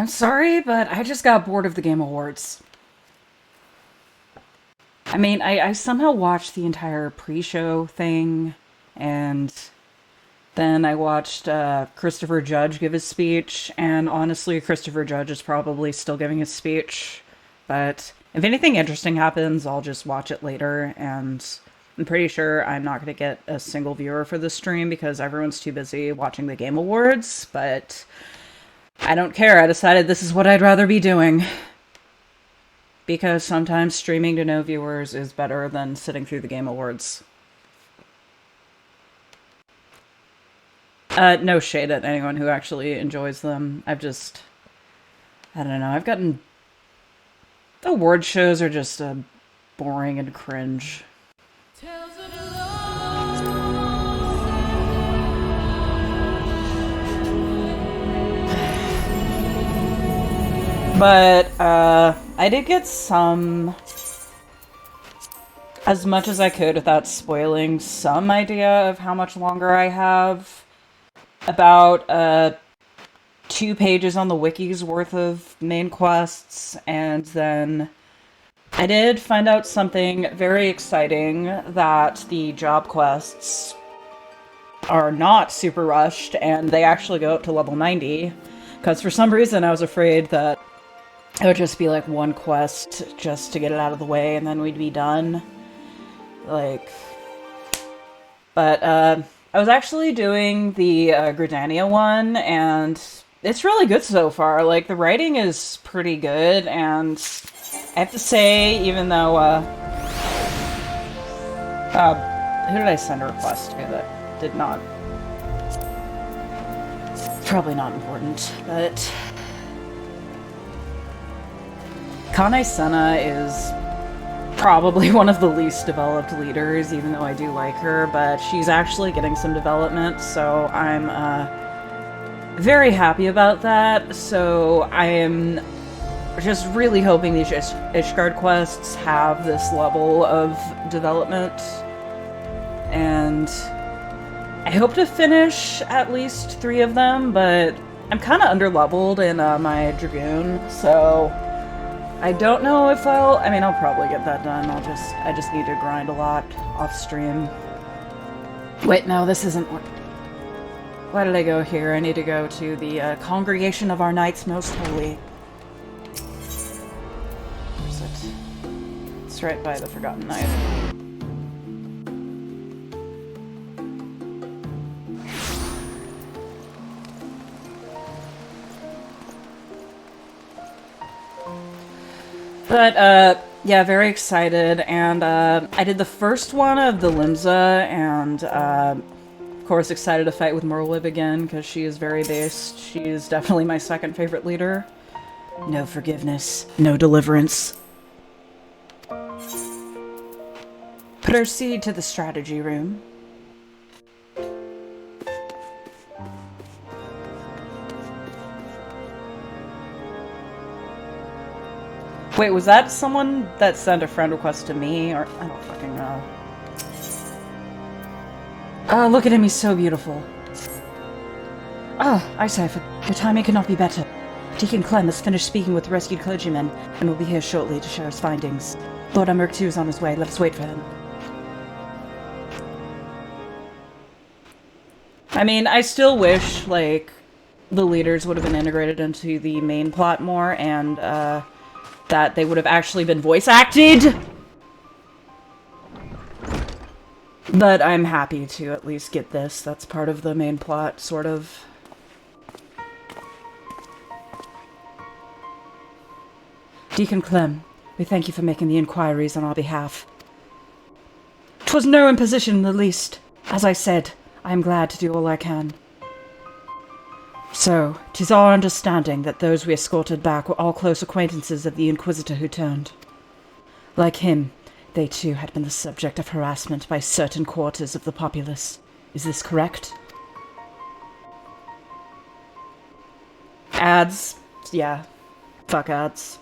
sorry, but I just got bored of the Game Awards. I mean, I somehow watched the entire pre-show thing, and then I watched Christopher Judge give his speech, and honestly, Christopher Judge is probably still giving his speech. But if anything interesting happens, I'll just watch it later, and I'm pretty sure I'm not going to get a single viewer for this stream because everyone's too busy watching the Game Awards, but I don't care. I decided this is what I'd rather be doing. Because sometimes streaming to no viewers is better than sitting through the Game Awards. No shade at anyone who actually enjoys them. I don't know, I've gotten... Award shows are just boring and cringe. But, I did get some... As much as I could without spoiling some idea of how much longer I have. About, 2 pages on the wiki's worth of main quests, and then I did find out something very exciting, that the job quests are not super rushed, and they actually go up to level 90, because for some reason I was afraid that it would just be like one quest just to get it out of the way, and then we'd be done. But I was actually doing the Gridania one, and it's really good so far. Like, the writing is pretty good, and I have to say, even though, who did I send a request to that did not? It's probably not important, but... Kane Senna is probably one of the least developed leaders, even though I do like her, but she's actually getting some development, so I'm, very happy about that. So I am just really hoping these Ishgard quests have this level of development, and I hope to finish at least 3 of them, but I'm kind of underleveled in my Dragoon, so I don't know if I'll probably get that done. I just need to grind a lot off stream. Wait, no, this isn't what... Why did I go here? I need to go to the Congregation of Our Knights Most Holy. Where's it? It's right by the Forgotten Knife. But, yeah, very excited, and, I did the first one of the Limsa, and, of course excited to fight with Merlib again, because she is very based. She is definitely my second favorite leader. No forgiveness, no deliverance. Proceed to the strategy room. Wait, was that someone that sent a friend request to me, or I don't fucking know. Oh, look at him, he's so beautiful. Ah, Isaiah, your timing could not be better. Deacon Clem has finished speaking with the rescued clergyman, and will be here shortly to share his findings. Lord Emmerich too is on his way, let us wait for him. I mean, I still wish, like, the leaders would have been integrated into the main plot more, and, that they would have actually been voice acted! But I'm happy to at least get this. That's part of the main plot, sort of. Deacon Clem, we thank you for making the inquiries on our behalf. 'Twas no imposition in the least. As I said, I am glad to do all I can. So, 'tis our understanding that those we escorted back were all close acquaintances of the Inquisitor who turned. Like him, they too had been the subject of harassment by certain quarters of the populace. Is this correct? Ads. Yeah. Fuck ads.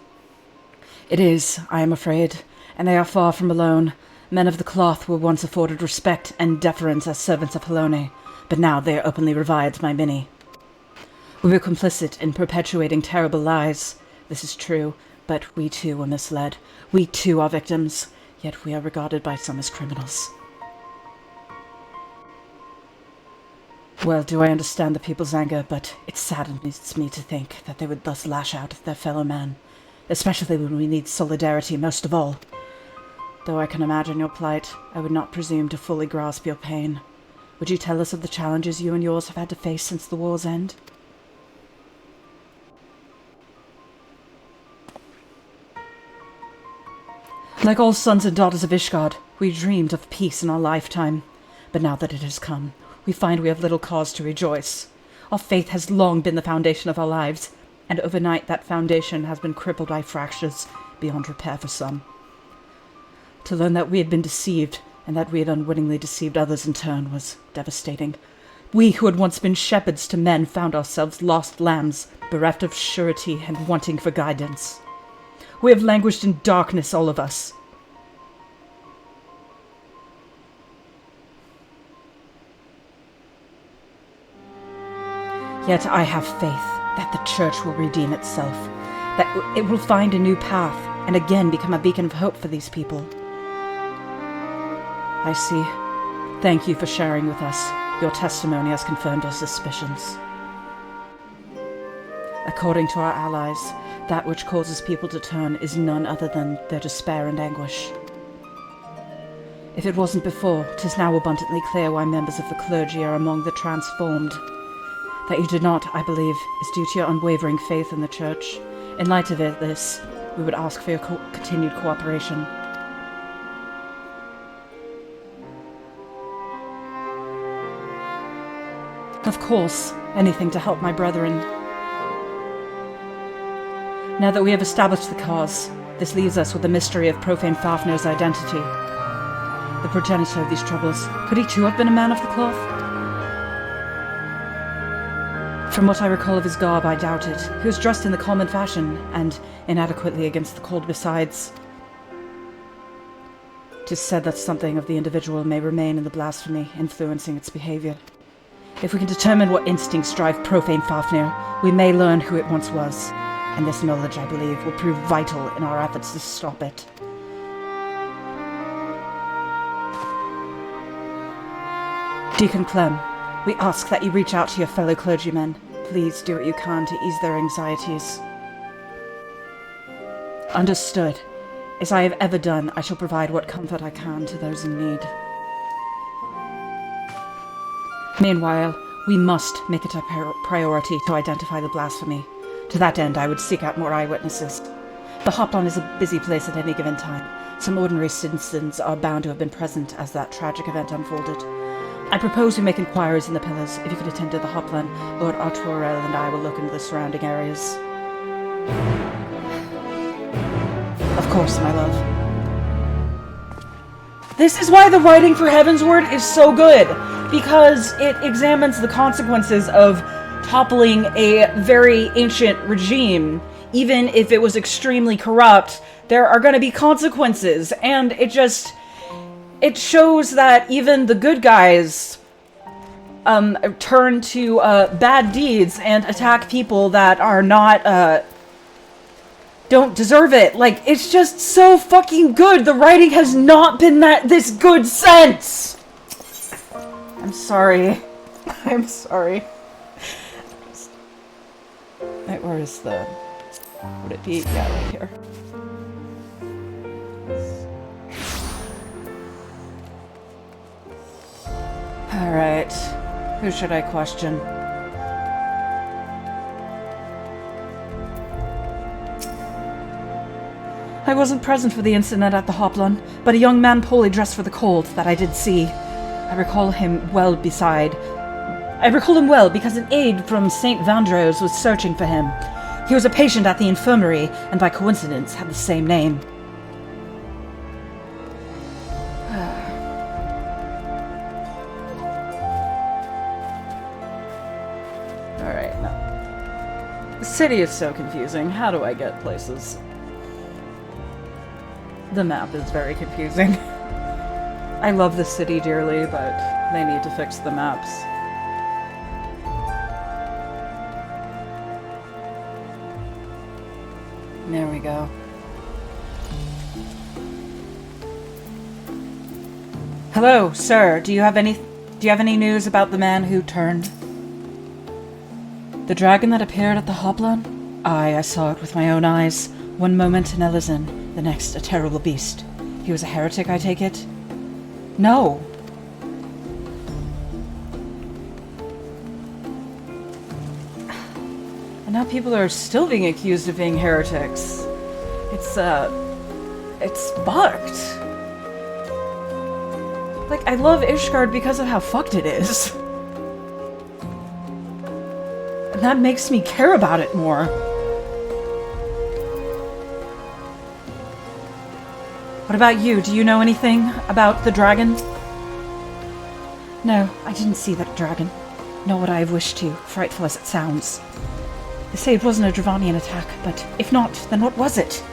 It is, I am afraid, and they are far from alone. Men of the cloth were once afforded respect and deference as servants of Helone, but now they are openly reviled by many. We were complicit in perpetuating terrible lies. This is true, but we too were misled. We too are victims, yet we are regarded by some as criminals. Well, do I understand the people's anger, but it saddens me to think that they would thus lash out at their fellow man, especially when we need solidarity most of all. Though I can imagine your plight, I would not presume to fully grasp your pain. Would you tell us of the challenges you and yours have had to face since the war's end? Like all sons and daughters of Ishgard, we dreamed of peace in our lifetime. But now that it has come, we find we have little cause to rejoice. Our faith has long been the foundation of our lives, and overnight that foundation has been crippled by fractures beyond repair for some. To learn that we had been deceived, and that we had unwittingly deceived others in turn, was devastating. We who had once been shepherds to men found ourselves lost lambs, bereft of surety and wanting for guidance. We have languished in darkness, all of us. Yet I have faith that the Church will redeem itself, that it will find a new path, and again become a beacon of hope for these people. I see. Thank you for sharing with us. Your testimony has confirmed our suspicions. According to our allies, that which causes people to turn is none other than their despair and anguish. If it wasn't before, 'tis now abundantly clear why members of the clergy are among the transformed. That you did not, I believe, is due to your unwavering faith in the Church. In light of this, we would ask for your continued cooperation. Of course, anything to help my brethren. Now that we have established the cause, this leaves us with the mystery of Profane Fafnir's identity. The progenitor of these troubles, could he too have been a man of the cloth? From what I recall of his garb, I doubt it. He was dressed in the common fashion, and inadequately against the cold besides. 'Tis said that something of the individual may remain in the blasphemy, influencing its behavior. If we can determine what instincts drive Profane Fafnir, we may learn who it once was, and this knowledge, I believe, will prove vital in our efforts to stop it. Deacon Clem, we ask that you reach out to your fellow clergymen. Please do what you can to ease their anxieties. Understood. As I have ever done, I shall provide what comfort I can to those in need. Meanwhile, we must make it a priority to identify the blasphemy. To that end, I would seek out more eyewitnesses. The Hoplon is a busy place at any given time. Some ordinary citizens are bound to have been present as that tragic event unfolded. I propose we make inquiries in the pillars. If you could attend to the Hoplon, Lord Arturel and I will look into the surrounding areas. Of course, my love. This is why the writing for Heavensward is so good, because it examines the consequences of toppling a very ancient regime. Even if it was extremely corrupt, there are going to be consequences, and it shows that even the good guys turn to bad deeds and attack people that are not don't deserve it. Like, it's just so fucking good. The writing has not been this good since. I'm sorry. I'm sorry. Wait, where is the... Would it be? Yeah, right here. Alright. Who should I question? I wasn't present for the incident at the Hoplon, but a young man poorly dressed for the cold that I did see. I recall him well because an aide from St. Vandro's was searching for him. He was a patient at the infirmary, and by coincidence had the same name. Alright, now. The city is so confusing. How do I get places? The map is very confusing. I love the city dearly, but they need to fix the maps. There we go. Hello, sir. Do you have any news about the man who turned? The dragon that appeared at the Hoplan? Aye, I saw it with my own eyes. One moment an Elysian, the next a terrible beast. He was a heretic, I take it? No. And now people are still being accused of being heretics. It's fucked. Like, I love Ishgard because of how fucked it is. And that makes me care about it more. What about you? Do you know anything about the dragon? No, I didn't see that dragon. Nor would I have wished to, frightful as it sounds. They say it wasn't a Dravanian attack, but if not, then what was it?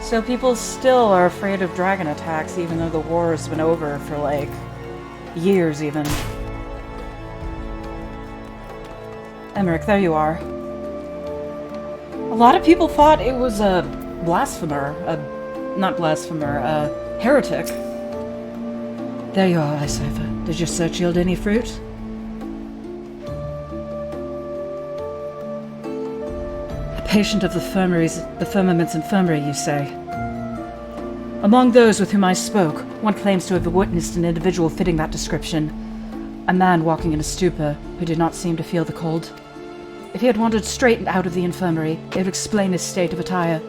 So people still are afraid of dragon attacks, even though the war has been over for, like, years even. Emmerich, there you are. A lot of people thought it was a blasphemer. Not blasphemer, a heretic. There you are, Icipher. Did your search yield any fruit? A patient of the firmament's infirmary, you say? Among those with whom I spoke, one claims to have witnessed an individual fitting that description. A man walking in a stupor who did not seem to feel the cold. If he had wandered straight out of the infirmary, it would explain his state of attire.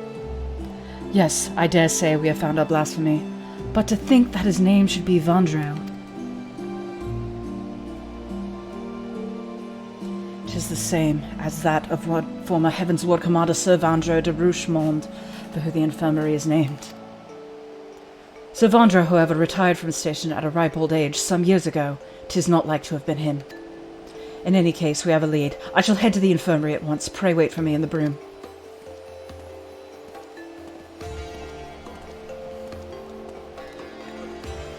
Yes, I dare say we have found our blasphemy, but to think that his name should be Vandro. 'Tis the same as that of what former Heaven's Ward Commander Sir Vandro de Rouchemond, for who the infirmary is named. Sir Vandro, however, retired from the station at a ripe old age some years ago. 'Tis not like to have been him. In any case, we have a lead. I shall head to the infirmary at once. Pray wait for me in the broom.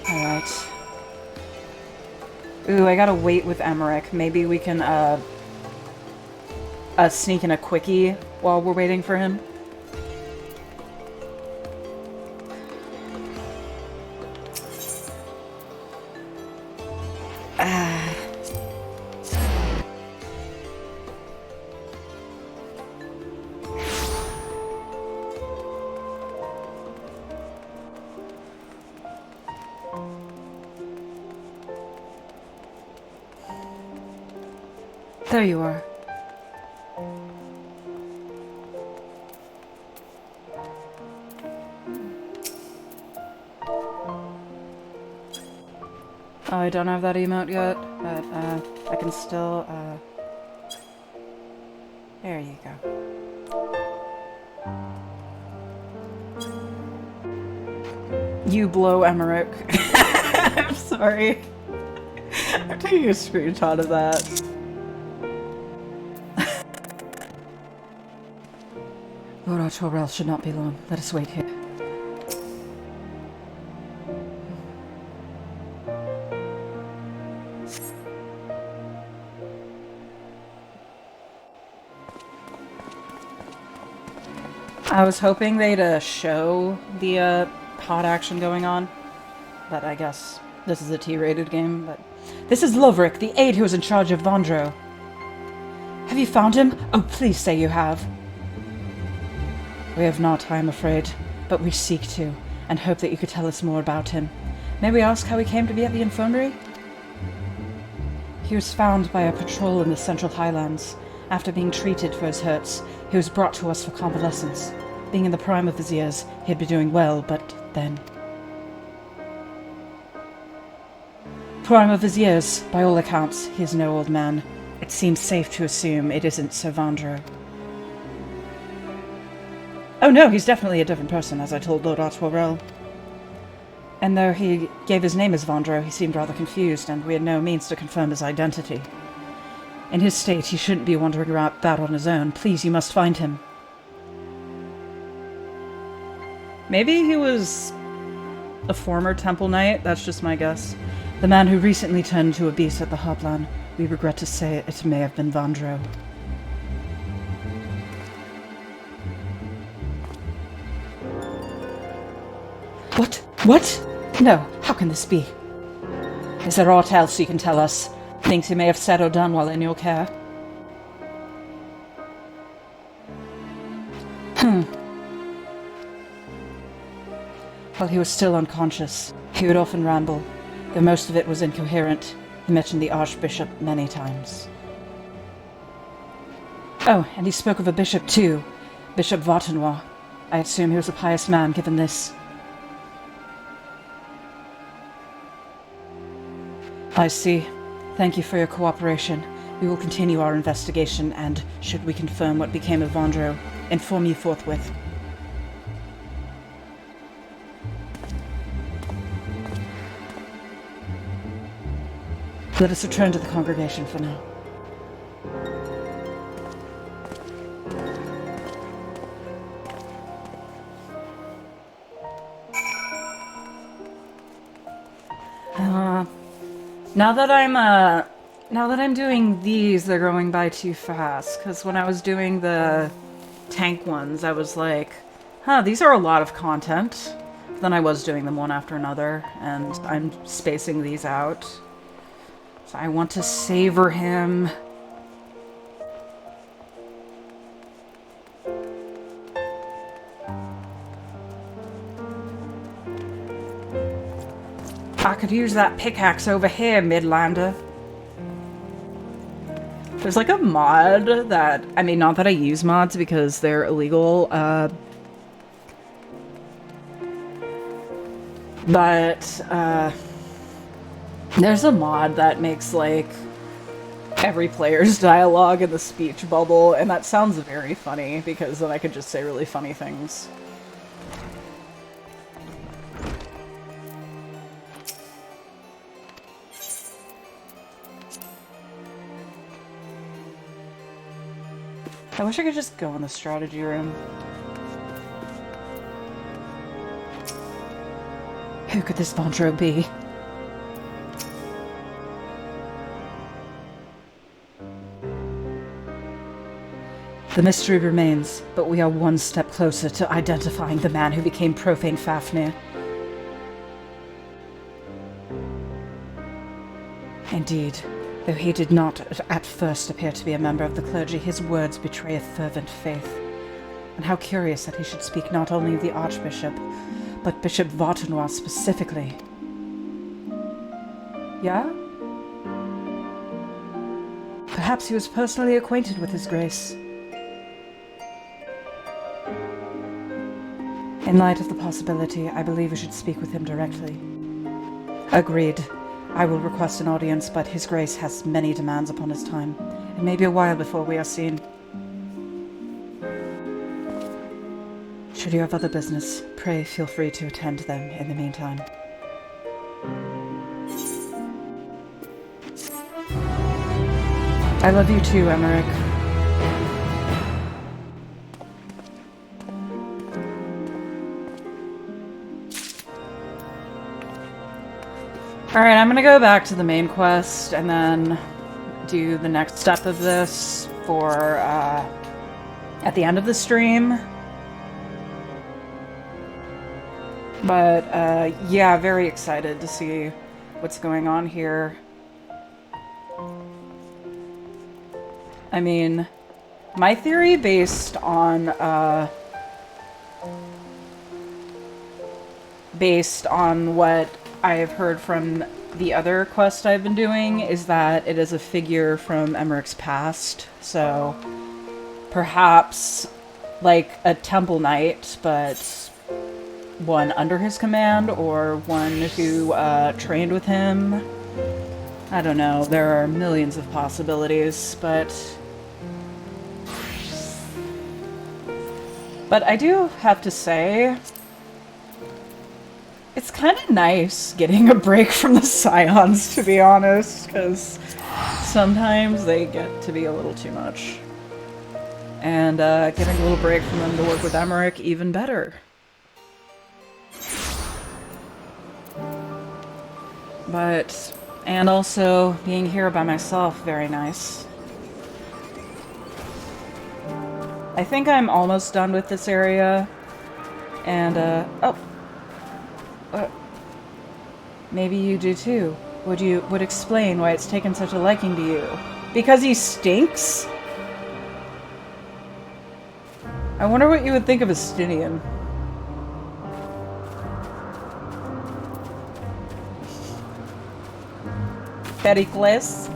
Alright. Ooh, I gotta wait with Emmerich. Maybe we can, sneak in a quickie while we're waiting for him. There you are. Oh, I don't have that emote yet, but I can still, there you go. You blow Emmerich. I'm sorry. I'm taking a screenshot of that. Lord Archorel should not be long. Let us wait here. I was hoping they'd show the hot action going on, but I guess this is a T-rated game. But this is Lovric, the aide who was in charge of Vandro. Have you found him? Oh, please say you have. We have not, I am afraid, but we seek to, and hope that you could tell us more about him. May we ask how he came to be at the infirmary? He was found by a patrol in the Central Highlands. After being treated for his hurts, he was brought to us for convalescence. Being in the prime of his years, he had been doing well, but then... Prime of his years, by all accounts, he is no old man. It seems safe to assume it isn't Sir Vandro. Oh no, he's definitely a different person, as I told Lord Archorel. And though he gave his name as Vandro, he seemed rather confused, and we had no means to confirm his identity. In his state, he shouldn't be wandering about on his own. Please, you must find him. Maybe he was a former Temple Knight, that's just my guess. The man who recently turned to a beast at the Hoplan. We regret to say it may have been Vandro. What? What? No, how can this be? Is there aught else you can tell us? Things he may have said or done while in your care? While he was still unconscious, he would often ramble, though most of it was incoherent. He mentioned the Archbishop many times. Oh, and he spoke of a bishop too, Bishop Vartenois. I assume he was a pious man, given this. I see. Thank you for your cooperation. We will continue our investigation, and, should we confirm what became of Vondro, inform you forthwith. Let us return to the congregation for now. Now that I'm doing these, they're going by too fast. Because when I was doing the tank ones, I was like, huh, these are a lot of content. But then I was doing them one after another, and I'm spacing these out. So I want to savor him. I could use that pickaxe over here, Midlander. There's like a mod that, I mean, not that I use mods because they're illegal, but there's a mod that makes like every player's dialogue in the speech bubble, and that sounds very funny because then I could just say really funny things. I wish I could just go in the strategy room. Who could this Vondro be? The mystery remains, but we are one step closer to identifying the man who became Profane Fafnir. Indeed. Though he did not at first appear to be a member of the clergy, his words betray a fervent faith. And how curious that he should speak not only of the Archbishop, but Bishop Vartenois specifically. Yeah? Perhaps he was personally acquainted with His Grace. In light of the possibility, I believe we should speak with him directly. Agreed. I will request an audience, but His Grace has many demands upon his time. It may be a while before we are seen. Should you have other business, pray feel free to attend to them in the meantime. I love you too, Emmerich. Alright, I'm gonna go back to the main quest and then do the next step of this for, at the end of the stream. But, yeah, very excited to see what's going on here. I mean, my theory based on what I've heard from the other quest I've been doing is that it is a figure from Emmerich's past, so perhaps like a temple knight, but one under his command, or one who trained with him. I don't know, there are millions of possibilities, but I do have to say, it's kind of nice getting a break from the Scions, to be honest, because sometimes they get to be a little too much. And getting a little break from them to work with Emmerich, even better. But, and also being here by myself, very nice. I think I'm almost done with this area, and, oh. Maybe you do too. Would explain why it's taken such a liking to you. Because he stinks? I wonder what you would think of a Stinian. Pericles?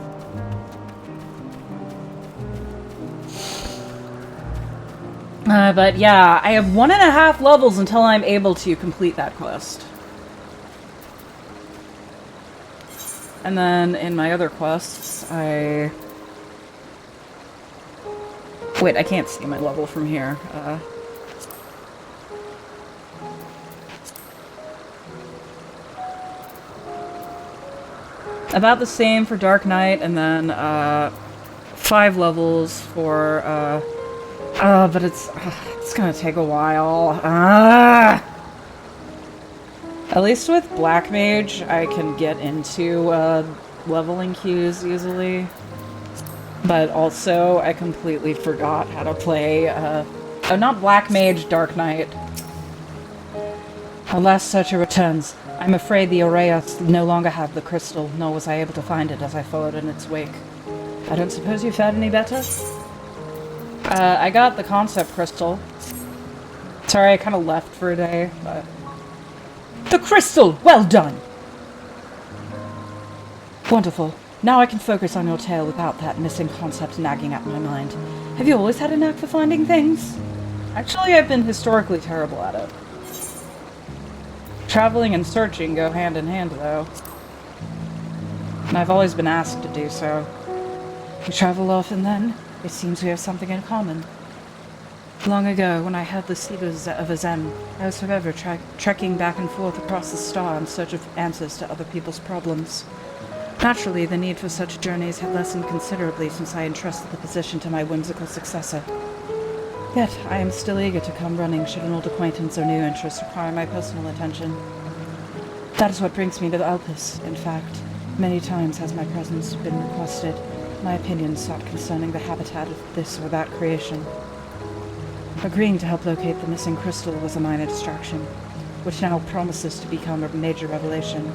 But yeah, I have 1.5 levels until I'm able to complete that quest. And then in my other quests, Wait, I can't see my level from here. About the same for Dark Knight, and then 5 levels for but it's gonna take a while. At least with Black Mage, I can get into leveling queues easily. But also, I completely forgot how to play, oh, not Black Mage, Dark Knight. Our last searcher returns. I'm afraid the Aureus no longer have the crystal, nor was I able to find it as I followed in its wake. I don't suppose you fared any better? I got the concept crystal. Sorry, I kind of left for a day, but... The crystal! Well done! Wonderful. Now I can focus on your tale without that missing concept nagging at my mind. Have you always had a knack for finding things? Actually, I've been historically terrible at it. Traveling and searching go hand in hand, though. And I've always been asked to do so. We travel often, then? It seems we have something in common. Long ago, when I held the cedars of Azen, I was forever trekking back and forth across the star in search of answers to other people's problems. Naturally, the need for such journeys had lessened considerably since I entrusted the position to my whimsical successor. Yet, I am still eager to come running should an old acquaintance or new interest require my personal attention. That is what brings me to the Alpus, in fact. Many times has my presence been requested, my opinion sought concerning the habitat of this or that creation. Agreeing to help locate the missing crystal was a minor distraction, which now promises to become a major revelation.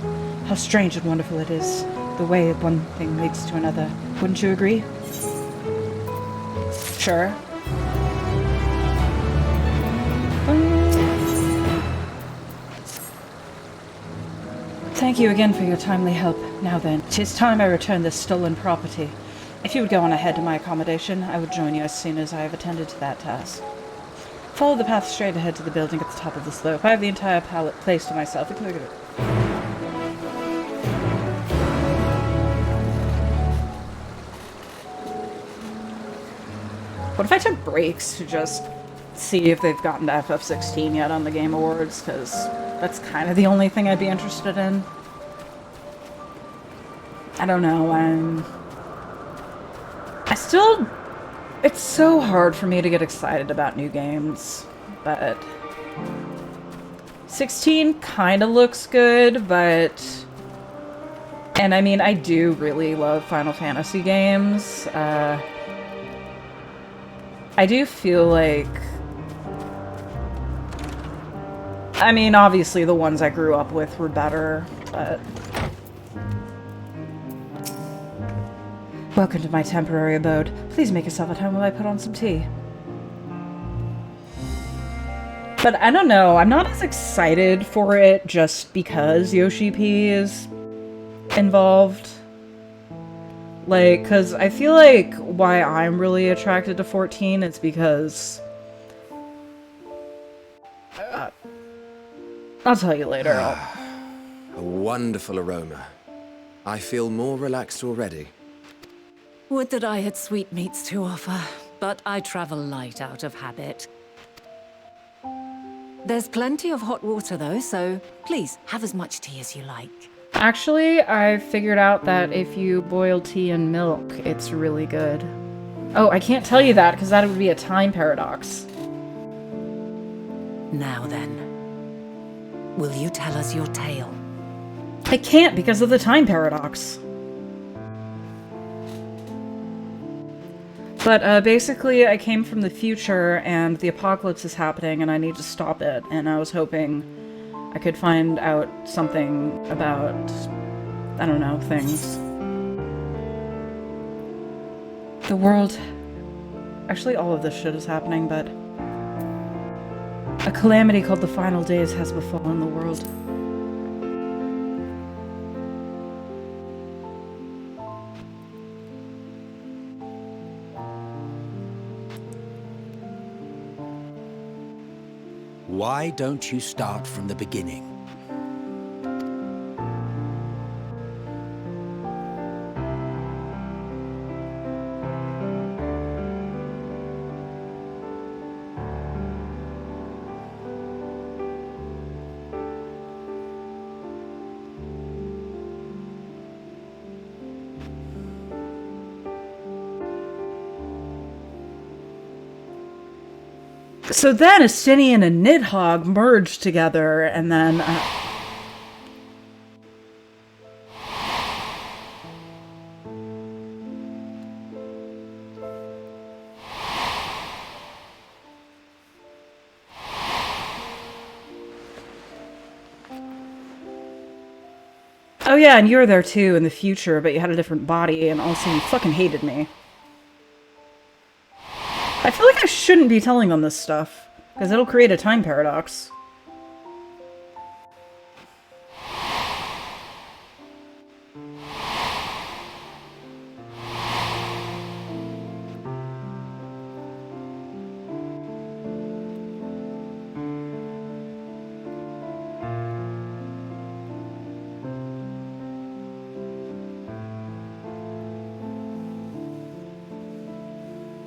How strange and wonderful it is, the way one thing leads to another. Wouldn't you agree? Sure. Thank you again for your timely help. Now then, 'tis time I return this stolen property. If you would go on ahead to my accommodation, I would join you as soon as I have attended to that task. Follow the path straight ahead to the building at the top of the slope. I have the entire place to myself, including it. What if I took breaks to just see if they've gotten to FF16 yet on the Game Awards? Because that's kind of the only thing I'd be interested in. I don't know, it's so hard for me to get excited about new games, but 16 kind of looks good, but... And I mean, I do really love Final Fantasy games. I do feel like... I mean, obviously the ones I grew up with were better, but... Welcome to my temporary abode. Please make yourself at home while I put on some tea. But I don't know, I'm not as excited for it just because Yoshi P is involved. Like, because I feel like why I'm really attracted to 14 is because... I'll tell you later. A wonderful aroma. I feel more relaxed already. Would that I had sweetmeats to offer, but I travel light out of habit. There's plenty of hot water though, so please have as much tea as you like. Actually, I figured out that if you boil tea in milk, it's really good. Oh, I can't tell you that because that would be a time paradox. Now then, will you tell us your tale? I can't because of the time paradox. But basically, I came from the future, and the apocalypse is happening, and I need to stop it. And I was hoping I could find out something about, I don't know, things. The world... Actually, all of this shit is happening, but... A calamity called the Final Days has befallen the world. Why don't you start from the beginning? So then Estinian and Nidhogg merged together, and then... Oh yeah, and you were there too in the future, but you had a different body, and also you fucking hated me. I feel like I shouldn't be telling them this stuff, because it'll create a time paradox.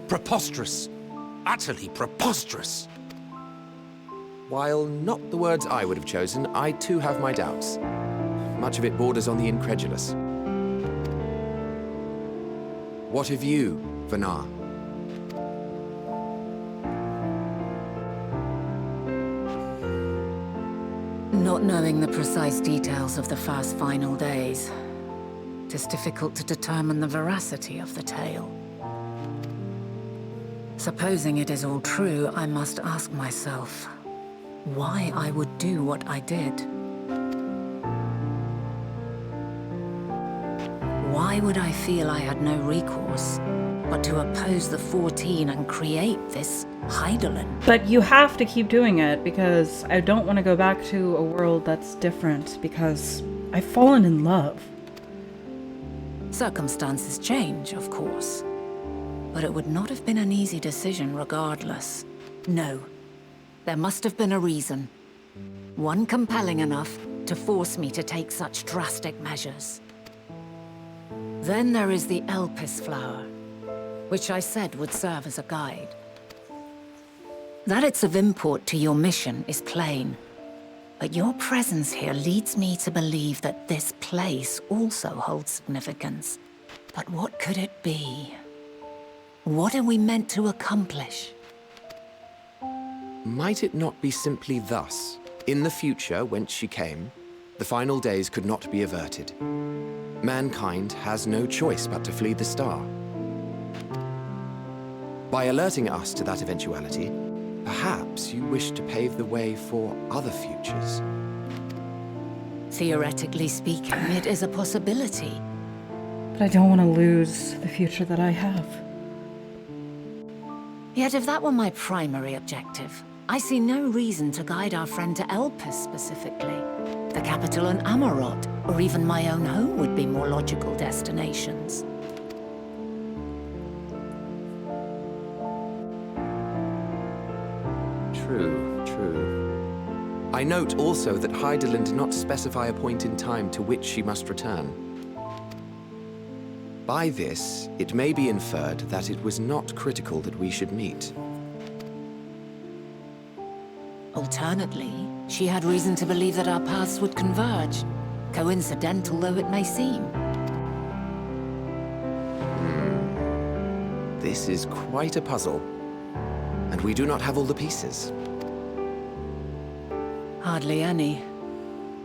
Preposterous. Utterly preposterous. While not the words I would have chosen, I too have my doubts. Much of it borders on the incredulous. What of you, Vanar? Not knowing the precise details of the first final days, it is difficult to determine the veracity of the tale. Supposing it is all true, I must ask myself why I would do what I did. Why would I feel I had no recourse but to oppose the 14 and create this Hydaelyn? But you have to keep doing it, because I don't want to go back to a world that's different, because I've fallen in love. Circumstances change, of course. But it would not have been an easy decision regardless. No. There must have been a reason. One compelling enough to force me to take such drastic measures. Then there is the Elpis flower, which I said would serve as a guide. That it's of import to your mission is plain. But your presence here leads me to believe that this place also holds significance. But what could it be? What are we meant to accomplish? Might it not be simply thus? In the future, whence she came, the final days could not be averted. Mankind has no choice but to flee the star. By alerting us to that eventuality, perhaps you wish to pave the way for other futures. Theoretically speaking, it is a possibility. But I don't want to lose the future that I have. Yet if that were my primary objective, I see no reason to guide our friend to Elpis specifically. The capital in Amarot, or even my own home would be more logical destinations. True, true. I note also that Hydaelyn did not specify a point in time to which she must return. By this, it may be inferred that it was not critical that we should meet. Alternately, she had reason to believe that our paths would converge, coincidental though it may seem. This is quite a puzzle, and we do not have all the pieces. Hardly any.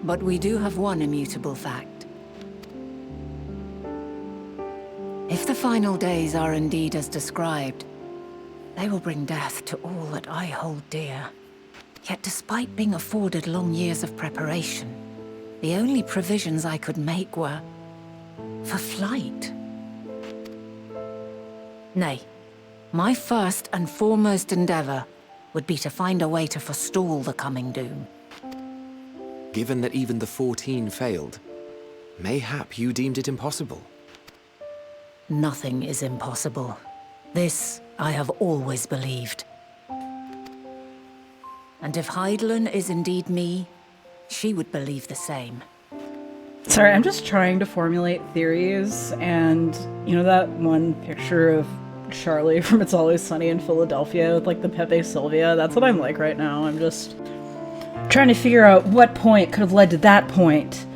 But we do have one immutable fact. If the final days are indeed as described, they will bring death to all that I hold dear. Yet despite being afforded long years of preparation, the only provisions I could make were for flight. Nay, my first and foremost endeavor would be to find a way to forestall the coming doom. Given that even the 14 failed, mayhap you deemed it impossible. Nothing is impossible. This I have always believed. And if Hydaelyn is indeed me, she would believe the same. Sorry, I'm just trying to formulate theories, and you know that one picture of Charlie from It's Always Sunny in Philadelphia with like the Pepe Sylvia? That's what I'm like right now. I'm just trying to figure out what point could have led to that point.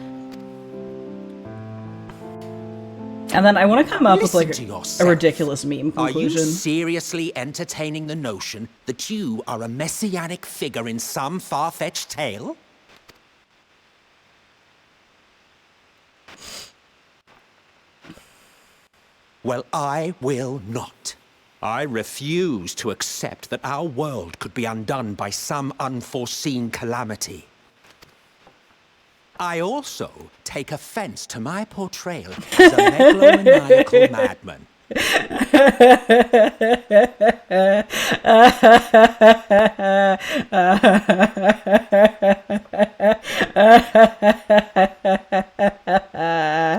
And then I want to come up with like a ridiculous meme conclusion. Are you seriously entertaining the notion that you are a messianic figure in some far-fetched tale? Well, I will not. I refuse to accept that our world could be undone by some unforeseen calamity. I also take offense to my portrayal as a megalomaniacal madman.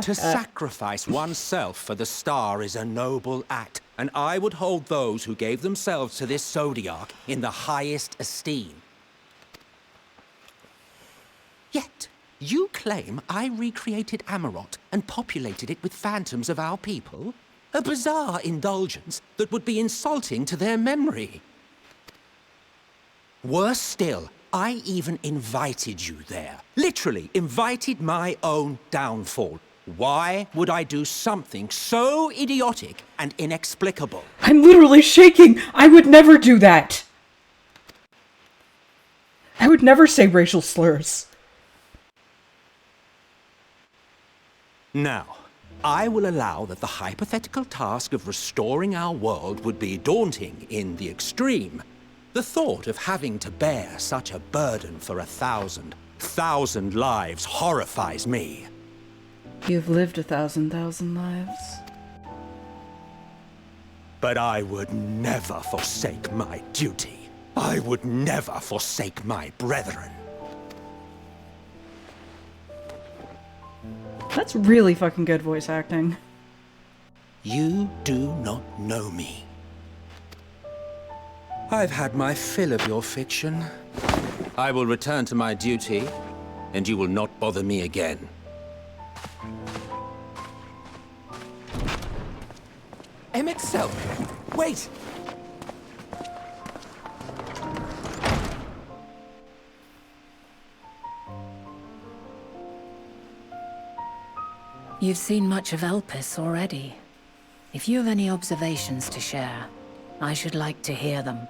To sacrifice oneself for the star is a noble act, and I would hold those who gave themselves to this zodiac in the highest esteem. Yet, you claim I recreated Amarot and populated it with phantoms of our people? A bizarre indulgence that would be insulting to their memory. Worse still, I even invited you there. Literally invited my own downfall. Why would I do something so idiotic and inexplicable? I'm literally shaking! I would never do that! I would never say racial slurs. Now, I will allow that the hypothetical task of restoring our world would be daunting in the extreme. The thought of having to bear such a burden for 1,000 lives horrifies me. You've lived 1,000 lives. But I would never forsake my duty. I would never forsake my brethren. That's really fucking good voice acting. You do not know me. I've had my fill of your fiction. I will return to my duty, and you will not bother me again. Emmett Selk! Wait! You've seen much of Elpis already. If you have any observations to share, I should like to hear them.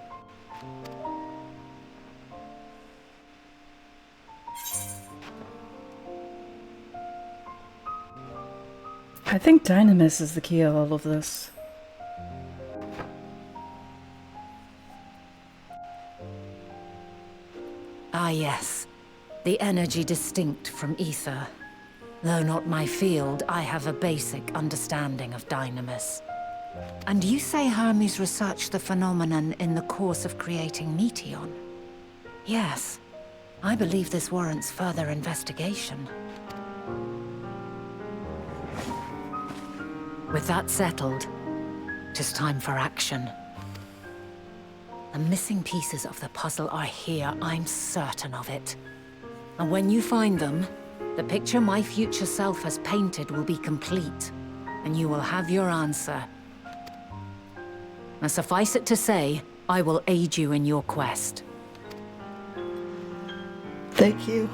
I think Dynamis is the key of all of this. Ah yes, the energy distinct from ether. Though not my field, I have a basic understanding of Dynamis. And you say Hermes researched the phenomenon in the course of creating Meteon? Yes, I believe this warrants further investigation. With that settled, it is time for action. The missing pieces of the puzzle are here, I'm certain of it. And when you find them, the picture my future self has painted will be complete, and you will have your answer. Now suffice it to say, I will aid you in your quest. Thank you.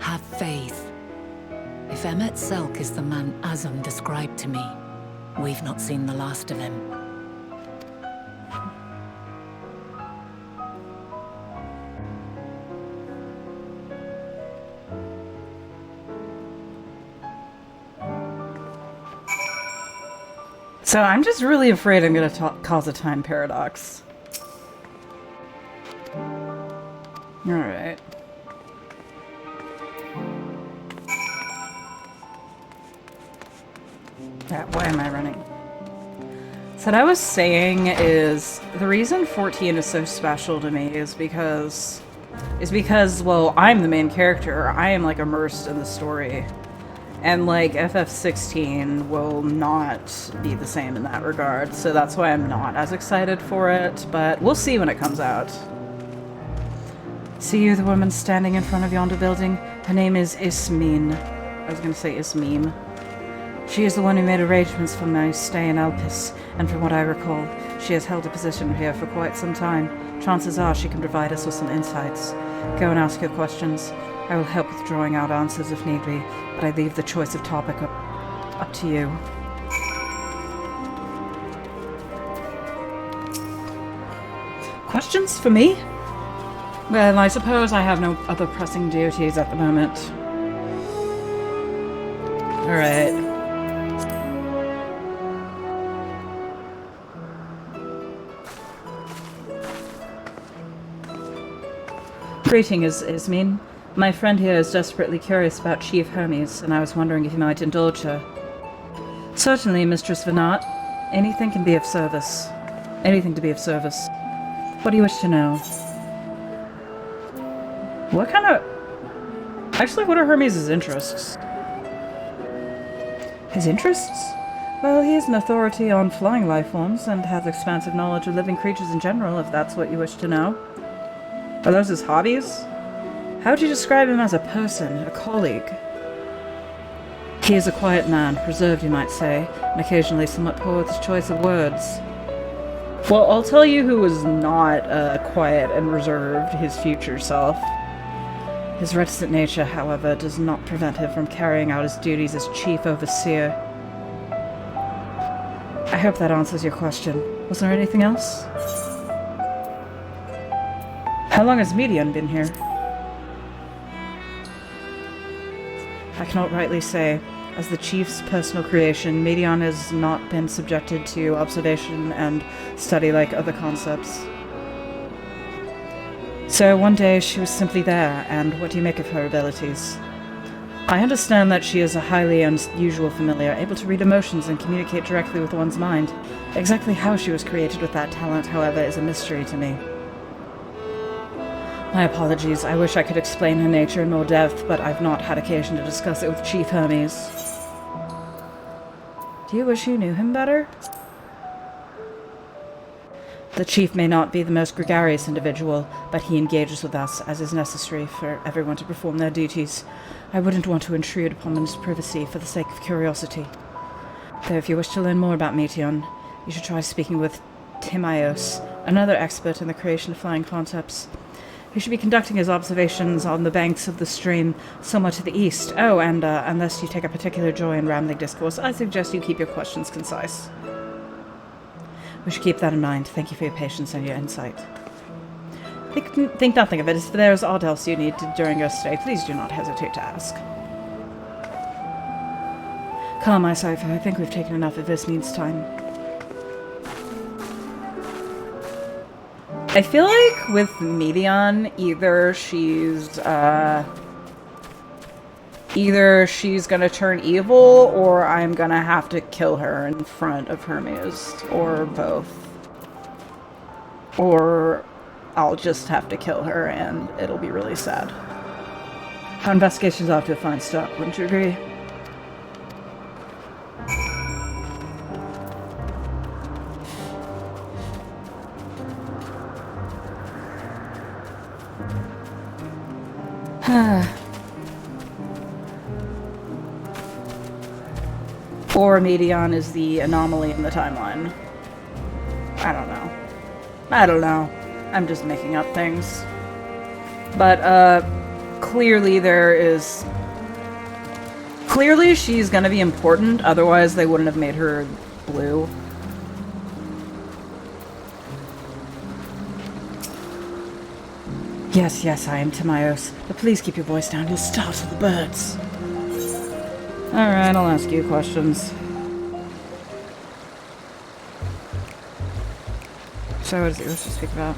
Have faith. If Emmett Selk is the man Azum described to me, we've not seen the last of him. So I'm just really afraid I'm gonna cause a time paradox. Alright. Why am I running? So what I was saying is, the reason 14 is so special to me is because, well, I'm the main character. I am, like, immersed in the story. And, like, FF16 will not be the same in that regard, so that's why I'm not as excited for it, but we'll see when it comes out. See you, the woman standing in front of yonder building? Her name is Ismene. I was gonna say Ismene. She is the one who made arrangements for my stay in Elpis, and from what I recall, she has held a position here for quite some time. Chances are she can provide us with some insights. Go and ask her questions. I will help with drawing out answers if need be, but I leave the choice of topic up to you. Questions for me? Well, I suppose I have no other pressing duties at the moment. Alright. Greetings, Ismene. My friend here is desperately curious about Chief Hermes, and I was wondering if you might indulge her. Certainly, Mistress Venat. Anything can be of service. Anything to be of service. What do you wish to know? What kind of... Actually, what are Hermes' interests? His interests? Well, he is an authority on flying life forms, and has expansive knowledge of living creatures in general, if that's what you wish to know. Are those his hobbies? How would you describe him as a person, a colleague? He is a quiet man, reserved you might say, and occasionally somewhat poor with his choice of words. Well, I'll tell you who is not quiet and reserved, his future self. His reticent nature, however, does not prevent him from carrying out his duties as chief overseer. I hope that answers your question. Was there anything else? How long has Medion been here? I cannot rightly say. As the chief's personal creation, Medion has not been subjected to observation and study like other concepts. So one day she was simply there, and what do you make of her abilities? I understand that she is a highly unusual familiar, able to read emotions and communicate directly with one's mind. Exactly how she was created with that talent, however, is a mystery to me. My apologies, I wish I could explain her nature in more depth, but I've not had occasion to discuss it with Chief Hermes. Do you wish you knew him better? The Chief may not be the most gregarious individual, but he engages with us as is necessary for everyone to perform their duties. I wouldn't want to intrude upon his privacy for the sake of curiosity. Though if you wish to learn more about Meteon, you should try speaking with Timaeus, another expert in the creation of flying concepts. He should be conducting his observations on the banks of the stream somewhat to the east. Oh, and unless you take a particular joy in rambling discourse, I suggest you keep your questions concise. We should keep that in mind. Thank you for your patience and your insight. Think nothing of it. If there's aught else you need during your stay, please do not hesitate to ask. Calm, my cipher. I think we've taken enough of Ismene's time. I feel like with Meteon, either she's gonna turn evil, or I'm gonna have to kill her in front of Hermes, or both. Or I'll just have to kill her and it'll be really sad. Our investigation's off to a fine start, wouldn't you agree? Or Meteon is the anomaly in the timeline. I don't know. I'm just making up things. But, clearly Clearly she's gonna be important, otherwise they wouldn't have made her blue. Yes, I am Timaeus. But please keep your voice down, you'll startle the birds. Alright, I'll ask you questions. So what is it supposed to speak about?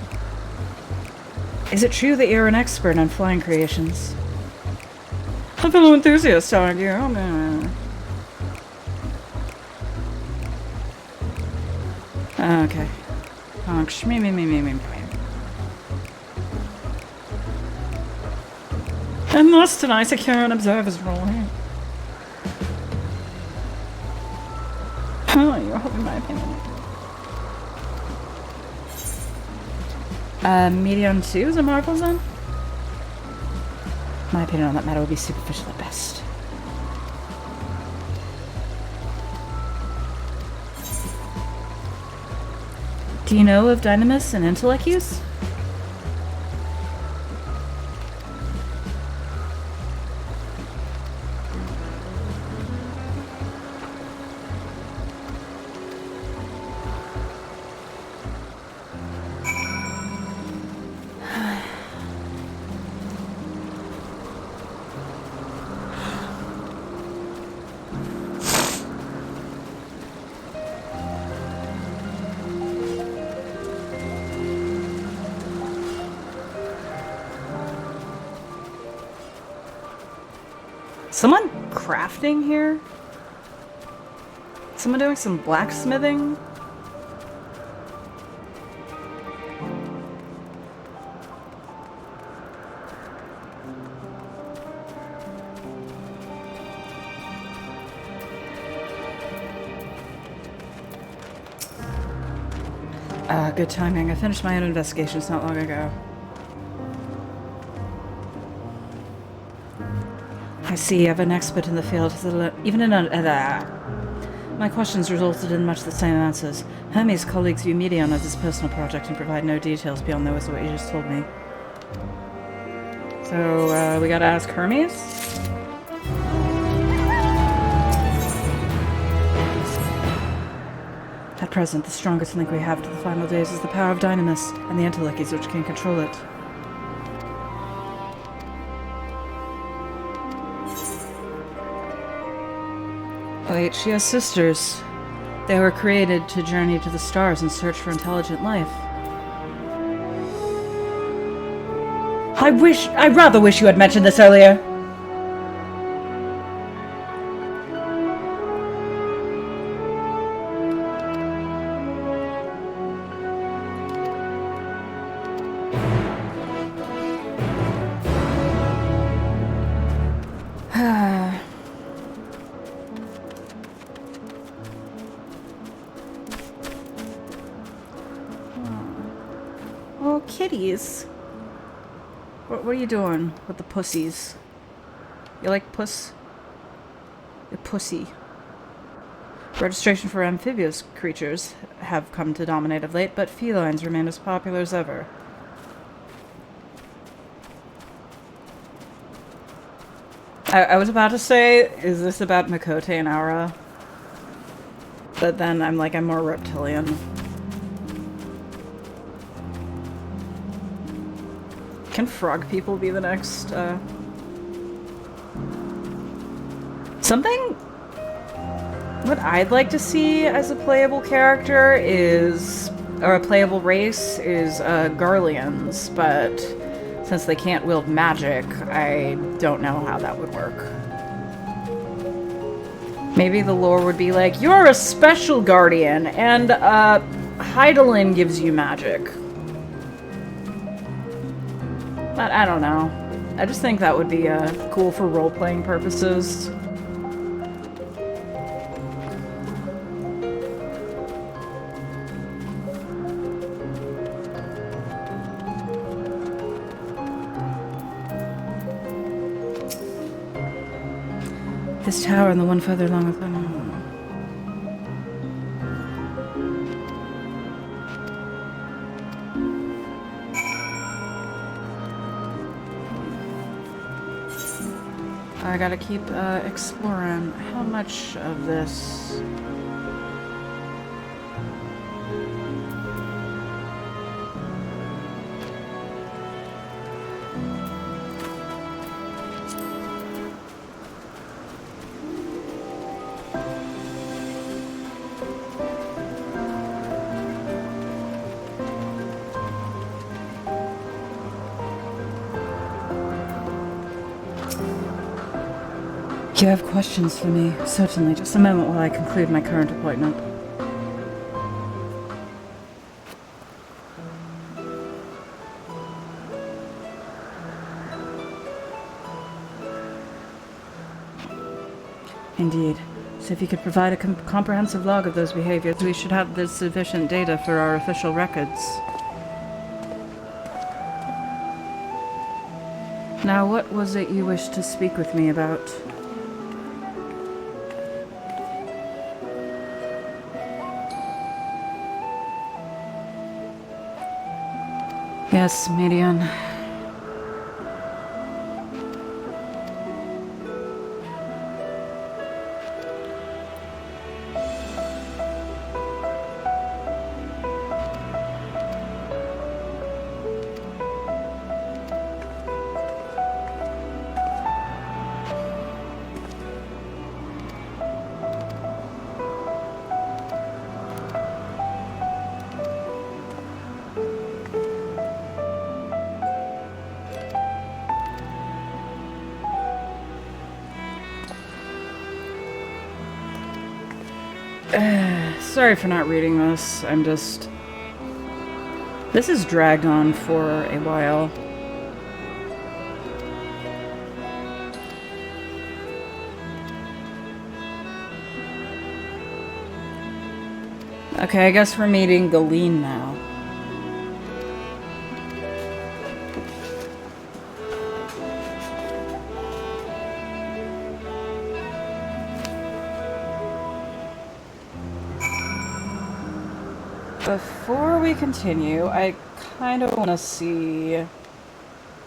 Is it true that you're an expert on flying creations? A fellow enthusiast, aren't you? Oh, no. Okay. Honk, me. And thus tonight secure an observer's role here. Oh, you're holding my opinion. Medium 2 is a Marvel Zone? My opinion on that matter would be superficial at best. Do you know of Dynamis and Intellect use? Someone crafting here? Someone doing some blacksmithing? Good timing. I finished my own investigations not long ago. I see you have an expert in the field, even in my questions resulted in much the same answers. Hermes' colleagues view Medion as his personal project and provide no details beyond those what you just told me. So, we gotta ask Hermes? At present, the strongest link we have to the final days is the power of Dynamis and the Enteleckies which can control it. Wait, she has sisters. They were created to journey to the stars and search for intelligent life. I rather wish you had mentioned this earlier. Oh, kitties. What are you doing with the pussies? You like puss? The pussy. Registration for amphibious creatures have come to dominate of late, but felines remain as popular as ever. I was about to say, is this about Makote and Aura? But then I'm like, I'm more reptilian. Can frog people be the next, Something... What I'd like to see as a playable character is... Or a playable race is, Garleans, but since they can't wield magic, I don't know how that would work. Maybe the lore would be like, you're a special guardian, and, Hydaelyn gives you magic. But I don't know. I just think that would be cool for role-playing purposes. This tower and the one further along with them. I gotta keep exploring. How much of this? You have questions for me? Certainly. Just a moment while I conclude my current appointment. Indeed. So if you could provide a comprehensive log of those behaviors, we should have the sufficient data for our official records. Now, what was it you wished to speak with me about? Yes, Median. Sorry for not reading this. This has dragged on for a while. Okay, I guess we're meeting Galeen now. Before we continue, I kind of want to see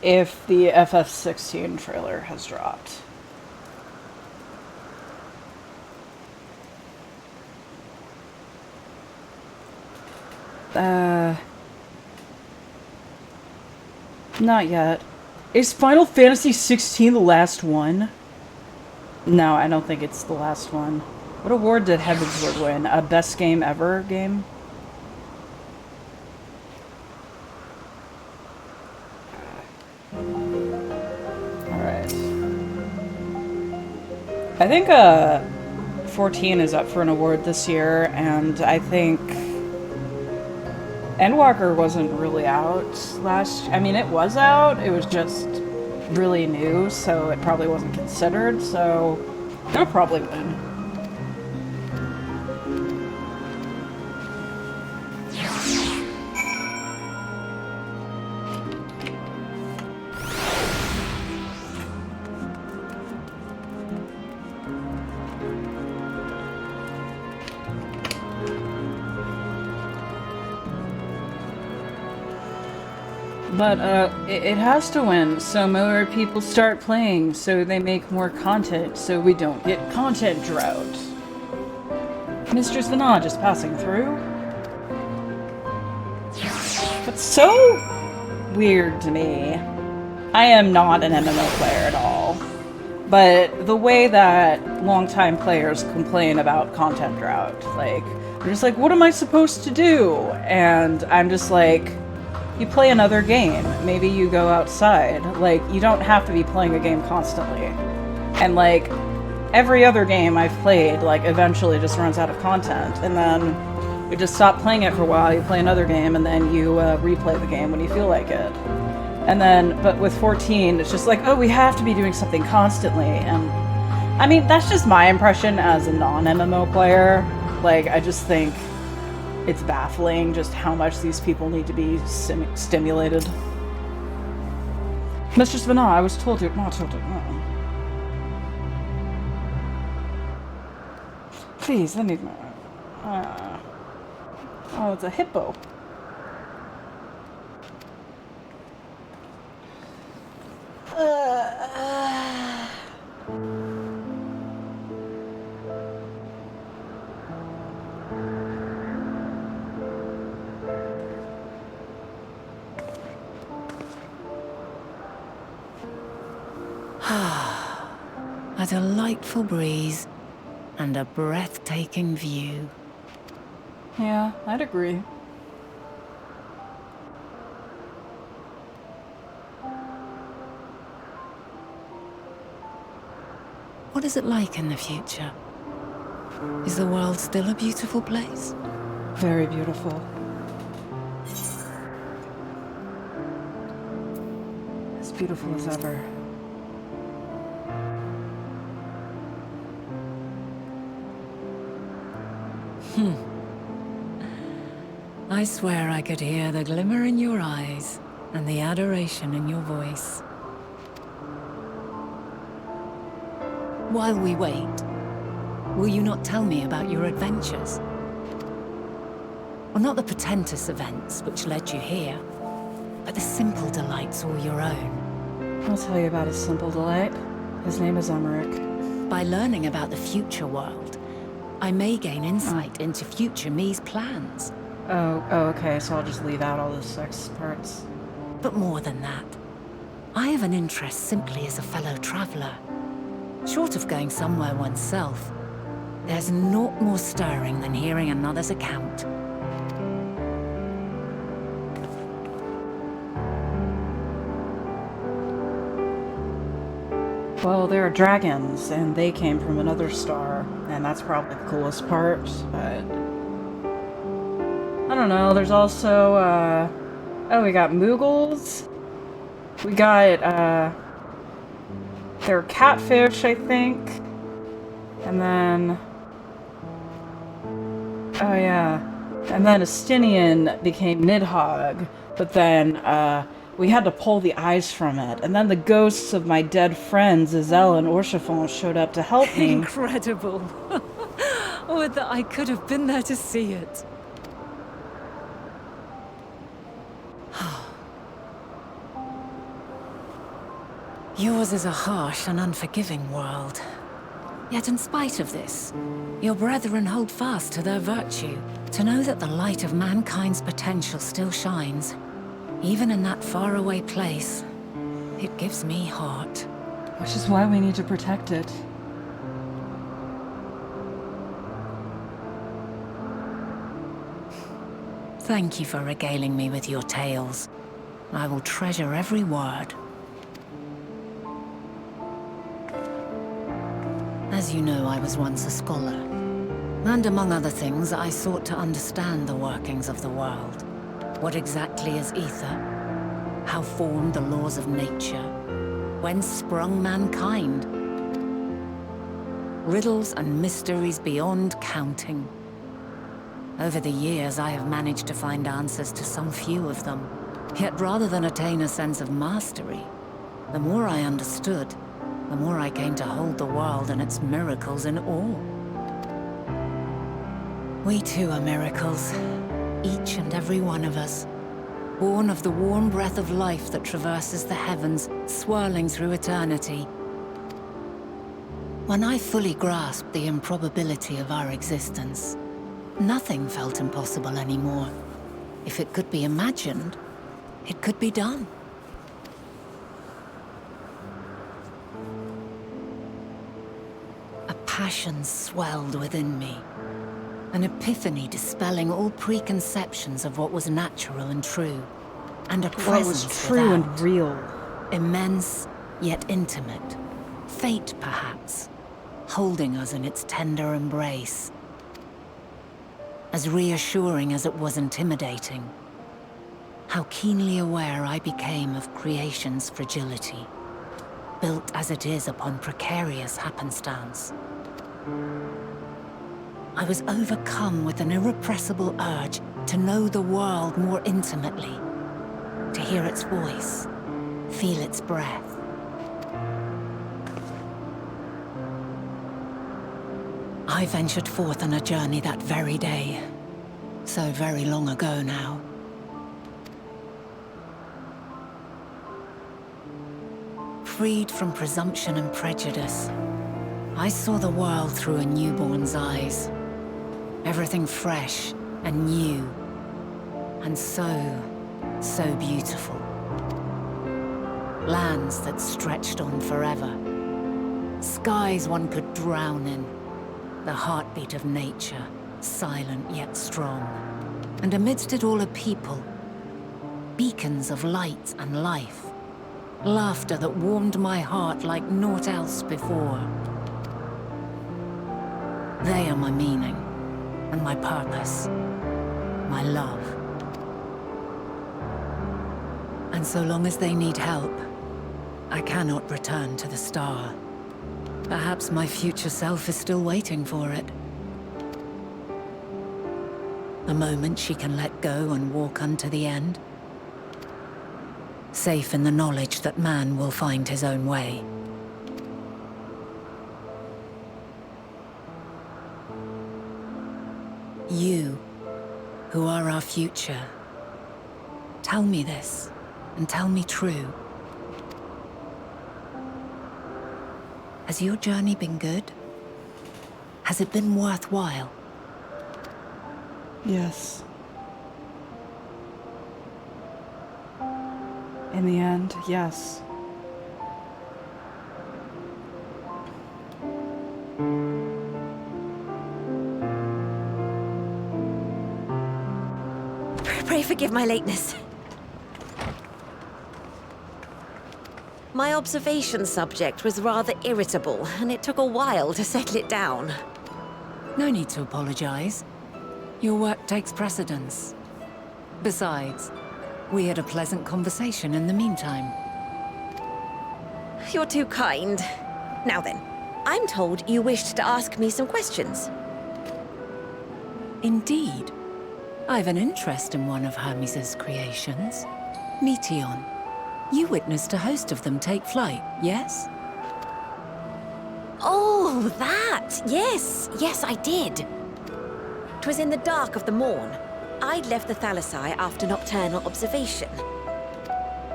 if the FF16 trailer has dropped. Not yet. Is Final Fantasy 16 the last one? No, I don't think it's the last one. What award did Heavensward win? A best game ever game? Alright. I think 14 is up for an award this year, and I think Endwalker wasn't really out I mean, it was out, it was just really new, so it probably wasn't considered, so it'll probably win. But, it has to win, so more people start playing, so they make more content, so we don't get content drought. Mistress Vana just passing through. What's so weird to me, I am not an MMO player at all, but the way that longtime players complain about content drought, like, they're just like, what am I supposed to do? And I'm just like, you play another game. Maybe you go outside. Like, you don't have to be playing a game constantly. And, like, every other game I've played, like, eventually just runs out of content. And then you just stop playing it for a while, you play another game, and then you replay the game when you feel like it. And then, but with 14, it's just like, oh, we have to be doing something constantly. And, I mean, that's just my impression as a non-MMO player. Like, I just think it's baffling just how much these people need to be stimulated. Mistress Vana, I was told you not told you. No. Please, I need my... Oh, it's a hippo. A delightful breeze and a breathtaking view. Yeah, I'd agree. What is it like in the future? Is the world still a beautiful place? Very beautiful. As beautiful as ever. I swear I could hear the glimmer in your eyes and the adoration in your voice. While we wait, will you not tell me about your adventures? Well, not the portentous events which led you here, but the simple delights all your own. I'll tell you about a simple delight. His name is Emmerich. By learning about the future world, I may gain insight into future me's plans. Oh, okay, so I'll just leave out all the sex parts. But more than that, I have an interest simply as a fellow traveler. Short of going somewhere oneself, there's naught more stirring than hearing another's account. Well, there are dragons, and they came from another star, and that's probably the coolest part, but... I don't know, there's also, oh, we got Moogles. We got, they're catfish, I think. And then... Oh, yeah. And then Estinian became Nidhogg, but then, we had to pull the eyes from it. And then the ghosts of my dead friends, Azelle and Orchifon, showed up to help me. Incredible. Would that I could have been there to see it. Yours is a harsh and unforgiving world. Yet in spite of this, your brethren hold fast to their virtue. To know that the light of mankind's potential still shines, even in that faraway place, it gives me heart. Which is why we need to protect it. Thank you for regaling me with your tales. I will treasure every word. As you know, I was once a scholar. And among other things, I sought to understand the workings of the world. What exactly is ether? How formed the laws of nature? Whence sprung mankind? Riddles and mysteries beyond counting. Over the years, I have managed to find answers to some few of them. Yet rather than attain a sense of mastery, the more I understood, the more I came to hold the world and its miracles in awe. We too are miracles, each and every one of us, born of the warm breath of life that traverses the heavens, swirling through eternity. When I fully grasped the improbability of our existence, nothing felt impossible anymore. If it could be imagined, it could be done. A passion swelled within me. An epiphany dispelling all preconceptions of what was natural and true. And a What presence was true without. and real. Immense, yet intimate. Fate, perhaps, holding us in its tender embrace. As reassuring as it was intimidating. How keenly aware I became of creation's fragility, built as it is upon precarious happenstance. I was overcome with an irrepressible urge to know the world more intimately, to hear its voice, feel its breath. I ventured forth on a journey that very day, so very long ago now. Freed from presumption and prejudice, I saw the world through a newborn's eyes. Everything fresh and new, and so beautiful. Lands that stretched on forever. Skies one could drown in. The heartbeat of nature, silent yet strong. And amidst it all a people. Beacons of light and life. Laughter that warmed my heart like naught else before. They are my meaning, and my purpose, my love. And so long as they need help, I cannot return to the star. Perhaps my future self is still waiting for it. A moment she can let go and walk unto the end. Safe in the knowledge that man will find his own way. You, who are our future, tell me this, and tell me true. Has your journey been good? Has it been worthwhile? Yes. In the end, yes. Pray forgive my lateness. My observation subject was rather irritable, and it took a while to settle it down. No need to apologize. Your work takes precedence. Besides, we had a pleasant conversation in the meantime. You're too kind. Now then, I'm told you wished to ask me some questions. Indeed. I've an interest in one of Hermes' creations. Meteon. You witnessed a host of them take flight, yes? Oh, that! Yes, yes, I did. 'Twas in the dark of the morn. I'd left the Thalassai after nocturnal observation.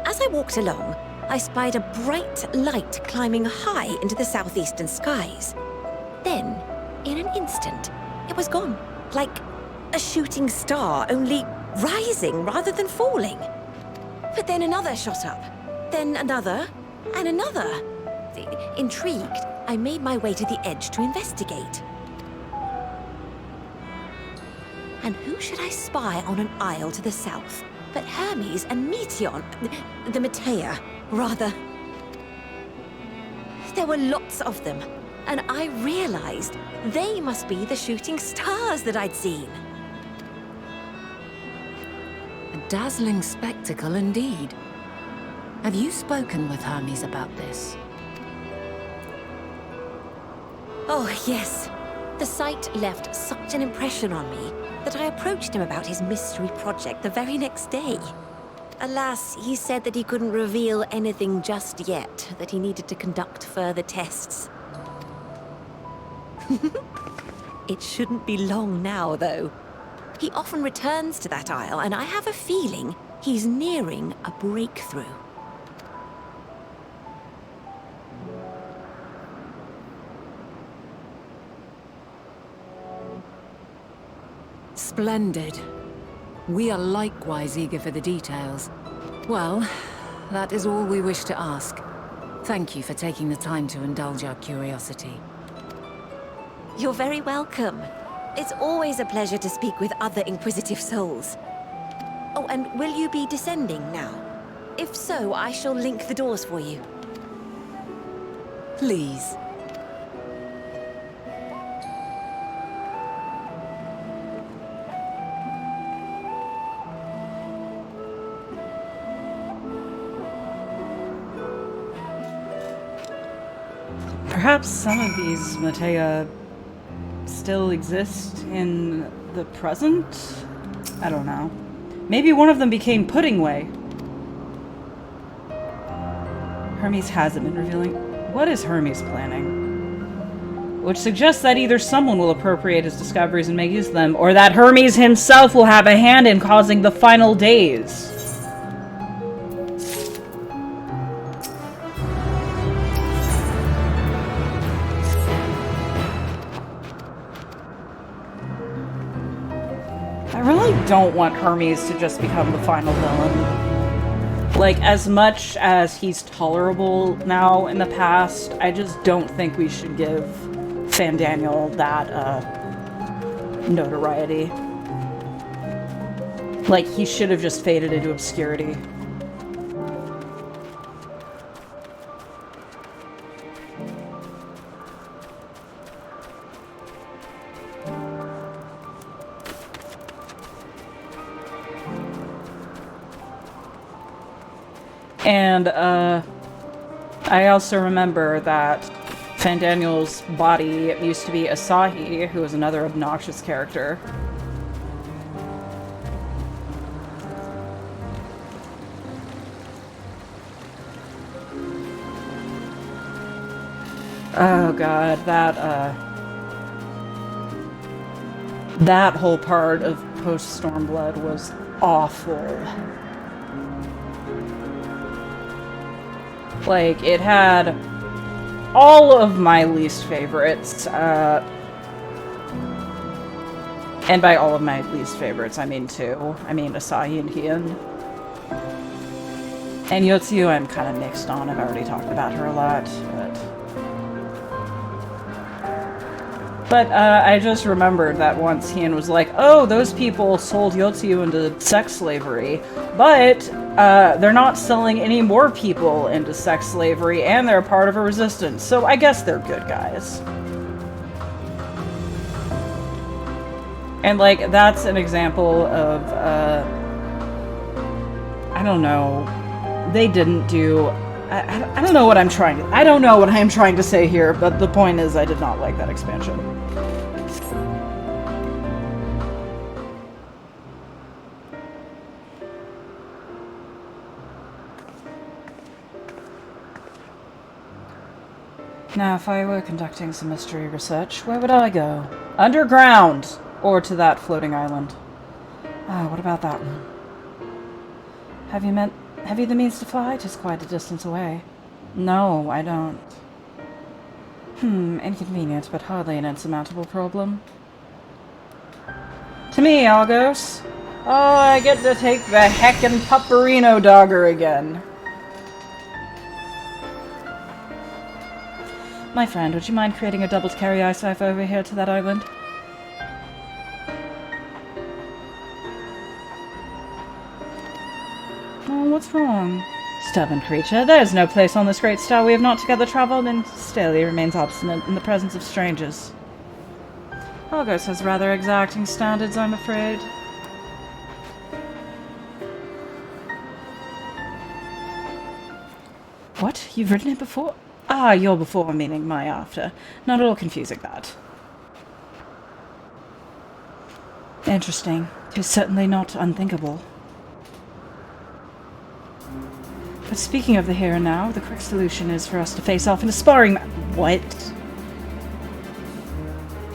As I walked along, I spied a bright light climbing high into the southeastern skies. Then, in an instant, it was gone, like a shooting star, only rising rather than falling. But then another shot up, then another, and another. Intrigued, I made my way to the edge to investigate. And who should I spy on an isle to the south but Hermes and Meteon, the Matea, rather. There were lots of them, and I realized they must be the shooting stars that I'd seen. A dazzling spectacle indeed. Have you spoken with Hermes about this? Oh, yes. The sight left such an impression on me that I approached him about his mystery project the very next day. Alas, he said that he couldn't reveal anything just yet, that he needed to conduct further tests. It shouldn't be long now, though. He often returns to that isle, and I have a feeling he's nearing a breakthrough. Splendid. We are likewise eager for the details. Well, that is all we wish to ask. Thank you for taking the time to indulge our curiosity. You're very welcome. It's always a pleasure to speak with other inquisitive souls. Oh, and will you be descending now? If so, I shall link the doors for you. Please. Perhaps some of these Matea still exist in the present? I don't know. Maybe one of them became Puddingway. Hermes hasn't been revealing. What is Hermes planning? Which suggests that either someone will appropriate his discoveries and make use of them, or that Hermes himself will have a hand in causing the final days. I really don't want Hermes to just become the final villain. Like, as much as he's tolerable now in the past, I just don't think we should give Fandaniel that, notoriety. Like, he should have just faded into obscurity. And, I also remember that Fandaniel's body used to be Asahi, who was another obnoxious character. Oh god, that whole part of post-Stormblood was awful. Like, it had all of my least favorites, and by all of my least favorites, I mean two. I mean Asahi and Hien. And Yotsuyu I'm kind of mixed on. I've already talked about her a lot, But I just remembered that once Hien was like, oh, those people sold Yotsuyu into sex slavery, but they're not selling any more people into sex slavery, and they're part of a resistance, so I guess they're good guys. And, like, that's an example of, I don't know, they didn't do... I don't know what I'm trying to... I don't know what I'm trying to say here, but the point is I did not like that expansion. Now, if I were conducting some mystery research, where would I go? Underground! Or to that floating island. Ah, what about that one? Have you the means to fly? 'Tis quite a distance away. No, I don't. Inconvenient, but hardly an insurmountable problem. To me, Argos. Oh, I get to take the heckin' Pupperino dogger again. My friend, would you mind creating a double-carry ice knife over here to that island? Oh, what's wrong? Stubborn creature, there is no place on this great star we have not together travelled, and still he remains obstinate in the presence of strangers. Argos has rather exacting standards, I'm afraid. What? You've written it before? Ah, your before meaning my after. Not at all confusing that. Interesting. 'Tis certainly not unthinkable. But speaking of the here and now, the correct solution is for us to face off in a sparring What?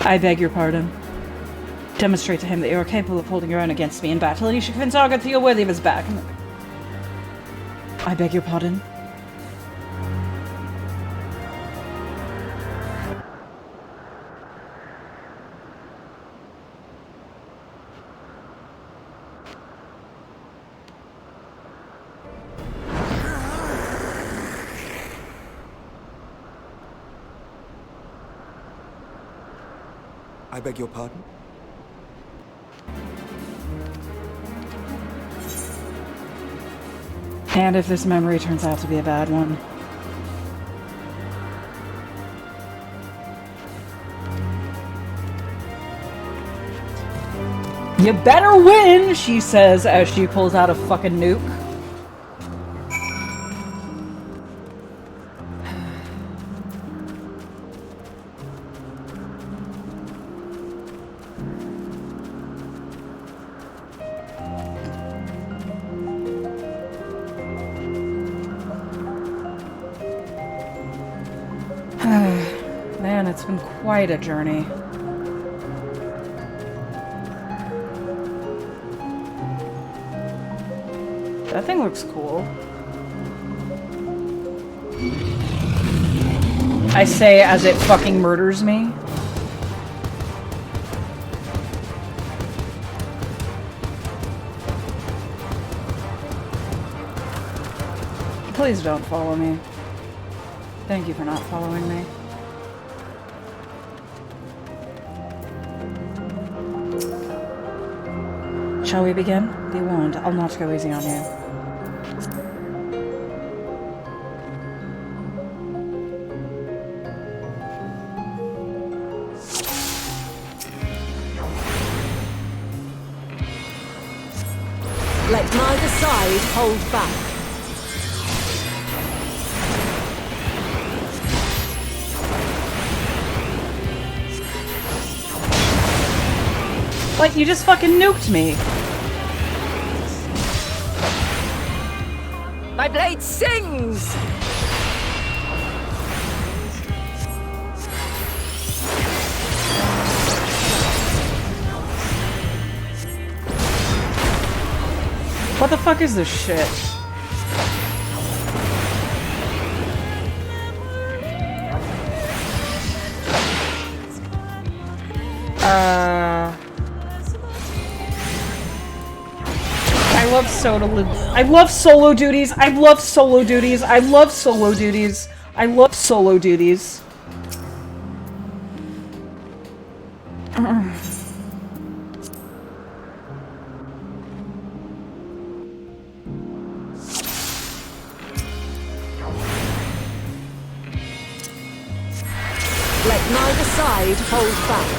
I beg your pardon. Demonstrate to him that you are capable of holding your own against me in battle, and you should convince Argos that you're worthy of his back. I beg your pardon. I beg your pardon? And if this memory turns out to be a bad one. You better win, she says as she pulls out a fucking nuke. Man, it's been quite a journey. That thing looks cool. I say as it fucking murders me. Please don't follow me. Thank you for not following me. Shall we begin? Be warned, I'll not go easy on you. Let neither side hold back. Like, you just fucking nuked me. My blade sings! What the fuck is this shit? I love I love solo duties. I love solo duties. I love solo duties. I love solo duties. Let neither side hold back.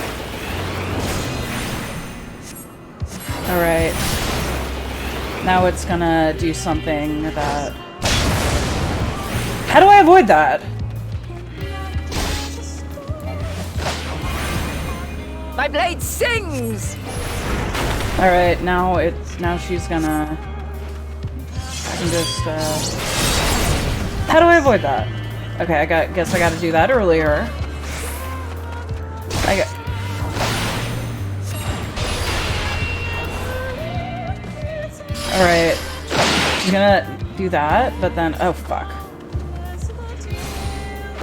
Alright. Now it's gonna do something that... How do I avoid that? My blade sings! Alright, now she's gonna... I can just, How do I avoid that? Okay, guess I gotta do that earlier. Alright. She's gonna do that, but then... Oh, fuck.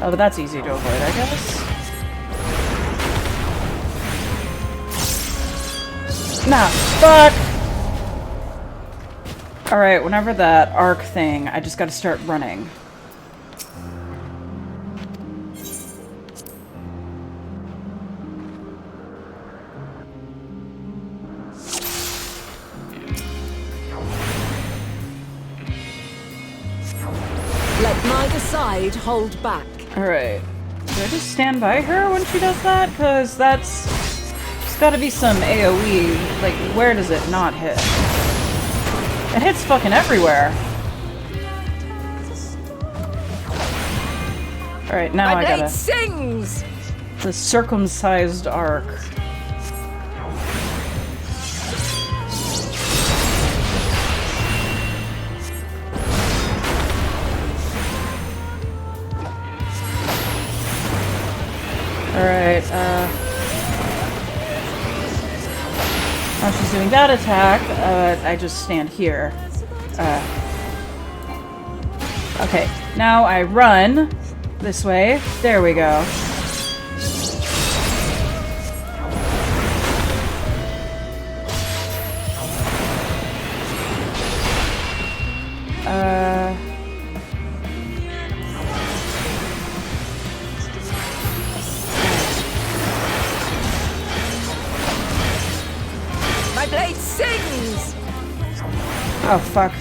Oh, but that's easy to avoid, I guess. Nah, fuck! Alright, whenever that arc thing, I just gotta start running. Let neither side hold back. Alright. Do I just stand by her when she does that? Because that's... There's gotta be some AoE. Like, where does it not hit? It hits fucking everywhere. Alright, now My I blade gotta... sings! The circumcised arc. Alright, while she's doing that attack, I just stand here. Okay, now I run this way. There we go. My blade sings! Oh, fuck.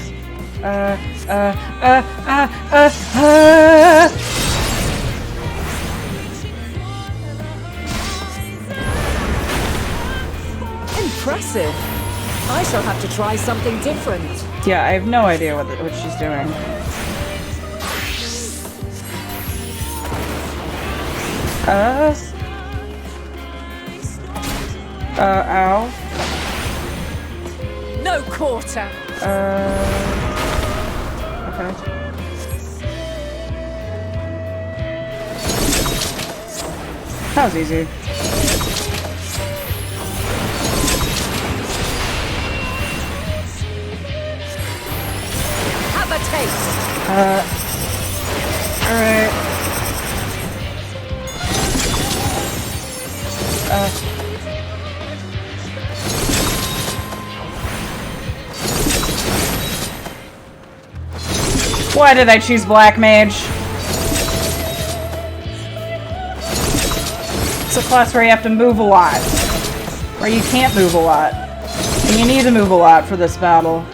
Impressive. I shall have to try something different. Yeah, I have no idea what she's doing. Ow. No quarter. Okay. That was easy. Have a taste. Alright. Why did I choose Black Mage? It's a class where you have to move a lot. Or you can't move a lot. And you need to move a lot for this battle.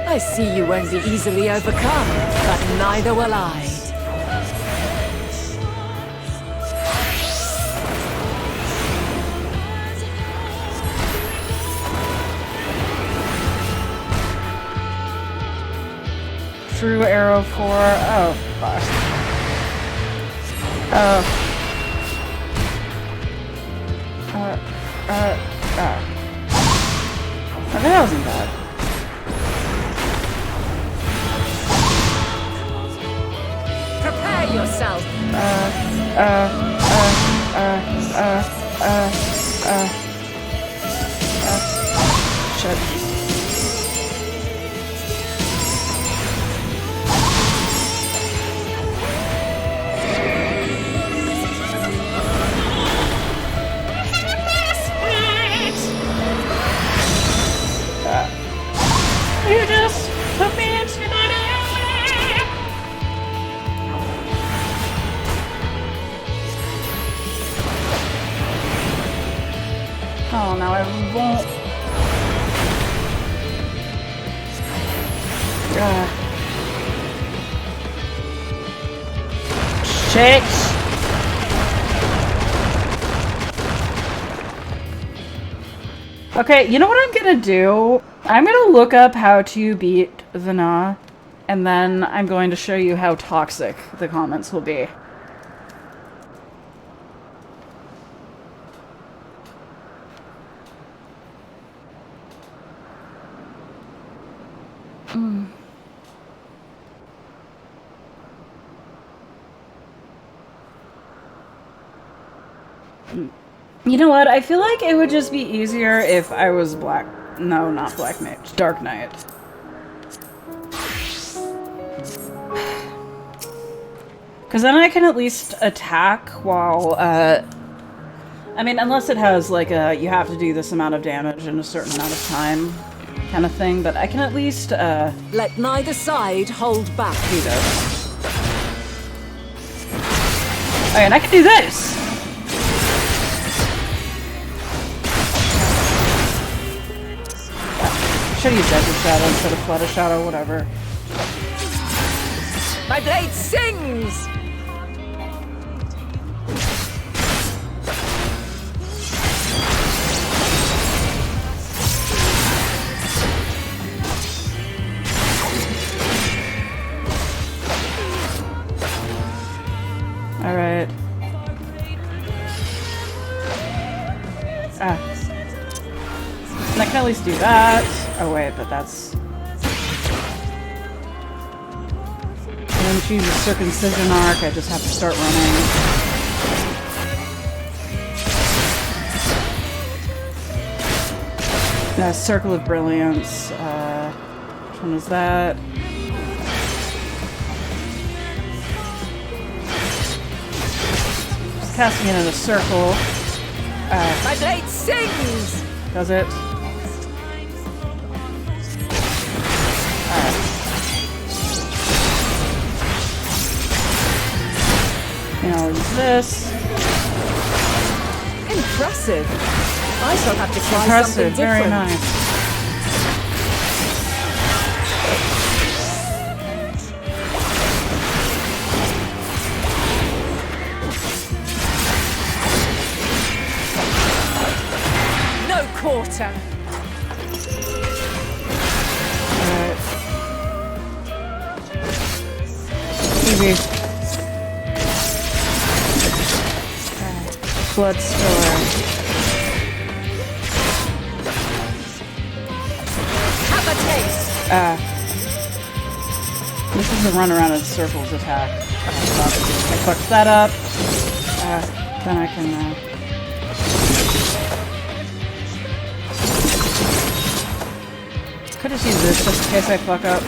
I see you won't be easily overcome, but neither will I. True arrow 4. Oh, fuck. Okay, that wasn't bad. Prepare yourself. Shit. You just put me into that. Oh, now I won't. Shit. Okay, you know what I'm gonna do? I'm gonna look up how to beat Vana, and then I'm going to show you how toxic the comments will be. You know what? I feel like it would just be easier if I was Black... No, not Black Mage. Dark Knight. Because then I can at least attack while, I mean, unless it has, like, a... You have to do this amount of damage in a certain amount of time kind of thing. But I can at least, Let neither side hold back. do this. Oh, and I can do this! Should have used Edge of Shadow instead of Flood of Shadow, whatever. My blade sings! Alright. Ah. And I can at least do that. Oh wait, but that's... And then choose a circumcision arc, I just have to start running. Circle of Brilliance, which one is that? Just casting it in a circle. My blade sings! Does it? And I'll use this. Impressive. I shall have to try Impressive, something different. very nice. No quarter. Alright. Easy. Bloodstorm. Have a taste. This is a run around in circles attack. I fucked that up. Then I can, could just use this just in case I fuck up.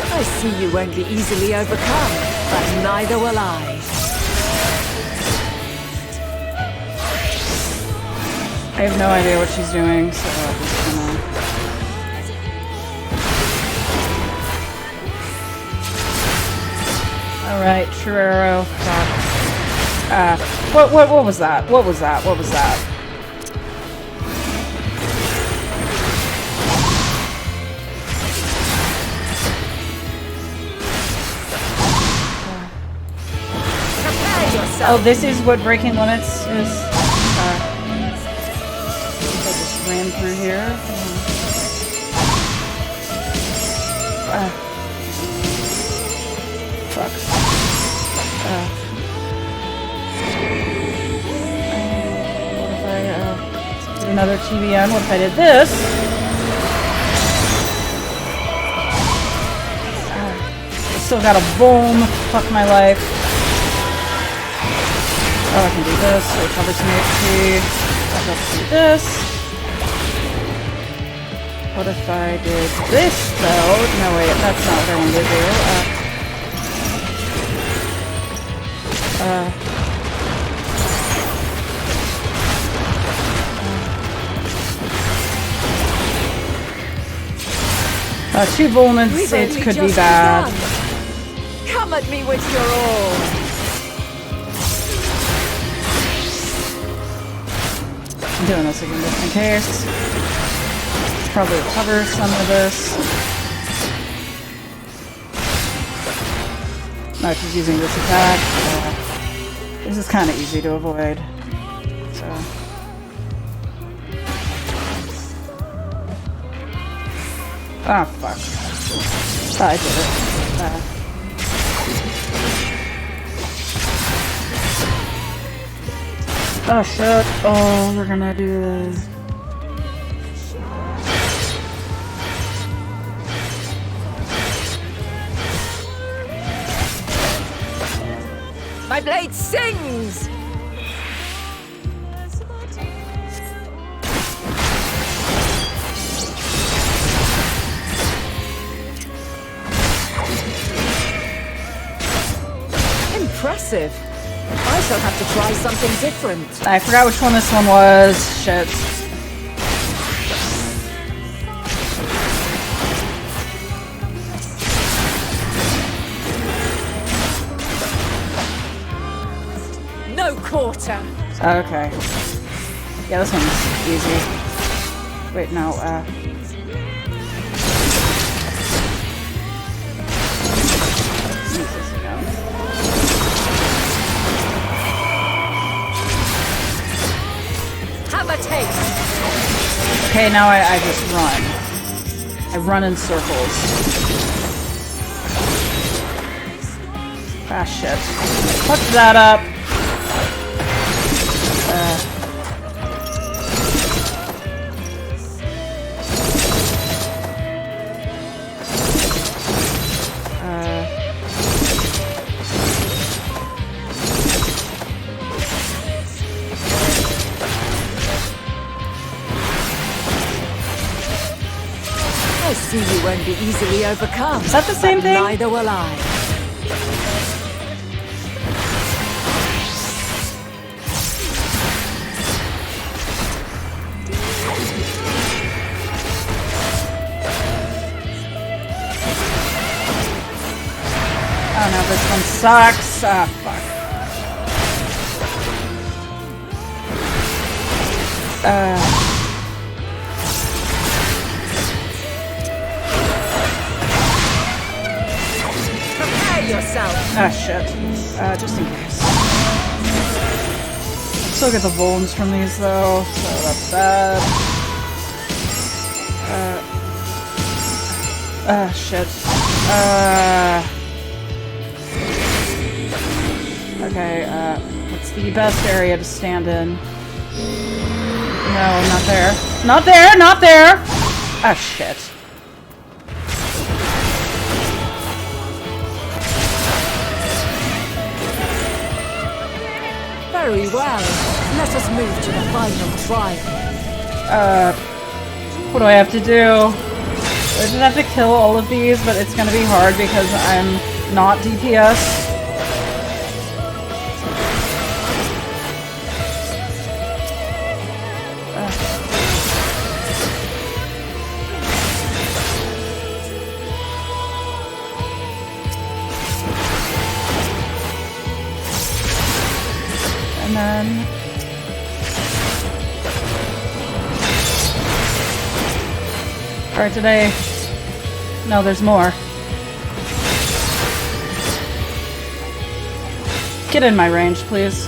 I see you won't be easily overcome, but neither will I. I have no idea what she's doing, so I'm just gonna... Alright, true arrow. Fuck. What was that? What was that? What was that? yourself. Oh, this is what breaking limits is. I just ran through here. Fuck. What if I did another TBN? What if I did this? I still got a boom. Fuck my life. Oh, I can do this. Recover some HP. I'll have to do this. What if I did this, though? No, wait, that's not what I wanted to do. Two movements, it could be bad. Come at me with your all. I'm doing this again just in case. Probably cover some of this. No, she's using this attack. This is kind of easy to avoid. So. Ah, fuck. Oh, I did it. Oh, shit. Oh, we're gonna do this. My blade sings! Impressive. I shall have to try something different. I forgot which one this one was. Shit. No quarter. Okay. Yeah, this one's easy. Wait, no, Jesus, no. Have a taste. Okay, now I just run. I run in circles. Ah, shit. Fuck that up. I see you won't be easily overcome. Is that the same but thing? Neither will I. Oh no, this one sucks. Ah, fuck. Prepare yourself. Ah, shit. Just in case. Still get the bones from these though, so that's bad. Shit. Okay, what's the best area to stand in? No, not there. Not there! Not there! Ah, shit. Very well. Let us move to the final trial. What do I have to do? I just have to kill all of these, but it's gonna be hard because I'm not DPS. And then... Alright, today... No, there's more. Get in my range, please.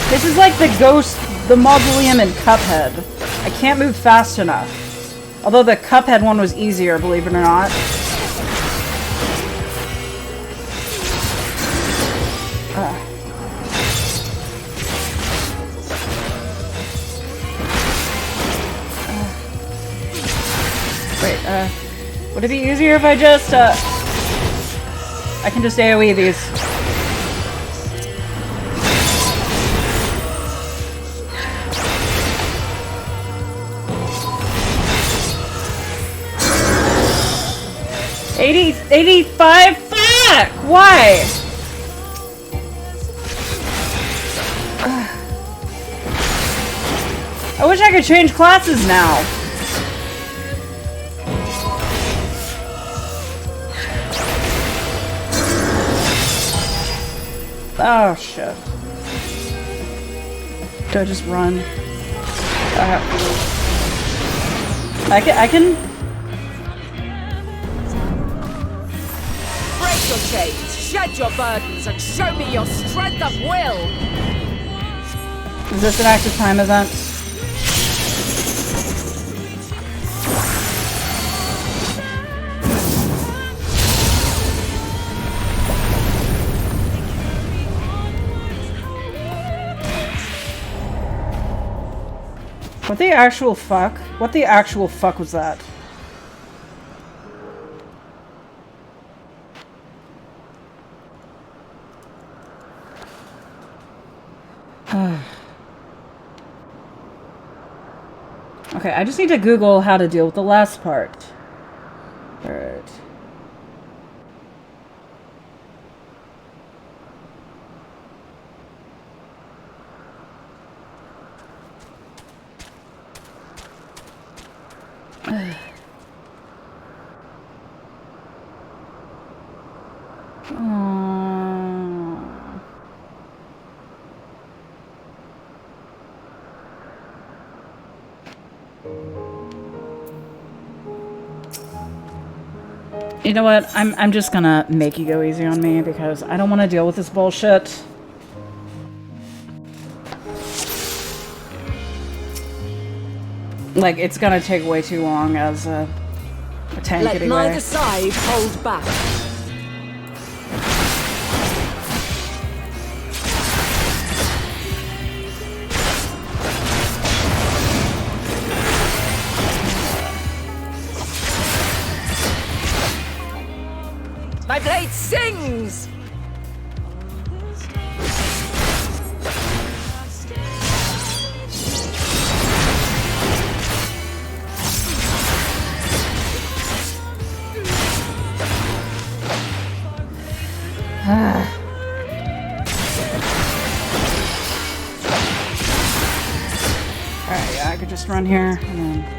This is like the mausoleum in Cuphead. I can't move fast enough. Although the Cuphead one was easier, believe it or not. Wait, would it be easier if I just, I can just AoE these. $80, $85? Fuck! Why? I wish I could change classes now. Oh shit. Do I just run? I can. Break your chains, shed your burdens, and show me your strength of will! Is this an active time event? What the actual fuck? What the actual fuck was that? Okay, I just need to Google how to deal with the last part. Alright. You know what? I'm just gonna make you go easy on me because I don't want to deal with this bullshit. Like, it's gonna take way too long as a tank Let anyway. neither side hold back. My blade sings! Alright, yeah, I could just run here and then...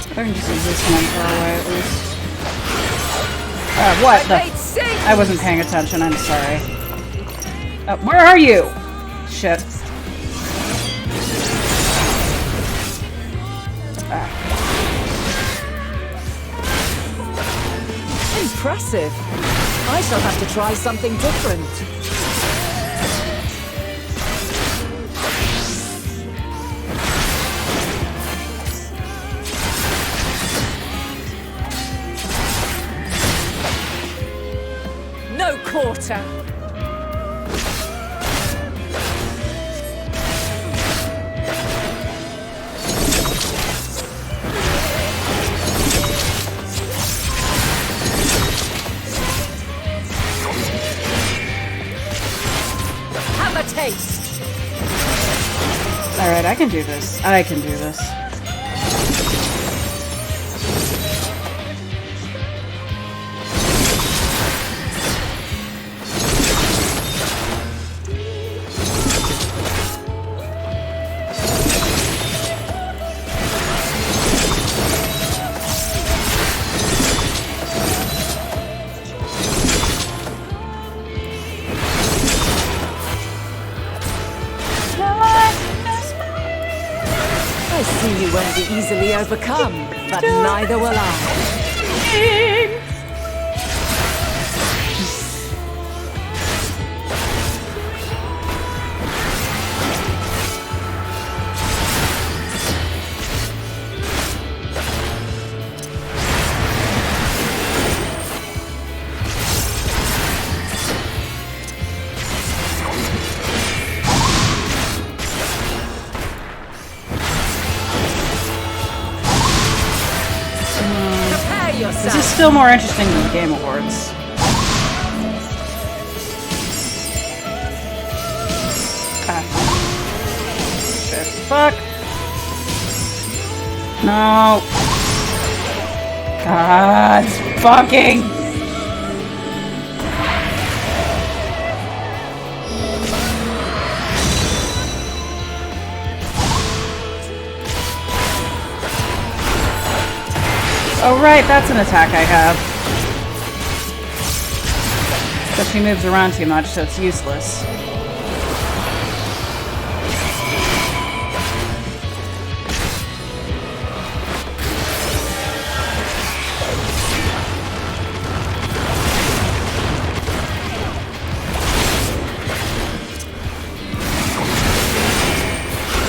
I can just use this one far away at least. What the? I wasn't paying attention, I'm sorry. Where are you? Shit. Impressive. I shall have to try something different. No quarter. Have a taste. Alright, I can do this. I can do this. I see you won't be easily overcome, but neither will I. This is still more interesting than the Game Awards. Ah. Shit. Fuck. No. God. Fucking. Oh right, that's an attack I have. But she moves around too much, so it's useless.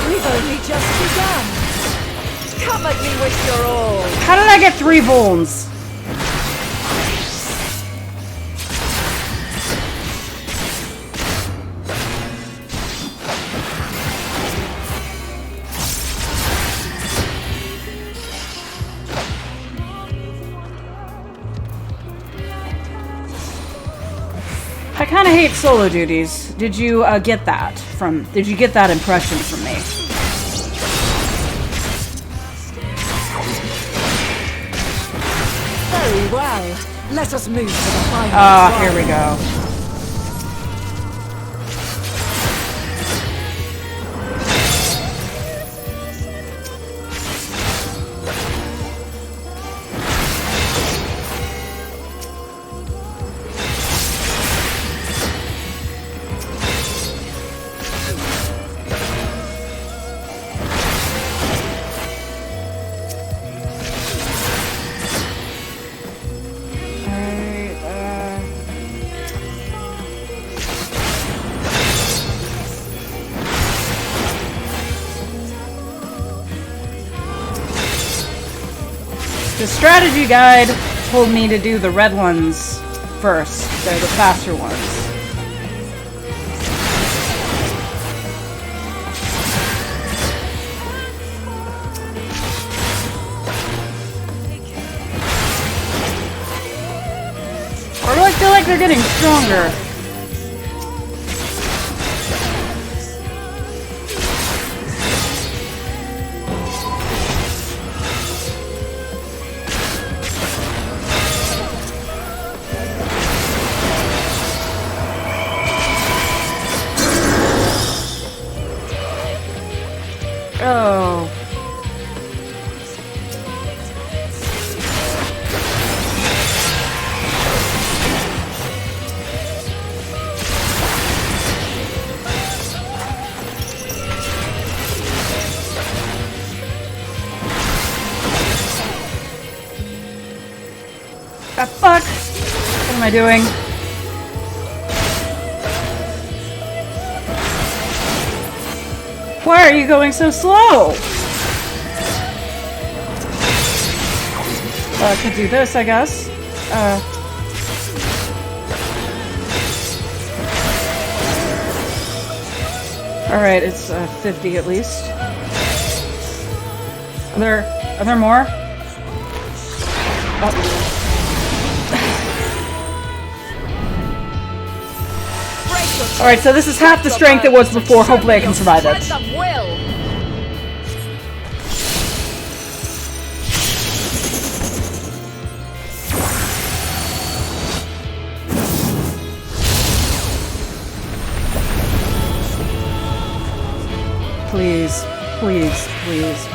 We've only just begun. Come at me with your all. How did I get 3 bones? I kind of hate solo duties. Did you get that from? Did you get that impression from me? Very well. Let us move to the final. Ah, here we go. The strategy guide told me to do the red ones first. They're the faster ones. Or do I feel like they're getting stronger? Oh. Ah, fuck! What am I doing? Why are you going so slow? I could do this, I guess. Alright, it's 50 at least. Are there more? Oh. Alright, so this is half the strength it was before. Hopefully I can survive it. Please, please, please.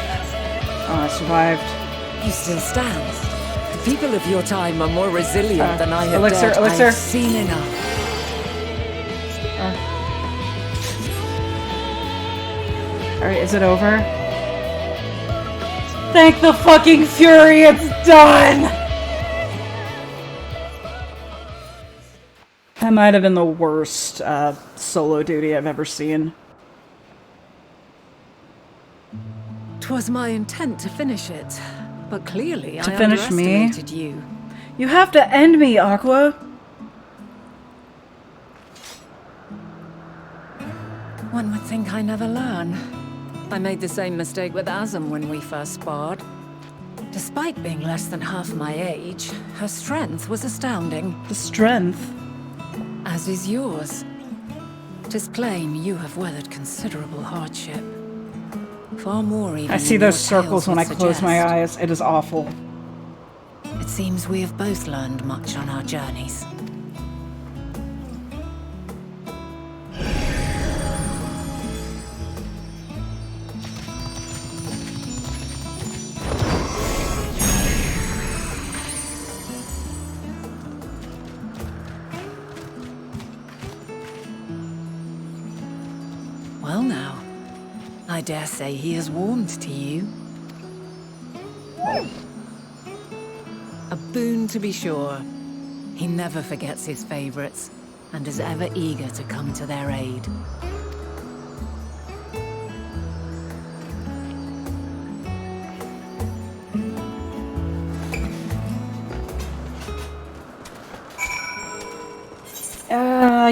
Oh, I survived. You still stand. The people of your time are more resilient than I have elixir, dared. elixir. I've seen enough. Alright, is it over? Thank the fucking Fury, it's done! That might have been the worst solo duty I've ever seen. 'Twas my intent to finish it, but clearly I finish me? underestimated you. You have to end me, Aqua! One would think I never learn. I made the same mistake with Azem when we first sparred. Despite being less than half my age, her strength was astounding. The strength? As is yours. 'Tis plain you have weathered considerable hardship. Far more even I see than those your circles tales when I would close my suggest. eyes. It is awful. It seems we have both learned much on our journeys. Well now, I dare say he is warmed to you. A boon to be sure. He never forgets his favorites, and is ever eager to come to their aid.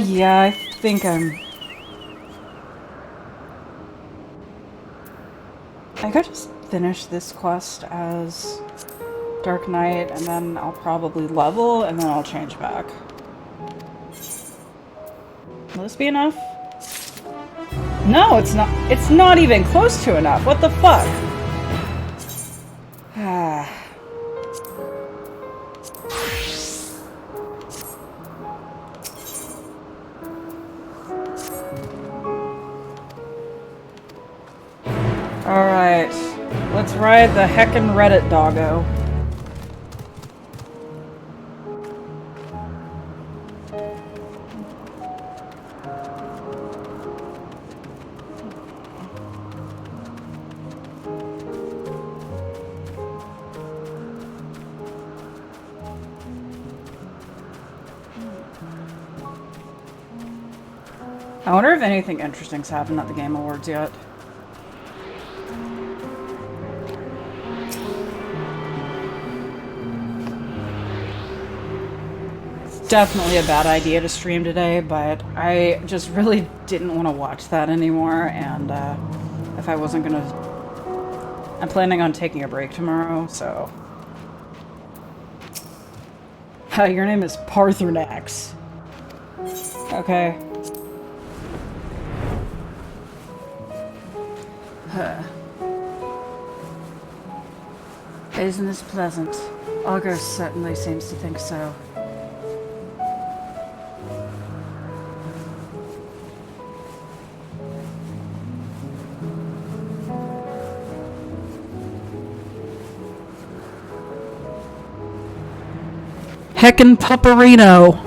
Yeah, I think I could just finish this quest as Dark Knight, and then I'll probably level, and then I'll change back. Will this be enough? No, it's not. It's not even close to enough. What the fuck? Ah. Alright, let's ride the heckin' Reddit doggo. I wonder if anything interesting's happened at the Game Awards yet. Definitely a bad idea to stream today, but I just really didn't want to watch that anymore, and if I wasn't gonna... I'm planning on taking a break tomorrow, so... Your name is Parthernax. Okay. Isn't this pleasant? August certainly seems to think so. Heckin' Pupperino!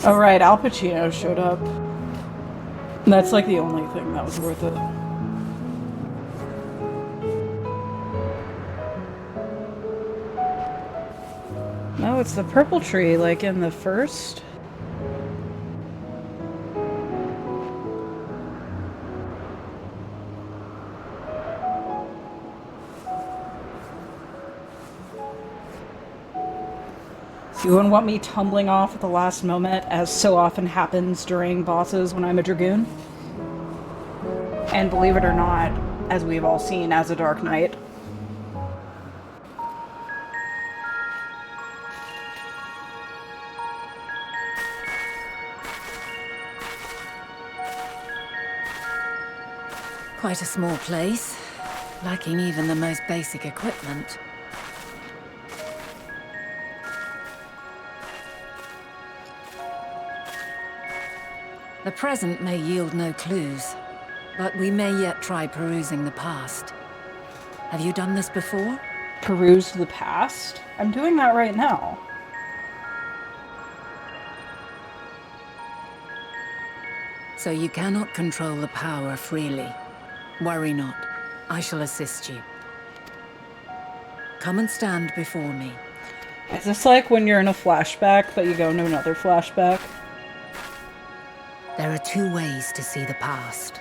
Oh right, Al Pacino showed up. That's like the only thing that was worth it. No, it's the purple tree, like in the first. You wouldn't want me tumbling off at the last moment, as so often happens during bosses when I'm a Dragoon. And believe it or not, as we've all seen as a Dark Knight. Quite a small place, lacking even the most basic equipment. The present may yield no clues, but we may yet try perusing the past. Have you done this before? Peruse the past? I'm doing that right now. So you cannot control the power freely. Worry not. I shall assist you. Come and stand before me. Is this like when you're in a flashback, but you go into another flashback? There are two ways to see the past.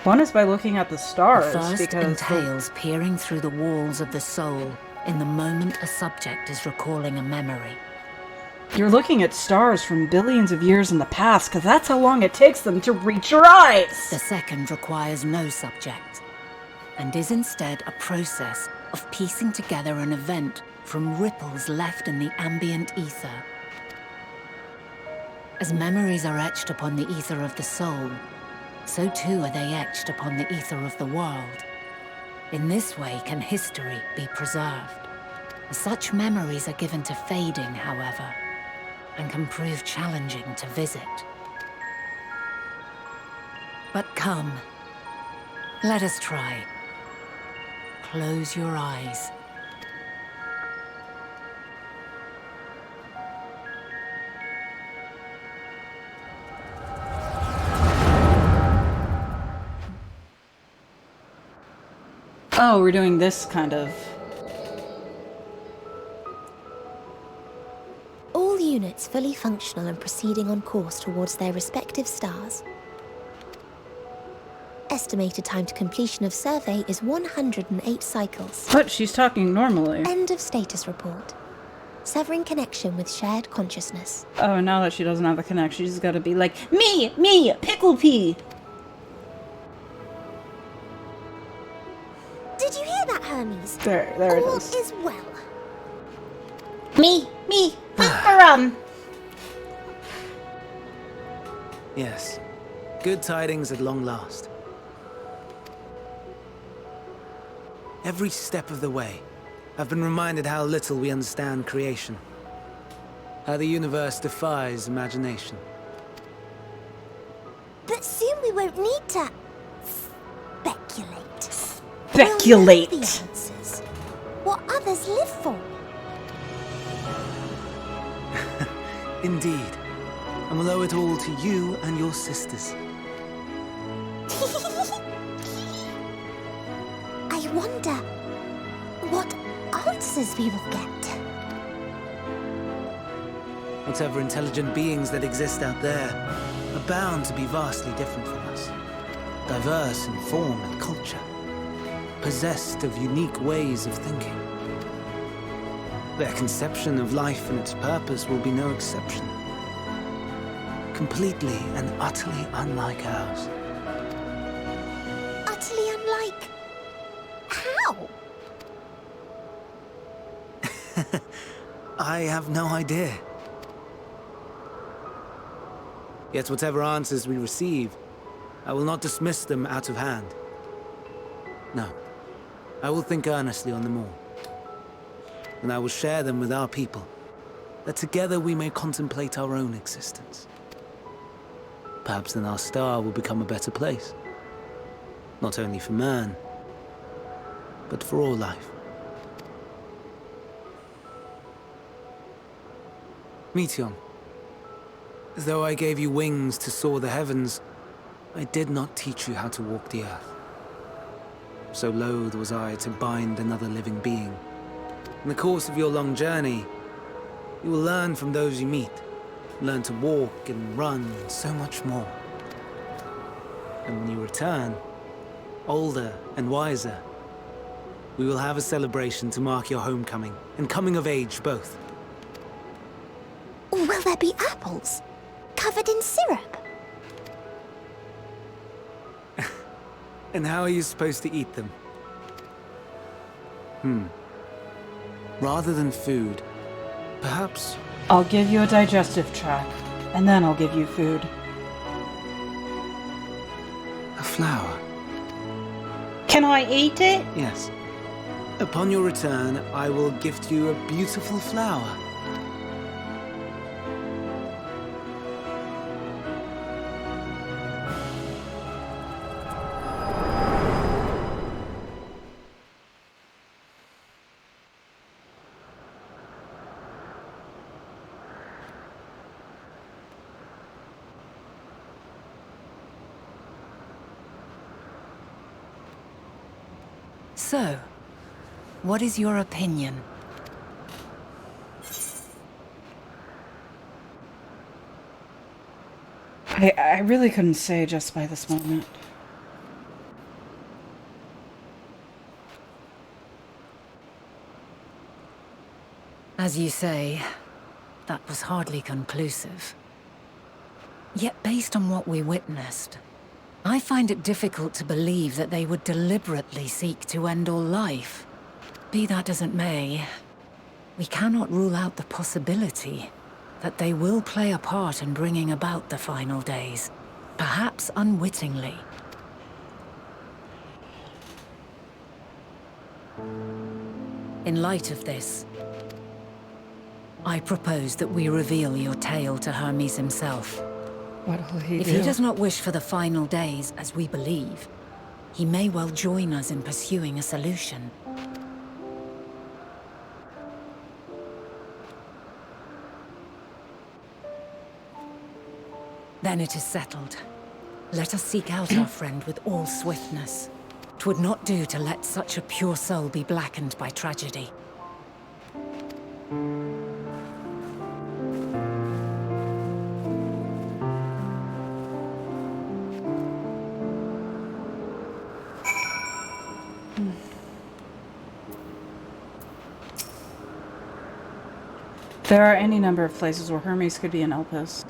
One is by looking at the stars, The first because entails peering through the walls of the soul in the moment a subject is recalling a memory. you're looking at stars from billions of years in the past, because that's how long it takes them to reach your eyes! The second requires no subject, and is instead a process of piecing together an event from ripples left in the ambient ether. As memories are etched upon the ether of the soul, so too are they etched upon the ether of the world. In this way can history be preserved. Such memories are given to fading, however, and can prove challenging to visit. But come, let us try. Close your eyes. Oh, we're doing this kind of... All units fully functional and proceeding on course towards their respective stars. Estimated time to completion of survey is 108 cycles. But she's talking normally. End of status report. Severing connection with shared consciousness. Oh, now that she doesn't have a connection, she's gotta be like, me, Pickle Pea! Did you hear that, Hermes? There it All is. is well. Me, Paparum! Yes. Good tidings at long last. Every step of the way, I've been reminded how little we understand creation. How the universe defies imagination. But soon we won't need to speculate. Speculate! We'll know the answers. What others live for. Indeed. And we'll owe it all to you and your sisters. I wonder what answers we will get. Whatever intelligent beings that exist out there are bound to be vastly different from us. Diverse in form and culture. Possessed of unique ways of thinking. Their conception of life and its purpose will be no exception. Completely and utterly unlike ours. Utterly unlike. How? I have no idea. Yet whatever answers we receive, I will not dismiss them out of hand. No. I will think earnestly on them all. And I will share them with our people, that together we may contemplate our own existence. Perhaps then our star will become a better place. Not only for man, but for all life. Meteon, though I gave you wings to soar the heavens, I did not teach you how to walk the earth. So loath was I to bind another living being. In the course of your long journey, you will learn from those you meet. Learn to walk and run and so much more. And when you return, older and wiser, we will have a celebration to mark your homecoming and coming of age both. Will there be apples? Covered in syrup? And how are you supposed to eat them? Rather than food, perhaps... I'll give you a digestive tract, and then I'll give you food. a flower. Can I eat it? Yes. Upon your return, I will gift you a beautiful flower. So, what is your opinion? I really couldn't say just by this moment. As you say, that was hardly conclusive. Yet based on what we witnessed, I find it difficult to believe that they would deliberately seek to end all life. Be that as it may, we cannot rule out the possibility that they will play a part in bringing about the final days, perhaps unwittingly. In light of this, I propose that we reveal your tale to Hermes himself. What will he If do? he does not wish for the final days, as we believe, he may well join us in pursuing a solution. Then it is settled. Let us seek out our friend with all swiftness. 'Twould not do to let such a pure soul be blackened by tragedy. There are any number of places where Hermes could be an Elpis.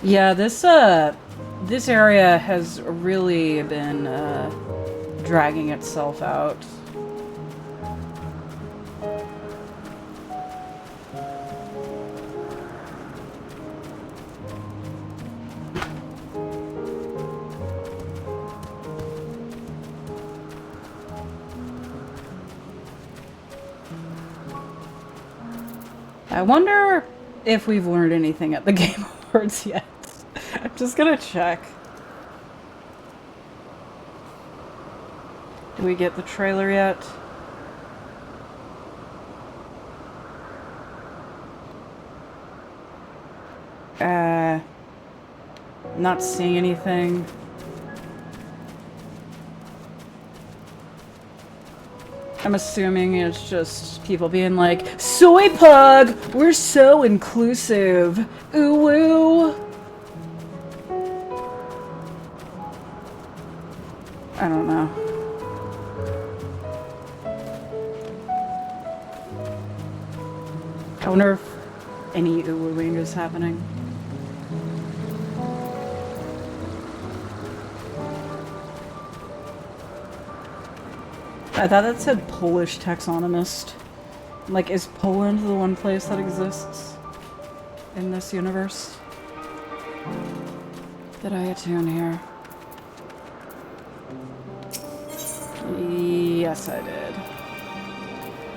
Yeah, this area has really been dragging itself out. I wonder if we've learned anything at the Game Awards yet. I'm just gonna check. Did we get the trailer yet? Not seeing anything. I'm assuming it's just people being like, "Soy Pug! We're so inclusive! Ooh woo!" I don't know. I wonder if any ooh wooing is happening. I thought that said Polish taxonomist. Like, is Poland the one place that exists in this universe? Did I attune here? Yes, I did.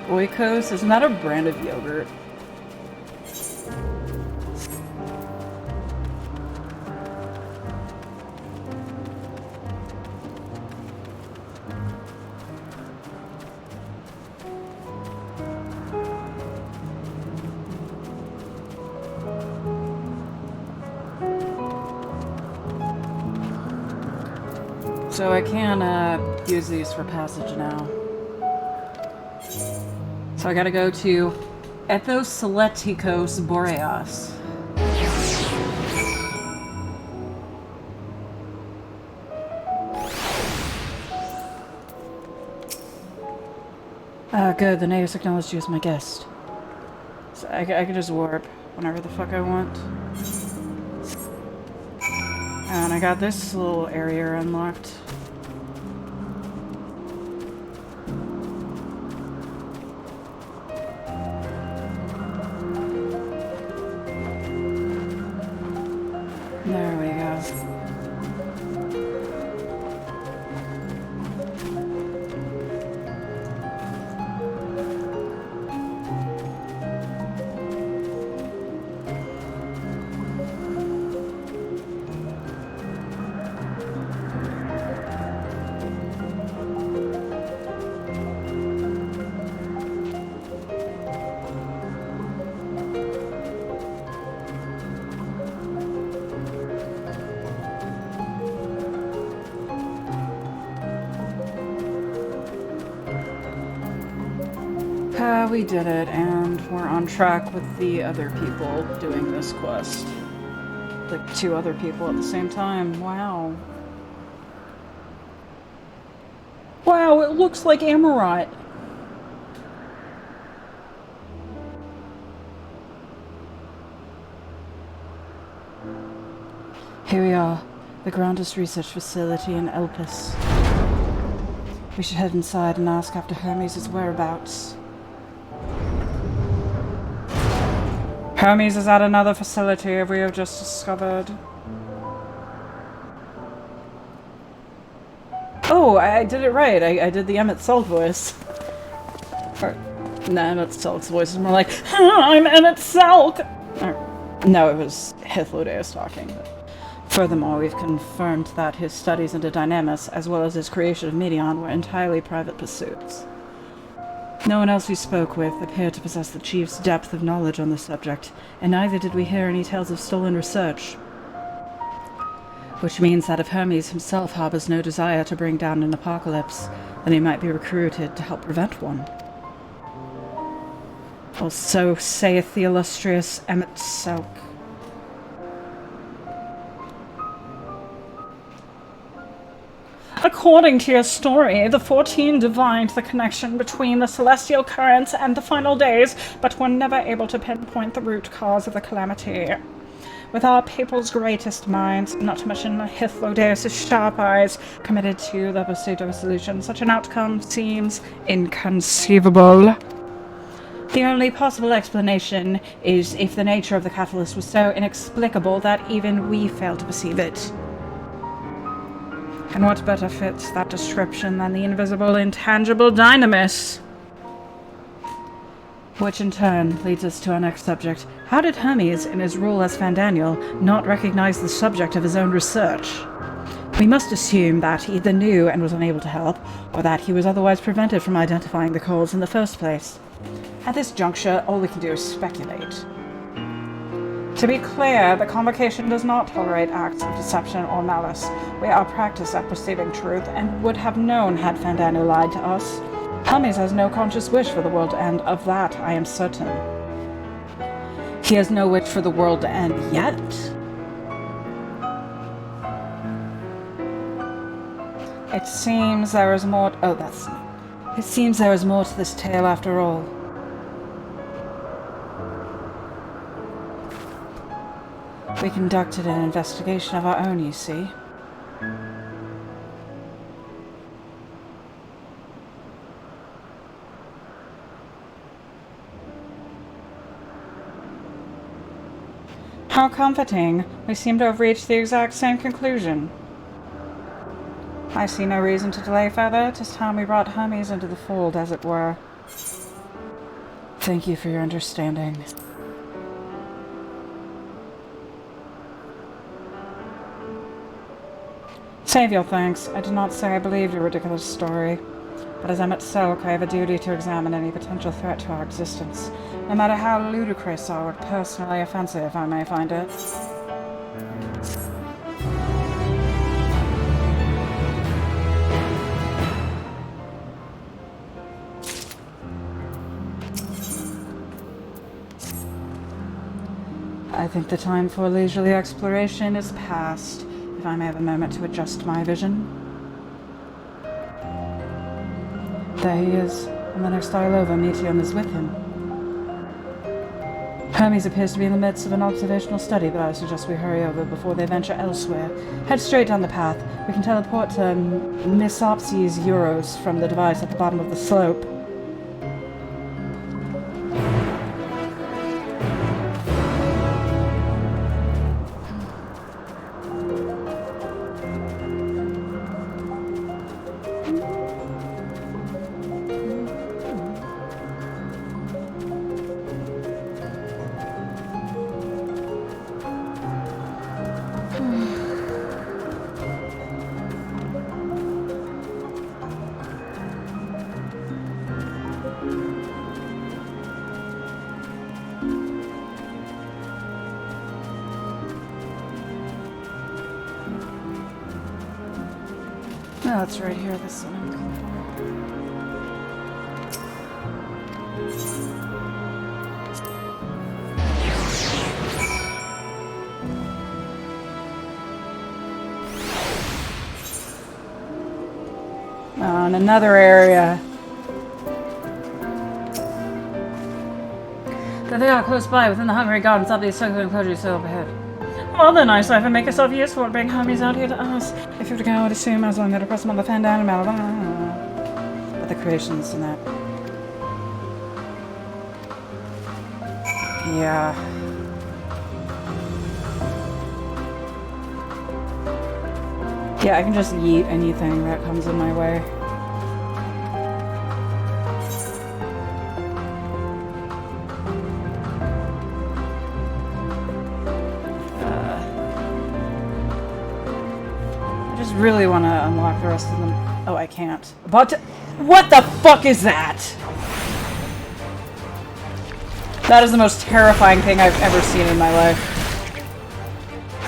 Oikos, isn't that a brand of yogurt? So I can use these for passage now. So I gotta go to Ethoseletikos Boreas. Good, the natives acknowledged you as my guest. So I can just warp whenever the fuck I want. And I got this little area unlocked. There we go. Yeah, we did it, and we're on track with the other people doing this quest. Like 2 other people at the same time. Wow. Wow, it looks like Amarat. Here we are, the Groundus Research Facility in Elpis. We should head inside and ask after Hermes' whereabouts. Hermes is at another facility we have just discovered. Oh, I did it right. I did the Emmett Selk voice. Or, no, Emmett Selk's voice is more like, I'm Emmett Selk! No, it was Hythlodaeus talking. Furthermore, we've confirmed that his studies into Dynamis, as well as his creation of Meteon, were entirely private pursuits. No one else we spoke with appeared to possess the Chief's depth of knowledge on the subject, and neither did we hear any tales of stolen research. Which means that if Hermes himself harbors no desire to bring down an apocalypse, then he might be recruited to help prevent one. Or so saith the illustrious Emmett Selk. According to your story, the 14 divined the connection between the celestial currents and the final days, but were never able to pinpoint the root cause of the calamity. With our people's greatest minds, not to mention Hythlodaeus' sharp eyes, committed to the pursuit of a solution, such an outcome seems inconceivable. The only possible explanation is if the nature of the catalyst was so inexplicable that even we fail to perceive it. And what better fits that description than the invisible, intangible Dynamis? Which in turn leads us to our next subject. How did Hermes, in his role as Fandaniel, not recognize the subject of his own research? We must assume that he either knew and was unable to help, or that he was otherwise prevented from identifying the cause in the first place. At this juncture, all we can do is speculate. To be clear, the Convocation does not tolerate acts of deception or malice. We are practiced at perceiving truth, and would have known had Fandaniel lied to us. Hermes has no conscious wish for the world to end, of that I am certain. He has no wish for the world to end yet. It seems there is more It seems there is more to this tale after all. We conducted an investigation of our own, you see. How comforting. We seem to have reached the exact same conclusion. I see no reason to delay further. 'Tis time we brought Hermes into the fold, as it were. Thank you for your understanding. Save your thanks. I did not say I believed your ridiculous story. But as Emmett Selk, I have a duty to examine any potential threat to our existence, no matter how ludicrous or personally offensive I may find it. I think the time for leisurely exploration is past. If I may have a moment to adjust my vision. There he is, and the next aisle over, Meteon is with him. Hermes appears to be in the midst of an observational study, but I suggest we hurry over before they venture elsewhere. Head straight down the path. We can teleport to Misopsis Euros from the device at the bottom of the slope. No, it's right here, this one I'm looking for. in another area. That they are close by, within the Hungry Gardens, up these circular enclosures so overhead. Well then, I so if I make yourself useful and bring homies out here to us. If you were to go, I would assume I was going to press them on the fan down and blah blah blah. But the creations and that. Yeah. Yeah, I can just yeet anything that comes in my way. I just really want to unlock the rest of them. Oh, I can't. About to. What the fuck is that? That is the most terrifying thing I've ever seen in my life.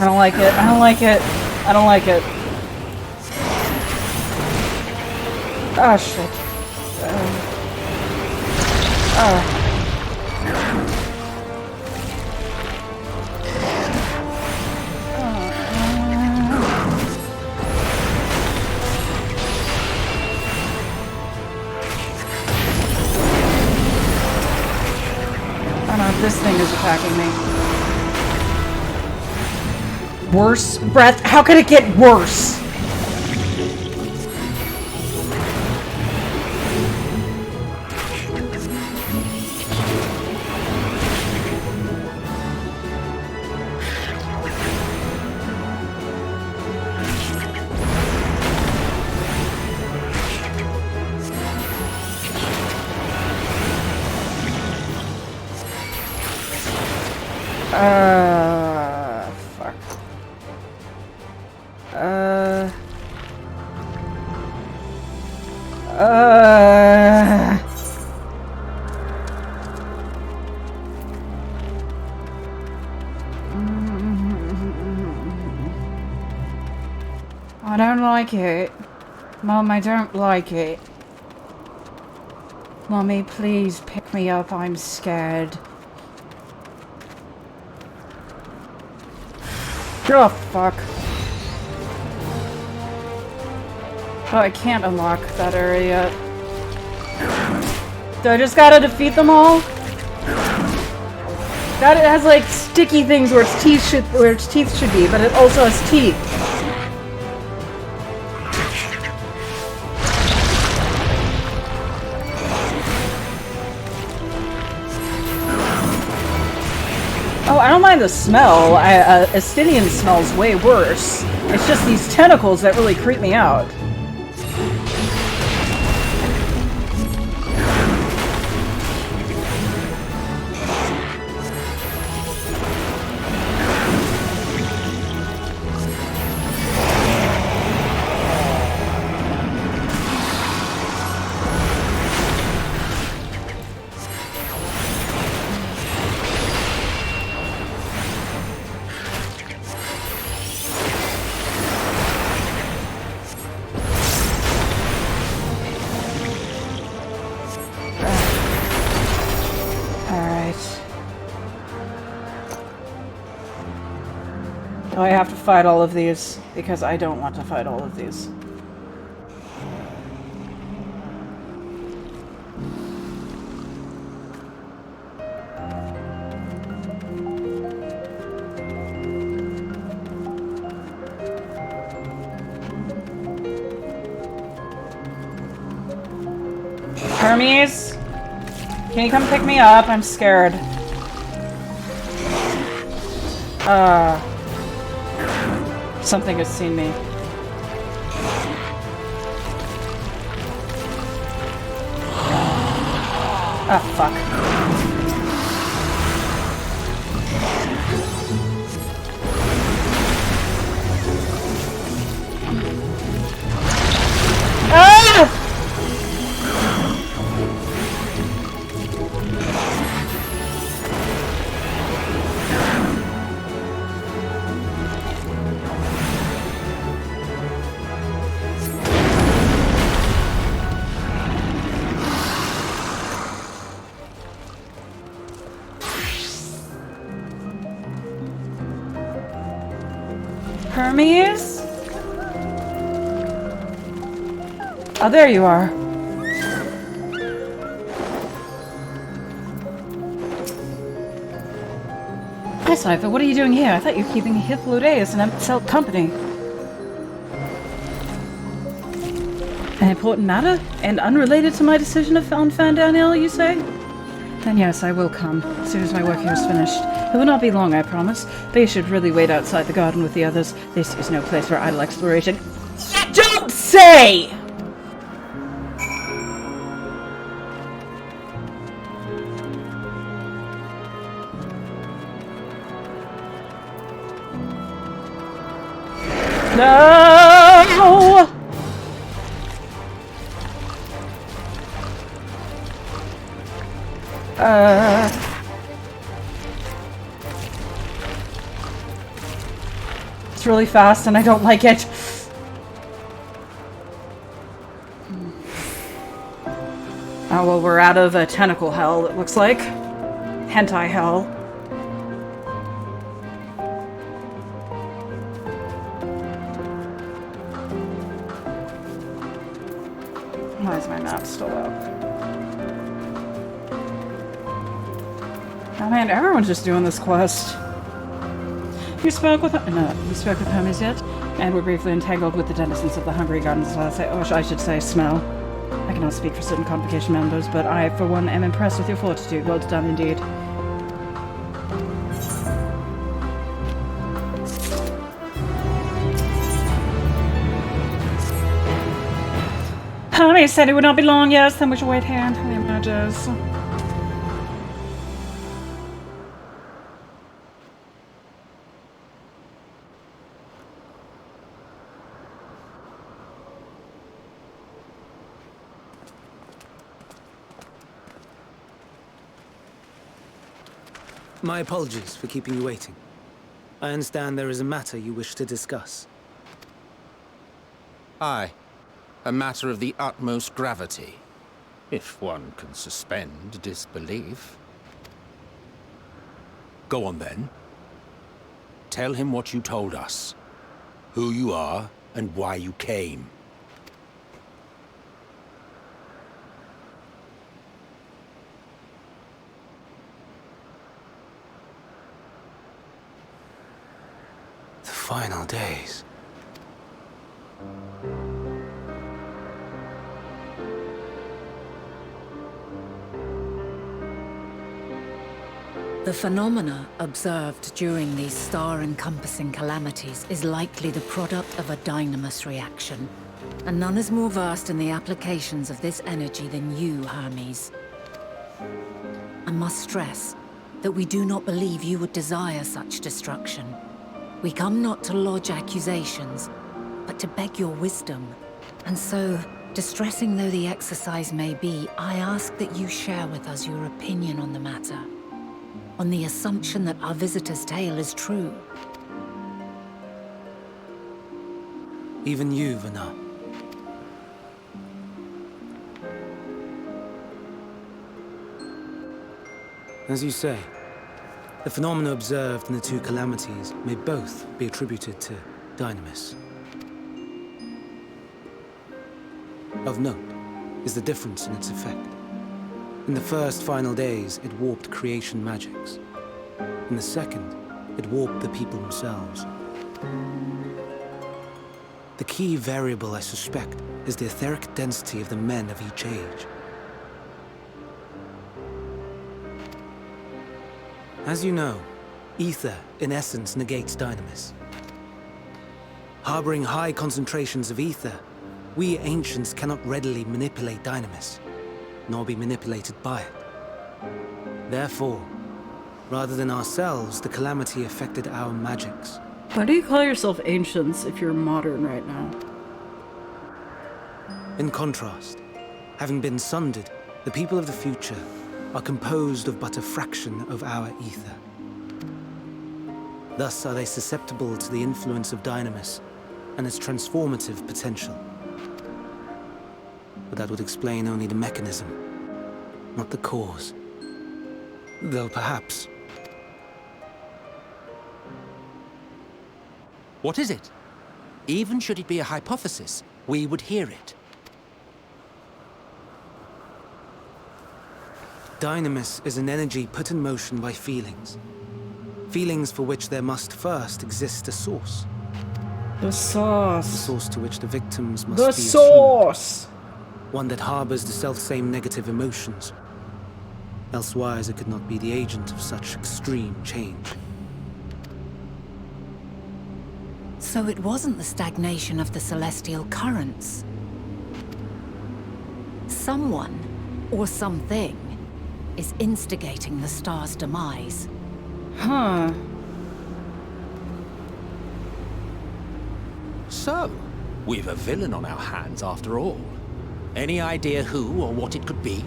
I don't like it. I don't like it. I don't like it. Oh, shit. I don't know if this thing is attacking me. Worse? Breath? How could it get worse? Fuck. I don't like it. Mom, I don't like it. Mommy, please pick me up. I'm scared. Oh, fuck. Oh, I can't unlock that area yet. So I just gotta defeat them all? That it has like sticky things where its teeth should be, but it also has teeth. Oh, I don't mind the smell. Astidian smells way worse. It's just these tentacles that really creep me out. Do I have to fight all of these? Because I don't want to fight all of these. Hermes? Can you come pick me up? I'm scared. Something has seen me. Ah, fuck. Ah! Hermes? Oh, there you are. Hi, Cypher. What are you doing here? I thought you were keeping Hippolytus an self company. An important matter? And unrelated to my decision on Fandaniel, you say? Then yes, I will come, as soon as my work here is finished. It will not be long, I promise, but you should really wait outside the garden with the others. This is no place for idle exploration. You don't say! No! It's really fast and I don't like it. Oh, well, we're out of tentacle hell, it looks like. Hentai hell. Why is my map still up? Oh man, everyone's just doing this quest. You spoke with Hermes yet? And were briefly entangled with the denizens of the Hungry Gardens last night. I should say smell. I cannot speak for certain Convocation members, but I, for one, am impressed with your fortitude. Well done indeed. Hermes said it would not be long, yes, then we shall wait here until he emerges. My apologies for keeping you waiting. I understand there is a matter you wish to discuss. Aye. A matter of the utmost gravity. If one can suspend disbelief. Go on then. Tell him what you told us. Who you are and why you came. The final days. The phenomena observed during these star-encompassing calamities is likely the product of a dynamis reaction, and none is more versed in the applications of this energy than you, Hermes. I must stress that we do not believe you would desire such destruction. We come not to lodge accusations, but to beg your wisdom. And so, distressing though the exercise may be, I ask that you share with us your opinion on the matter. On the assumption that our visitor's tale is true. Even you, Vana. As you say, the phenomena observed in the two calamities may both be attributed to dynamis. Of note is the difference in its effect. In the first final days, it warped creation magics. In the second, it warped the people themselves. The key variable, I suspect, is the etheric density of the men of each age. As you know, ether, in essence, negates dynamis. Harboring high concentrations of ether, we ancients cannot readily manipulate dynamis, nor be manipulated by it. Therefore, rather than ourselves, the calamity affected our magics. Why do you call yourself ancients if you're modern right now? In contrast, having been sundered, the people of the future are composed of but a fraction of our ether. Thus are they susceptible to the influence of dynamis and its transformative potential. But that would explain only the mechanism, not the cause. Though perhaps... What is it? Even should it be a hypothesis, we would hear it. Dynamis is an energy put in motion by feelings. Feelings for which there must first exist a source. The A sauce. source to which the victims must The be attuned. sauce! One that harbors the self-same negative emotions. Elsewise, it could not be the agent of such extreme change. So it wasn't the stagnation of the celestial currents. Someone, or something, is instigating the star's demise. Huh. So, we've a villain on our hands after all. Any idea who or what it could be?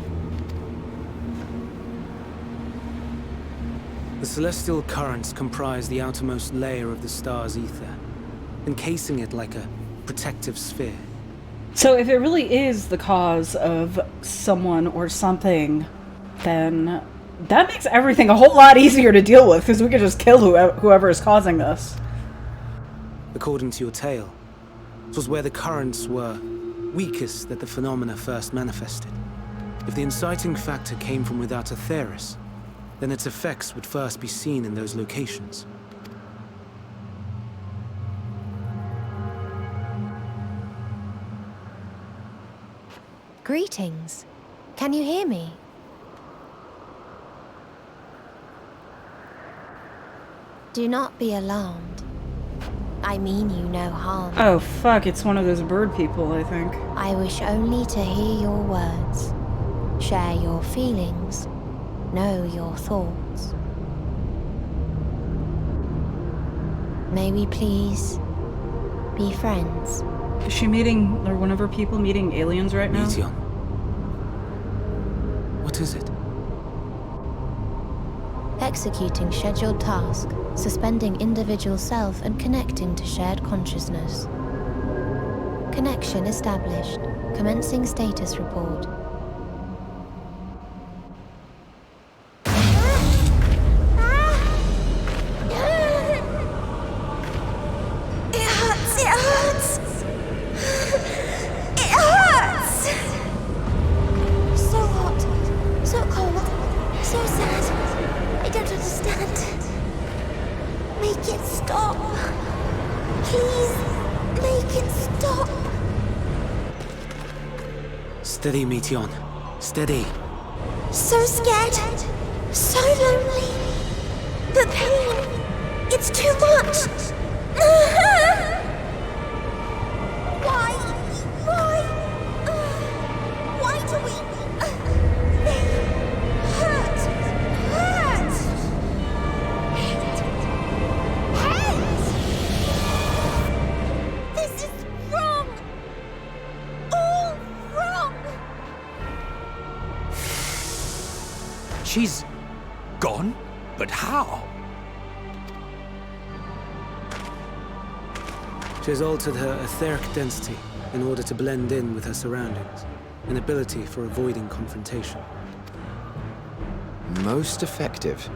The celestial currents comprise the outermost layer of the star's ether, encasing it like a protective sphere. So if it really is the cause of someone or something, then that makes everything a whole lot easier to deal with, because we could just kill whoever is causing this. According to your tale, it was where the currents were weakest that the phenomena first manifested. If the inciting factor came from without Aetheris, then its effects would first be seen in those locations. Greetings. Can you hear me? Do not be alarmed. I mean you no harm. Oh fuck, it's one of those bird people, I think. I wish only to hear your words, share your feelings, know your thoughts. May we please be friends? Is she meeting, or one of her people meeting aliens right now? Meteon. What is it? Executing scheduled task, suspending individual self and connecting to shared consciousness. Connection established. Commencing status report. Steady, Meteon. Steady. So scared. So lonely. The pain. It's too much. Why? Why do we... They hurt. Hate. This is wrong. All wrong. She's gone? But how? She has altered her etheric density in order to blend in with her surroundings, an ability for avoiding confrontation. Most effective.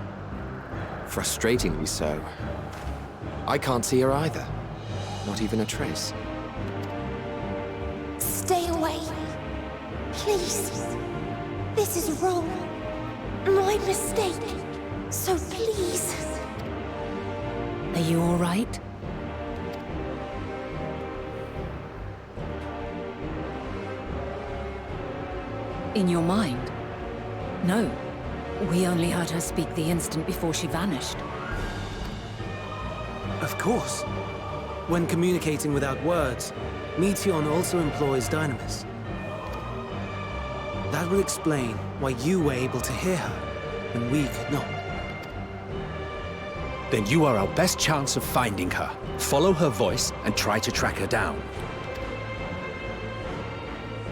Frustratingly so. I can't see her either. Not even a trace. Stay away. Please. This is wrong. My mistake. So please. Are you all right? In your mind? No. We only heard her speak the instant before she vanished. Of course. When communicating without words, Meteon also employs Dynamis. That will explain why you were able to hear her, when we could not. Then you are our best chance of finding her. Follow her voice and try to track her down.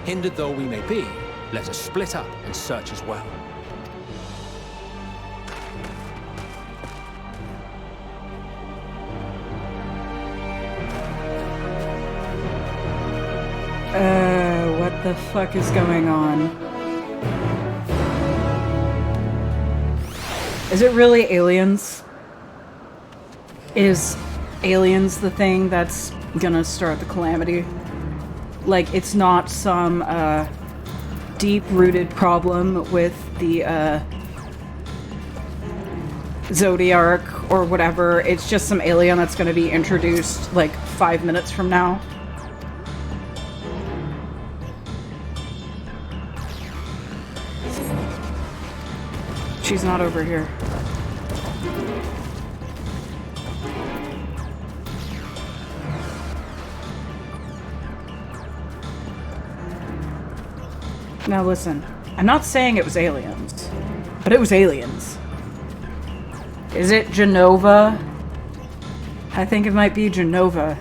Hindered though we may be, let us split up and search as well. What the fuck is going on? Is it really aliens? Is aliens the thing that's gonna start the calamity? Like, it's not some, deep-rooted problem with the Zodiac or whatever. It's just some alien that's going to be introduced like 5 minutes from now. She's not over here. Now listen, I'm not saying it was aliens, but it was aliens. Is it Genova? I think it might be Genova.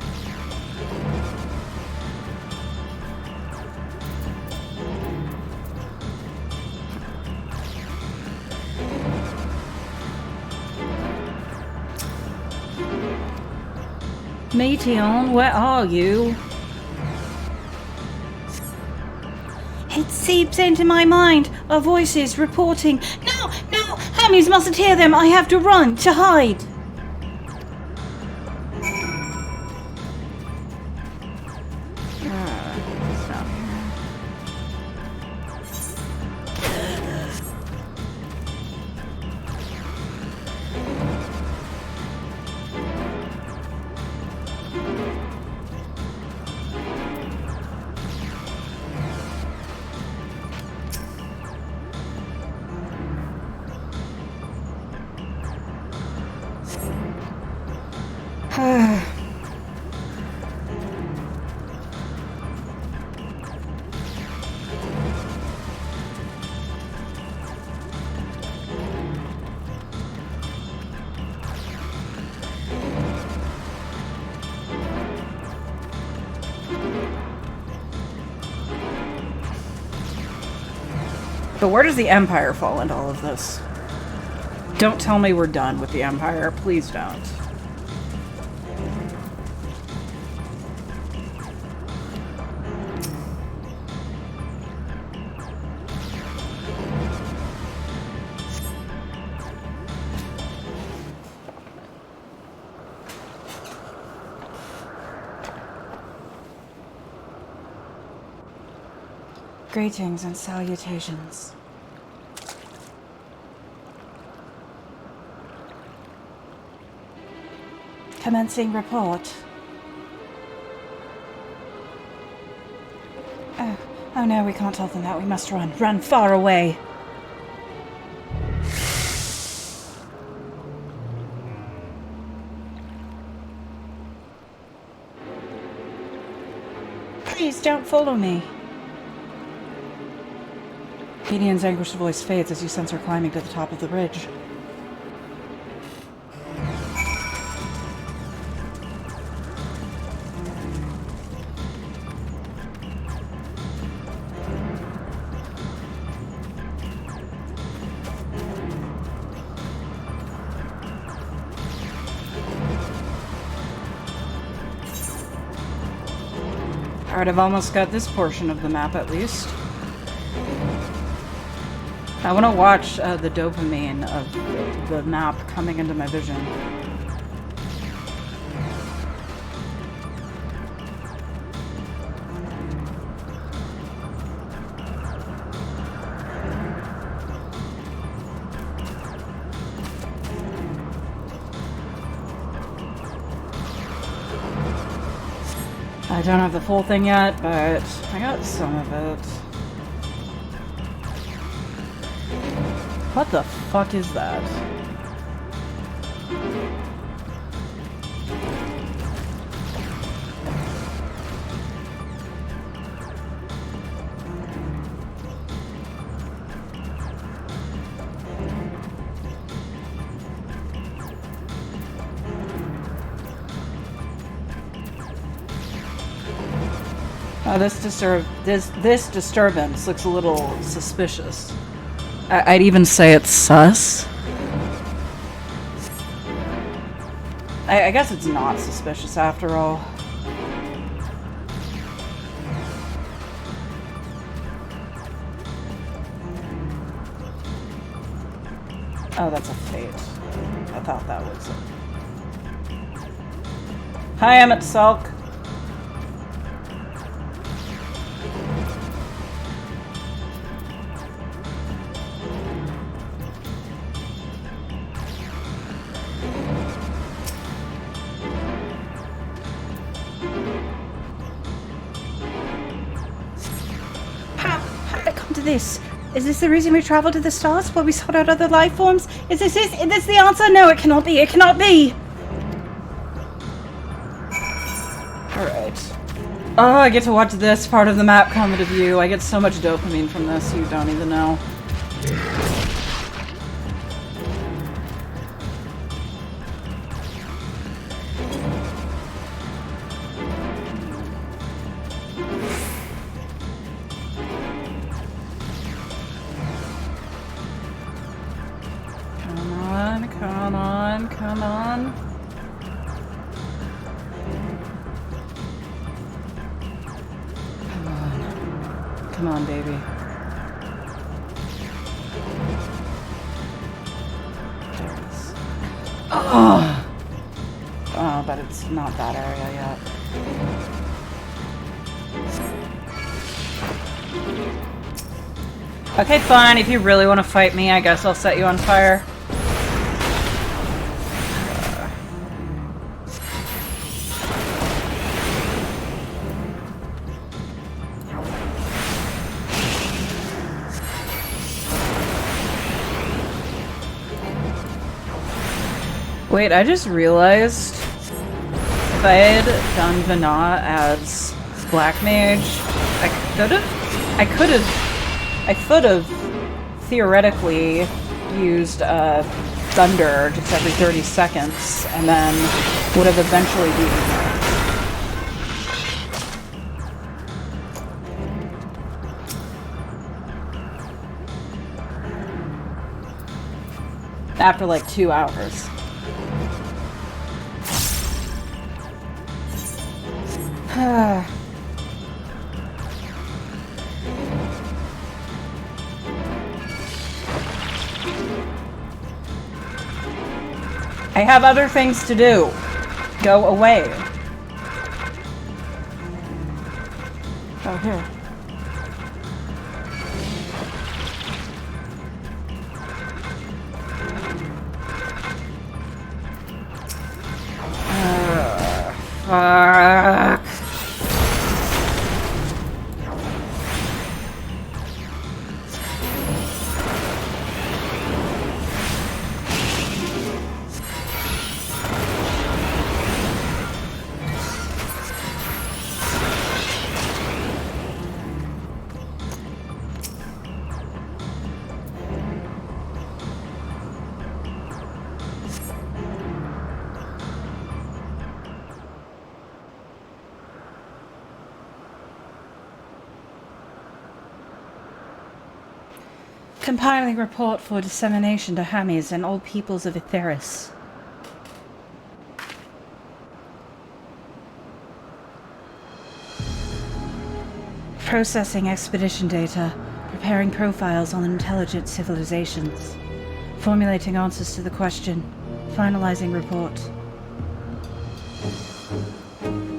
Meteon, where are you? It seeps into my mind. Our voices reporting. No, no! Hermes mustn't hear them. I have to run, to hide. It's down here. But where does the Empire fall into all of this? Don't tell me we're done with the Empire. Please don't. Greetings and salutations. Commencing report. Oh no, we can't tell them that. We must run. Run far away. Please don't follow me. Gideon's anguished voice fades as you sense her climbing to the top of the ridge. Alright, I've almost got this portion of the map at least. I want to watch the dopamine of the map coming into my vision. I don't have the full thing yet, but I got some of it. What the fuck is that? Oh, this disturbance looks a little suspicious. I'd even say it's sus. I guess it's not suspicious after all. Oh, that's a fate. I thought that was it. Hi, Emmett Sulk. this? Is this the reason we traveled to the stars? Where we sought out other life forms? Is this the answer? No, it cannot be. It cannot be. Alright. Oh, I get to watch this part of the map come into view. I get so much dopamine from this, you don't even know. Come on, come on, come on. Come on, baby. There it is. Oh! Oh, but it's not that area yet. Okay, fine. If you really want to fight me, I guess I'll set you on fire. Wait, I just realized if I had done Vana as Black Mage, I could have theoretically used Thunder just every 30 seconds and then would have eventually beaten her. After like 2 hours. I have other things to do. Go away. Oh, here. Fuck. Compiling report for dissemination to Hermes and all peoples of Etheris. Processing expedition data. Preparing profiles on intelligent civilizations. Formulating answers to the question. Finalizing report.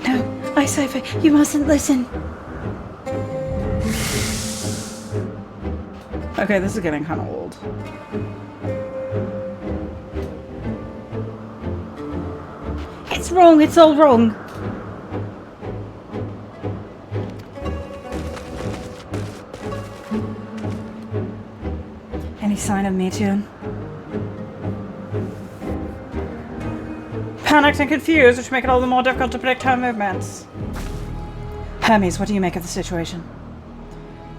No, Cypher, you mustn't listen. Okay, this is getting kind of old. It's wrong, it's all wrong. Any sign of Meteon? Panicked and confused, which make it all the more difficult to predict her movements. Hermes, what do you make of the situation?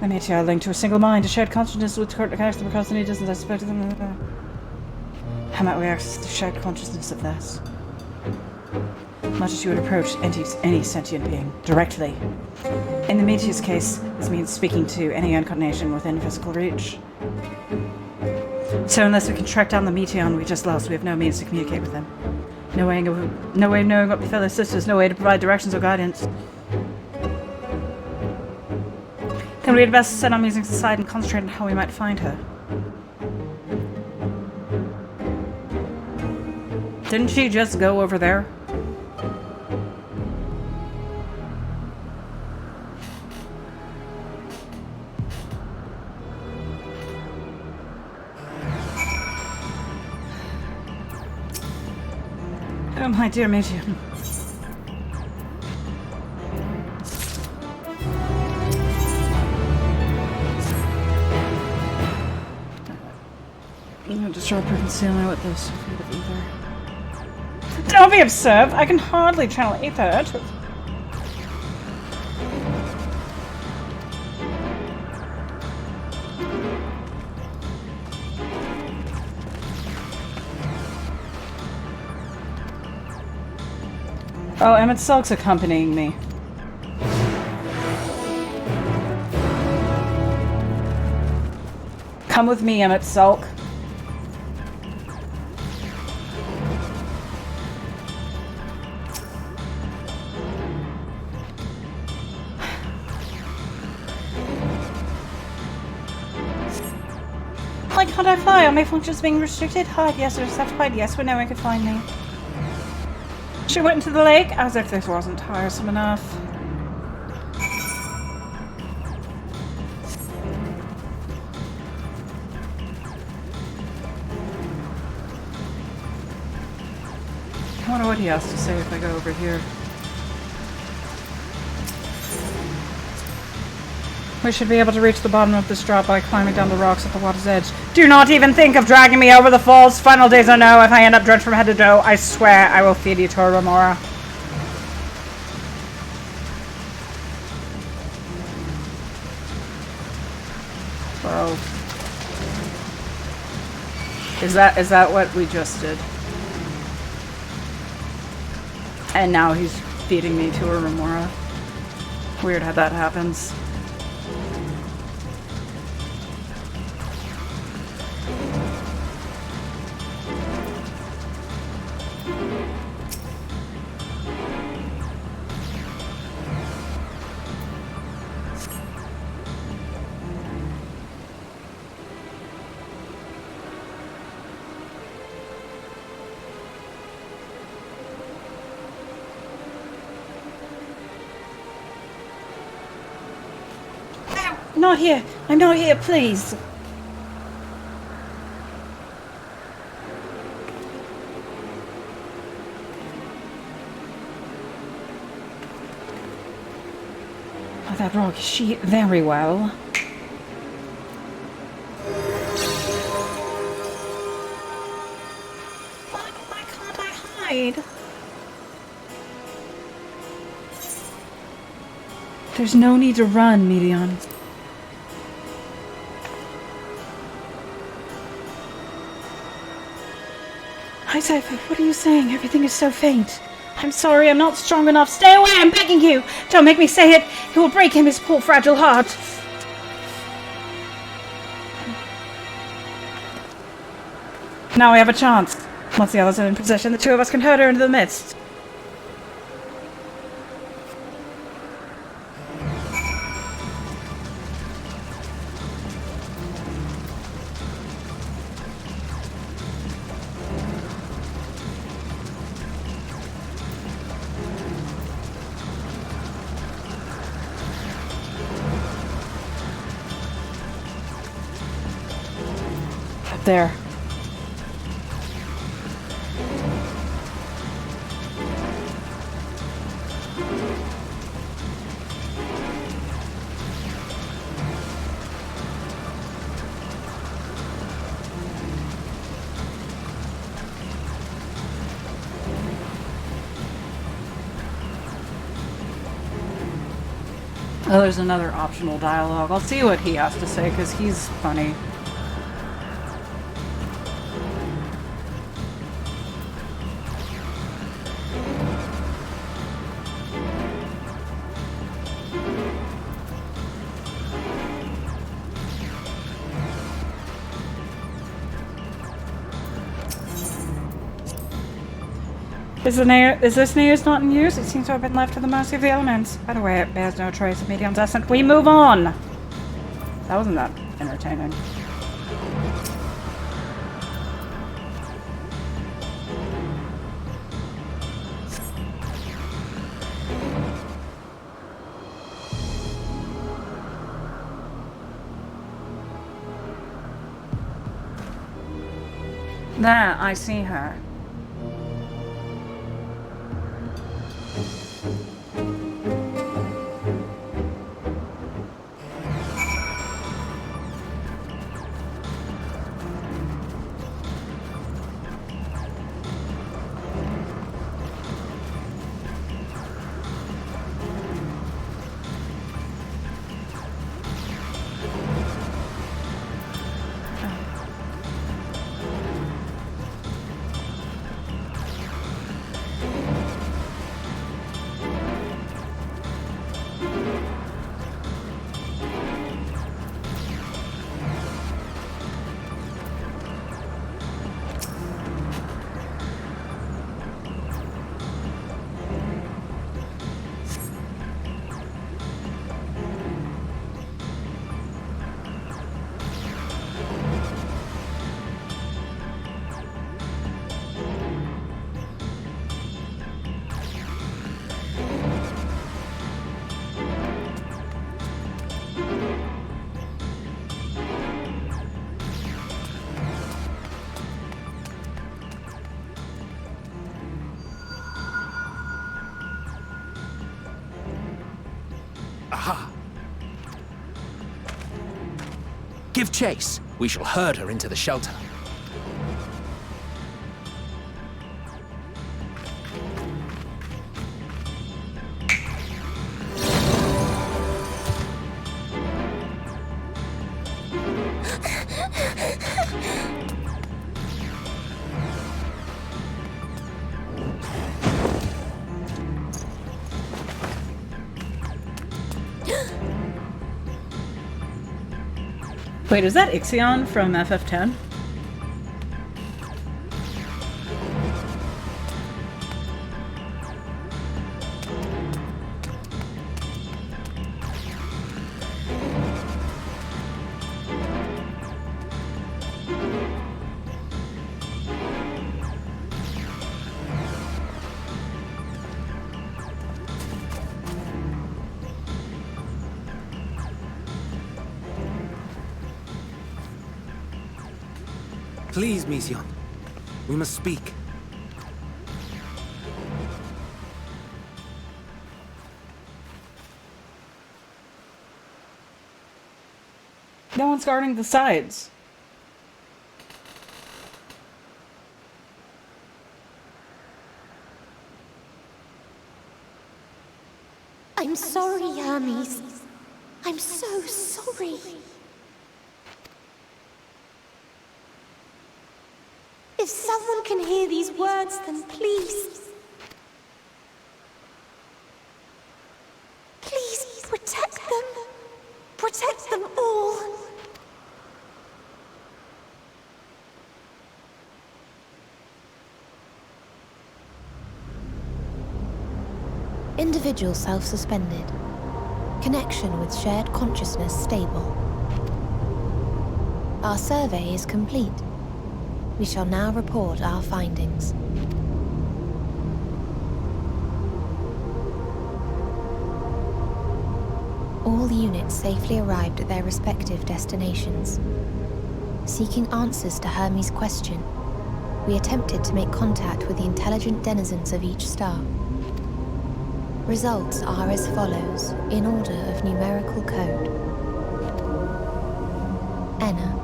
The Meteor linked to a single mind, a shared consciousness with connects them across any distance. I spoke to them. How might we access the shared consciousness of this? Much as you would approach any sentient being, directly. In the Meteor's case, this means speaking to any incarnation within physical reach. So unless we can track down the Meteon we just lost, we have no means to communicate with them. No way of knowing what befell our sisters, no way to provide directions or guidance. Then we'd best set our musings aside and concentrate on how we might find her. Didn't she just go over there? Oh, my dear Meteor. sharper concealment with this field of ether. Don't be absurd! I can hardly channel ether. Oh, Emmett Sulk's accompanying me. Come with me, Emmett Sulk. Why can't I fly? Are my functions being restricted? Hide, yes, or accept hide, yes, where no one can find me. She went into the lake as if this wasn't tiresome enough. I wonder what he has to say if I go over here. We should be able to reach the bottom of this drop by climbing down the rocks at the water's edge. Do not even think of dragging me over the falls. Final days I know. If I end up drenched from head to toe, I swear I will feed you to a remora. Bro. Is that what we just did? And now he's feeding me to a remora. Weird how that happens. Not here. I'm not here, please. Oh, that rock, she very well. Why can't I hide? There's no need to run, Medion. Hi, Cypher. What are you saying? Everything is so faint. I'm sorry, I'm not strong enough. Stay away, I'm begging you! Don't make me say it! It will break him, his poor fragile heart. Now we have a chance. Once the others are in possession, the two of us can herd her into the midst. There. Oh, there's another optional dialogue. I'll see what he has to say, because he's funny. Is this news not in use? It seems to have been left to the mercy of the elements. By the way, it bears no trace of Medion's essence. We move on! That wasn't that entertaining. There, I see her. Give chase. We shall herd her into the shelter. Wait, is that Ixion from FF10? Please, Mission. We must speak. No one's guarding the sides. I'm sorry, Hermes. I'm so sorry. If someone can hear these words, then please... please protect them. Protect them all. Individual self-suspended. Connection with shared consciousness stable. Our survey is complete. We shall now report our findings. All units safely arrived at their respective destinations. Seeking answers to Hermes' question, we attempted to make contact with the intelligent denizens of each star. Results are as follows, in order of numerical code. Enna.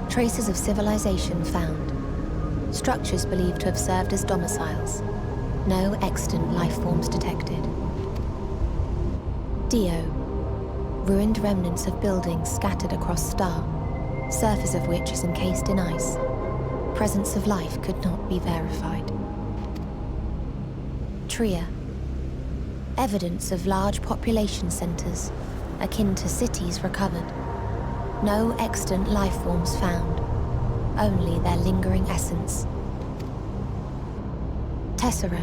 Traces of civilization found. Structures believed to have served as domiciles. No extant life forms detected. Dio. Ruined remnants of buildings scattered across star, surface of which is encased in ice. Presence of life could not be verified. Tria. Evidence of large population centers, akin to cities recovered. No extant life forms found, only their lingering essence. Tessera.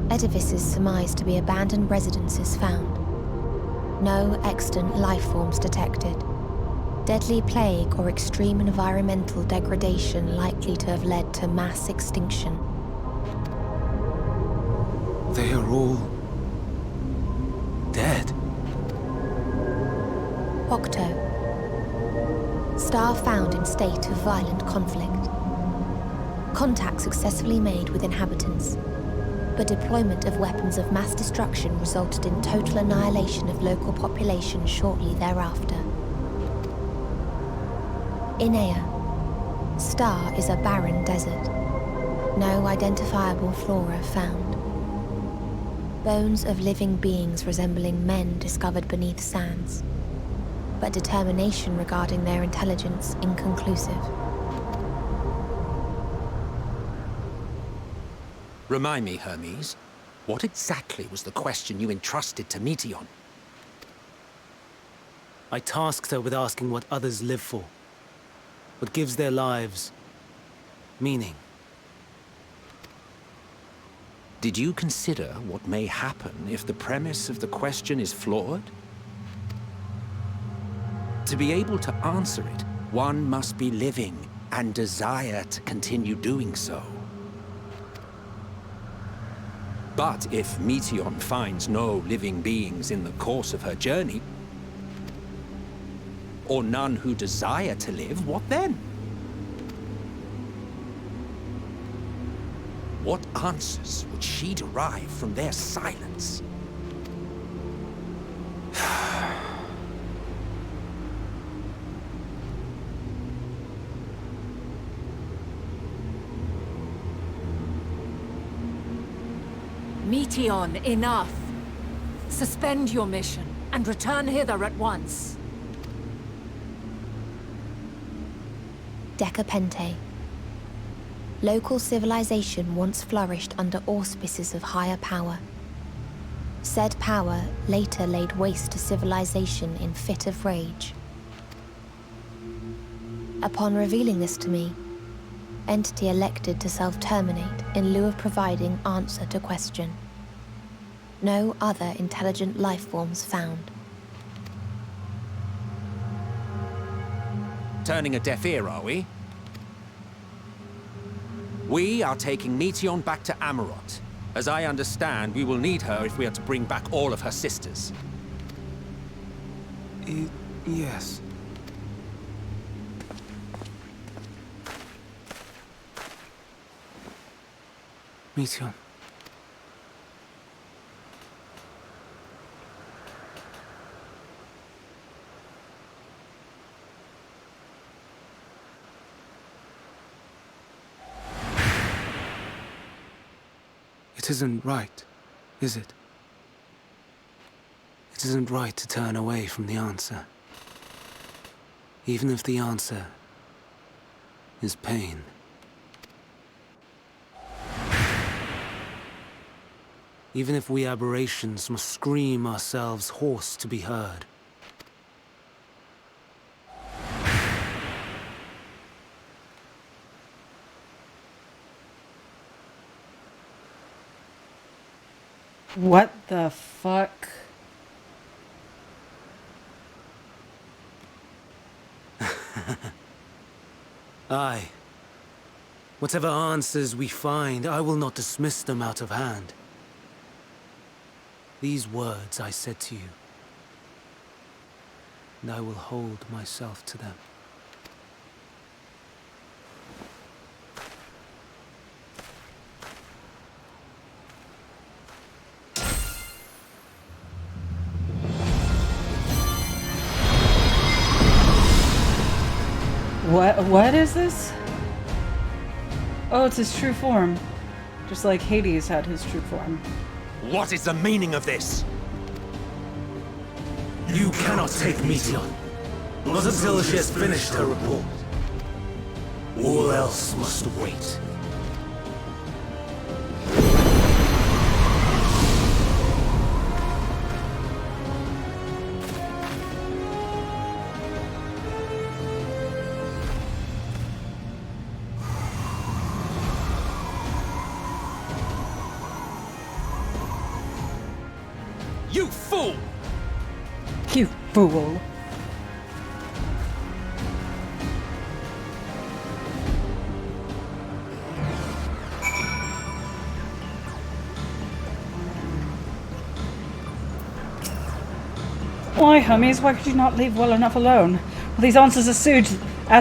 Edifices surmised to be abandoned residences found. No extant life forms detected. Deadly plague or extreme environmental degradation likely to have led to mass extinction. They are all... dead. Octo. Star found in state of violent conflict. Contact successfully made with inhabitants, but deployment of weapons of mass destruction resulted in total annihilation of local population shortly thereafter. Inea. Star is a barren desert. No identifiable flora found. Bones of living beings resembling men discovered beneath sands, but determination regarding their intelligence inconclusive. Remind me, Hermes, what exactly was the question you entrusted to Meteion? I tasked her with asking what others live for. What gives their lives meaning. Did you consider what may happen if the premise of the question is flawed? To be able to answer it, one must be living and desire to continue doing so. But if Meteion finds no living beings in the course of her journey, or none who desire to live, what then? What answers would she derive from their silence? Meteon, enough! Suspend your mission, and return hither at once. Decapente. Local civilization once flourished under auspices of higher power. Said power later laid waste to civilization in fit of rage. Upon revealing this to me, entity elected to self-terminate in lieu of providing answer to question. No other intelligent life forms found. Turning a deaf ear, are we? We are taking Meteon back to Amarot. As I understand, we will need her if we are to bring back all of her sisters. Yes. Meteon. It isn't right, is it? It isn't right to turn away from the answer. Even if the answer is pain. Even if we aberrations must scream ourselves hoarse to be heard. What the fuck? Aye. Whatever answers we find, I will not dismiss them out of hand. These words I said to you, and I will hold myself to them. What is this? Oh, it's his true form. Just like Hades had his true form. What is the meaning of this? You cannot take Meteon, not until she has finished her report. All else must wait. You fool! You fool. Why, Hermes, why could you not leave well enough alone? Well, these answers are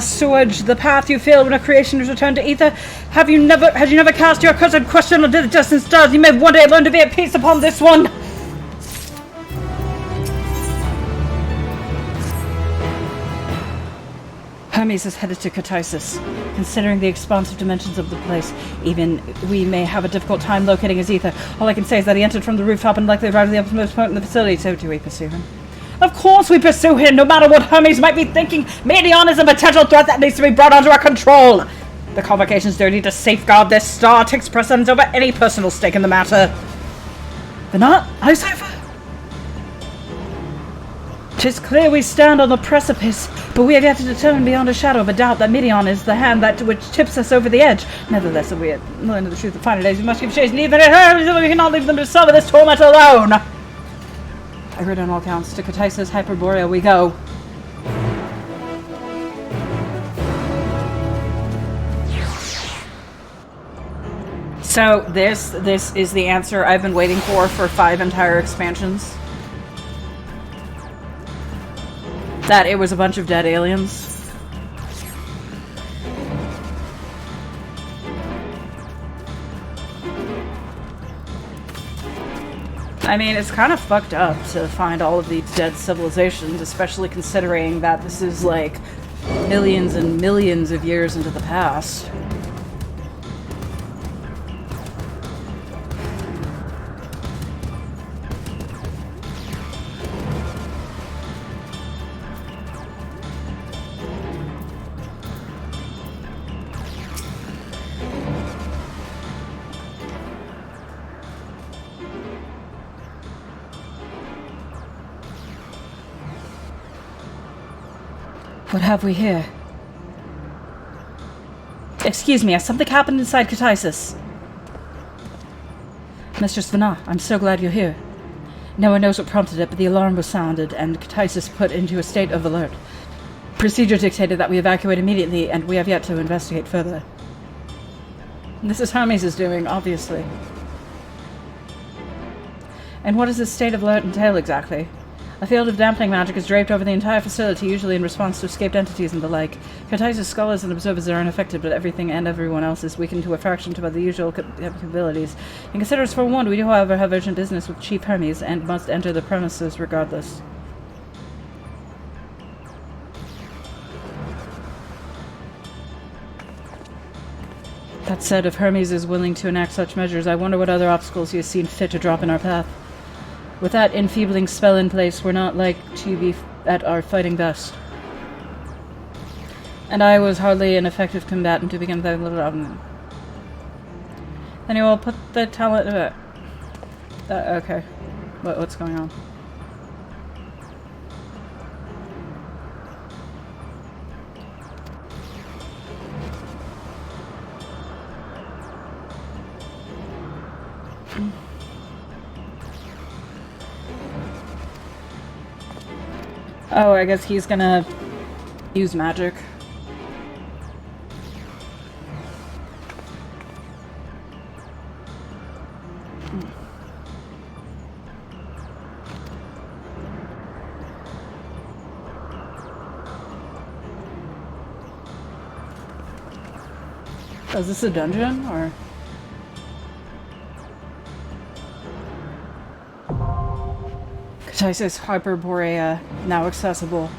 sewage, the path you feel when a creation is returned to ether. Had you never cast your accursed question onto the distant stars, you may one day learn to be at peace upon this one. Hermes is headed to Katisis. Considering the expansive dimensions of the place, even we may have a difficult time locating his ether. All I can say is that he entered from the rooftop and likely arrived at the uppermost point in the facility. So do we pursue him? Of course we pursue him, no matter what Hermes might be thinking. Meteon is a potential threat that needs to be brought under our control. The Convocation's duty to safeguard this star takes precedence over any personal stake in the matter. But not Icipher? 'Tis clear we stand on the precipice, but we have yet to determine beyond a shadow of a doubt that Meteon is the hand that which tips us over the edge. Nevertheless, if we are learned the truth of final days, we must give chase neither to her, we cannot leave them to suffer this torment alone. I heard on all counts, to Katisis Hyperborea we go. So this is the answer I've been waiting for 5 entire expansions. That it was a bunch of dead aliens. I mean, it's kind of fucked up to find all of these dead civilizations, especially considering that this is like millions and millions of years into the past. What have we here? Excuse me, has something happened inside Katisis? Mistress Vana, I'm so glad you're here. No one knows what prompted it, but the alarm was sounded, and Katisis put into a state of alert. Procedure dictated that we evacuate immediately, and we have yet to investigate further. This is Hermes is doing, obviously. And what does this state of alert entail exactly? A field of dampening magic is draped over the entire facility, usually in response to escaped entities and the like. Katisis' scholars and observers are unaffected, but everything and everyone else is weakened to a fraction of the usual capabilities. And consider us forewarned, we do, however, have urgent business with Chief Hermes, and must enter the premises regardless. That said, if Hermes is willing to enact such measures, I wonder what other obstacles he has seen fit to drop in our path. With that enfeebling spell in place, we're not like to be at our fighting best. And I was hardly an effective combatant to begin with. Then you will put the talent... okay. What's going on? Oh, I guess he's gonna use magic. Oh, is this a dungeon, or...? Katisis Hyperborea, now accessible.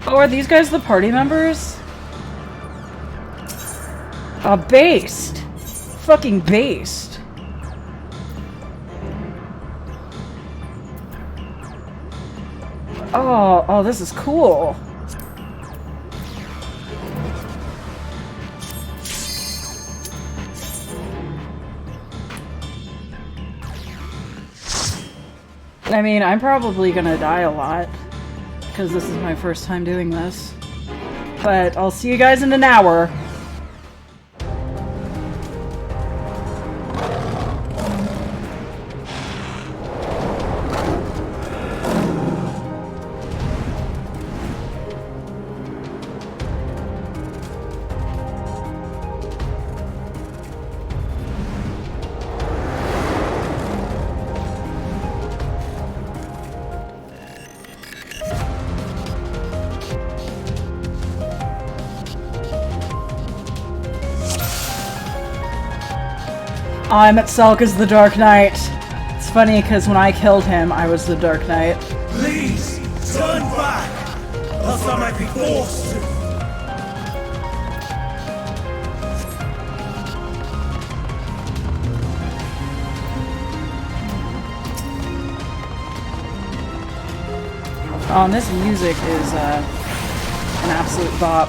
Oh, are these guys the party members? A based! Fucking based! Oh, this is cool! I mean, I'm probably gonna die a lot, because this is my first time doing this. But I'll see you guys in an hour. I'm at Selk as the Dark Knight. It's funny because when I killed him, I was the Dark Knight. Please, turn back! Else I might be forced to! Oh, and this music is an absolute bop.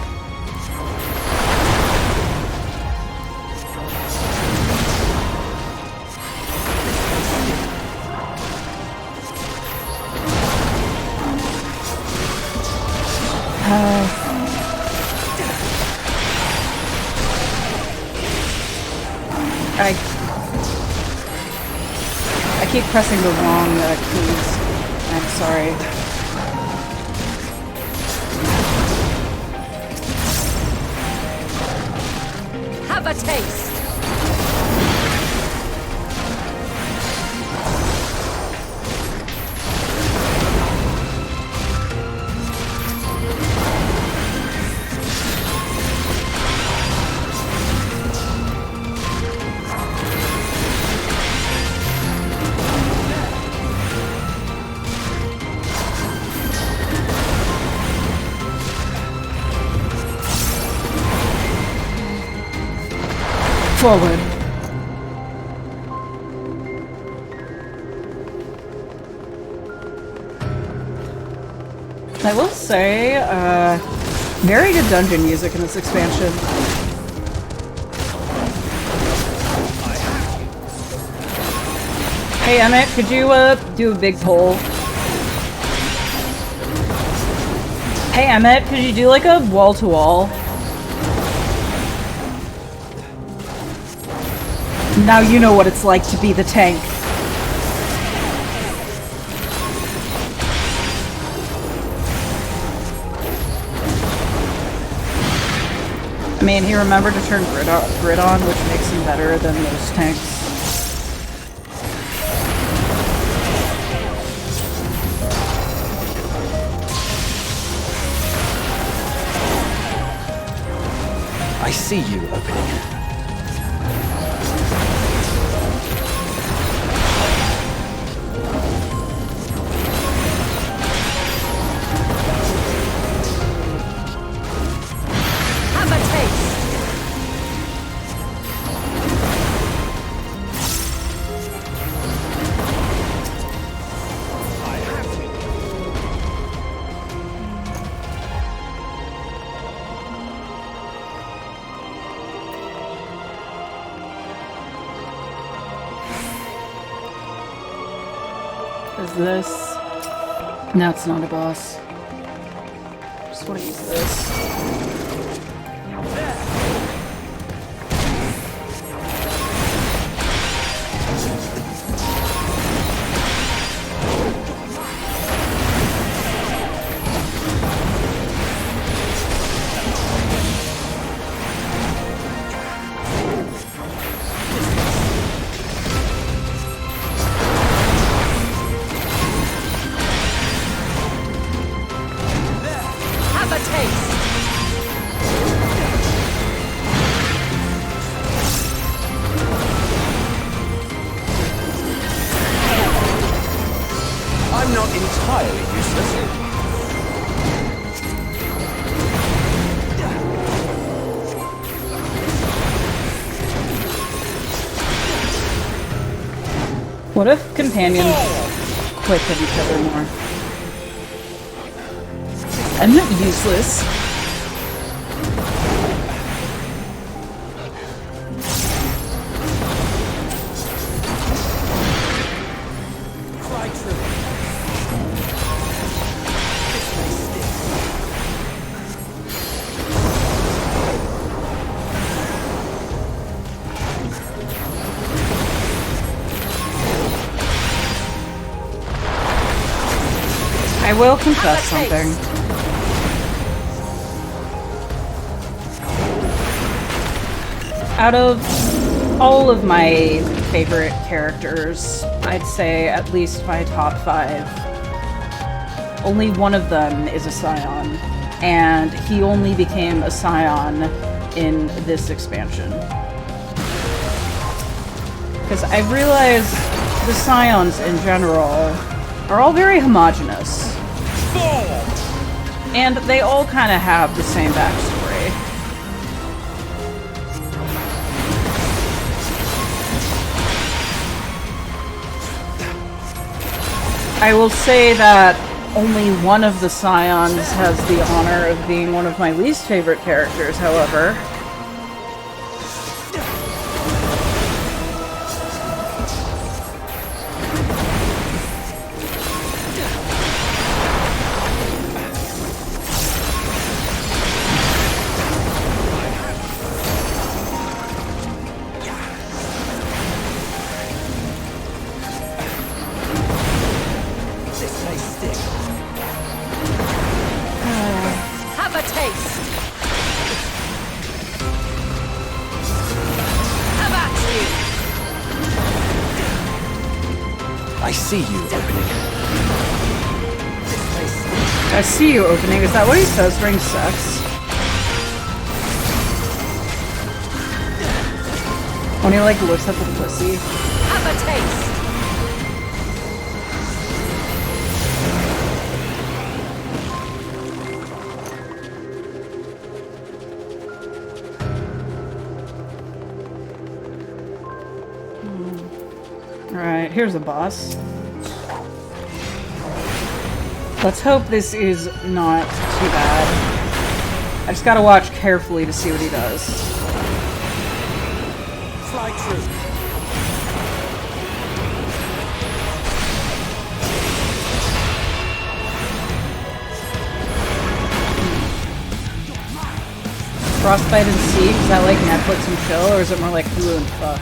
I keep pressing the wrong keys. I'm sorry. Have a taste! Forward. I will say, very good dungeon music in this expansion. Hey Emmett, could you do a big poll? Hey Emmett, could you do like a wall-to-wall? Now you know what it's like to be the tank. I mean, he remembered to turn grid on, which makes him better than those tanks. I see you opening. Have a taste. Is this? No, it's not a boss. Just want to use this. Have a taste. I'm not entirely useless. What if companions quick at each other more? I'm not useless. Fly true. I will confess something. Out of all of my favorite characters, I'd say at least my top 5, only one of them is a Scion, and he only became a Scion in this expansion. Because I realized the Scions in general are all very homogenous. And they all kind of have the same backstory. I will say that only one of the Scions has the honor of being one of my least favorite characters, however. Have a taste. Have at you. I see you opening. I see you opening. Is that what he says during sex? When he like looks at the pussy. Have a taste. Alright, here's a boss. Let's hope this is not too bad. I just gotta watch carefully to see what he does. Fly true. Frostbite and Seek, is that like Netflix and chill, or is it more like Hulu and fuck?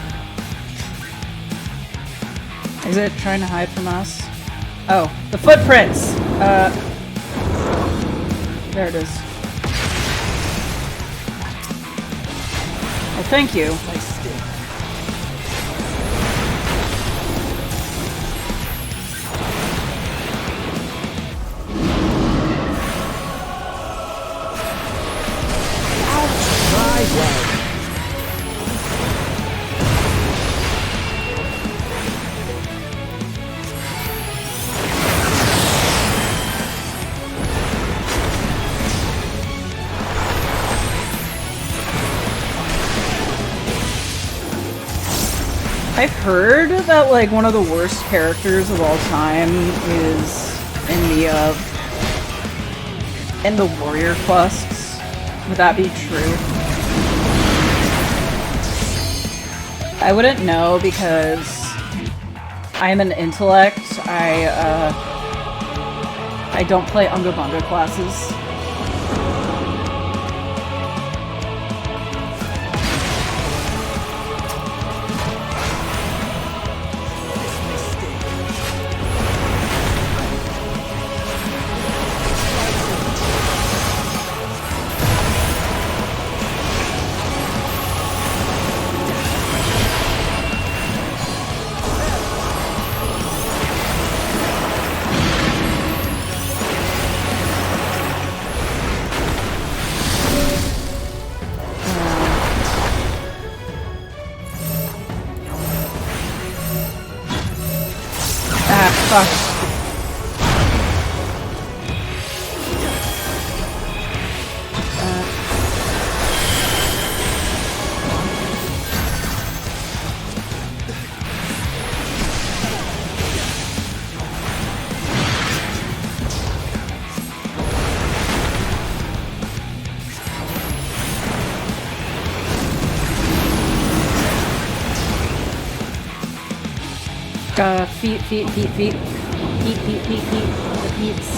Is it trying to hide from us? Oh, the footprints! There it is. Well, thank you. I've heard that like one of the worst characters of all time is in the warrior quests. Would that be true? I wouldn't know because I'm an intellect. I don't play Unga Bunga classes. Fuck. Feet. Feet. The feets.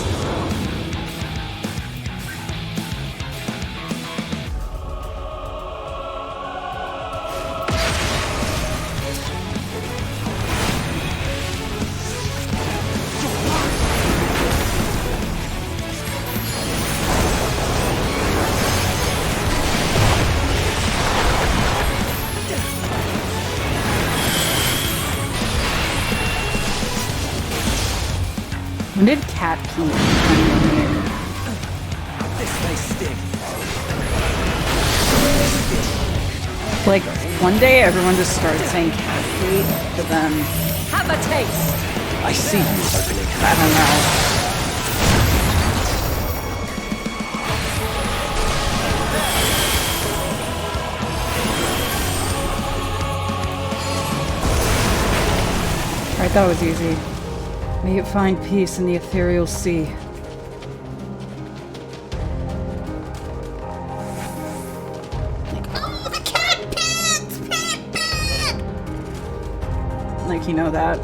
When did cat pee? This may sting. Like, one day everyone just started saying cat pee, but then... Have a taste! I see you opening. I don't know. Alright, that was easy. May it find peace in the ethereal sea. Oh, the cat pits! Pit! Like, you know that.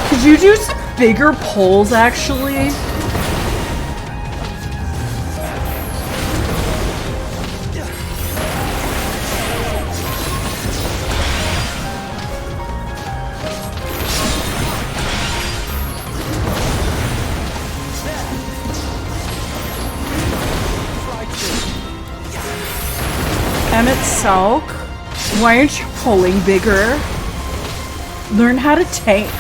Could you do some bigger polls, actually? Emmett Salk, why aren't you pulling bigger? Learn how to tank.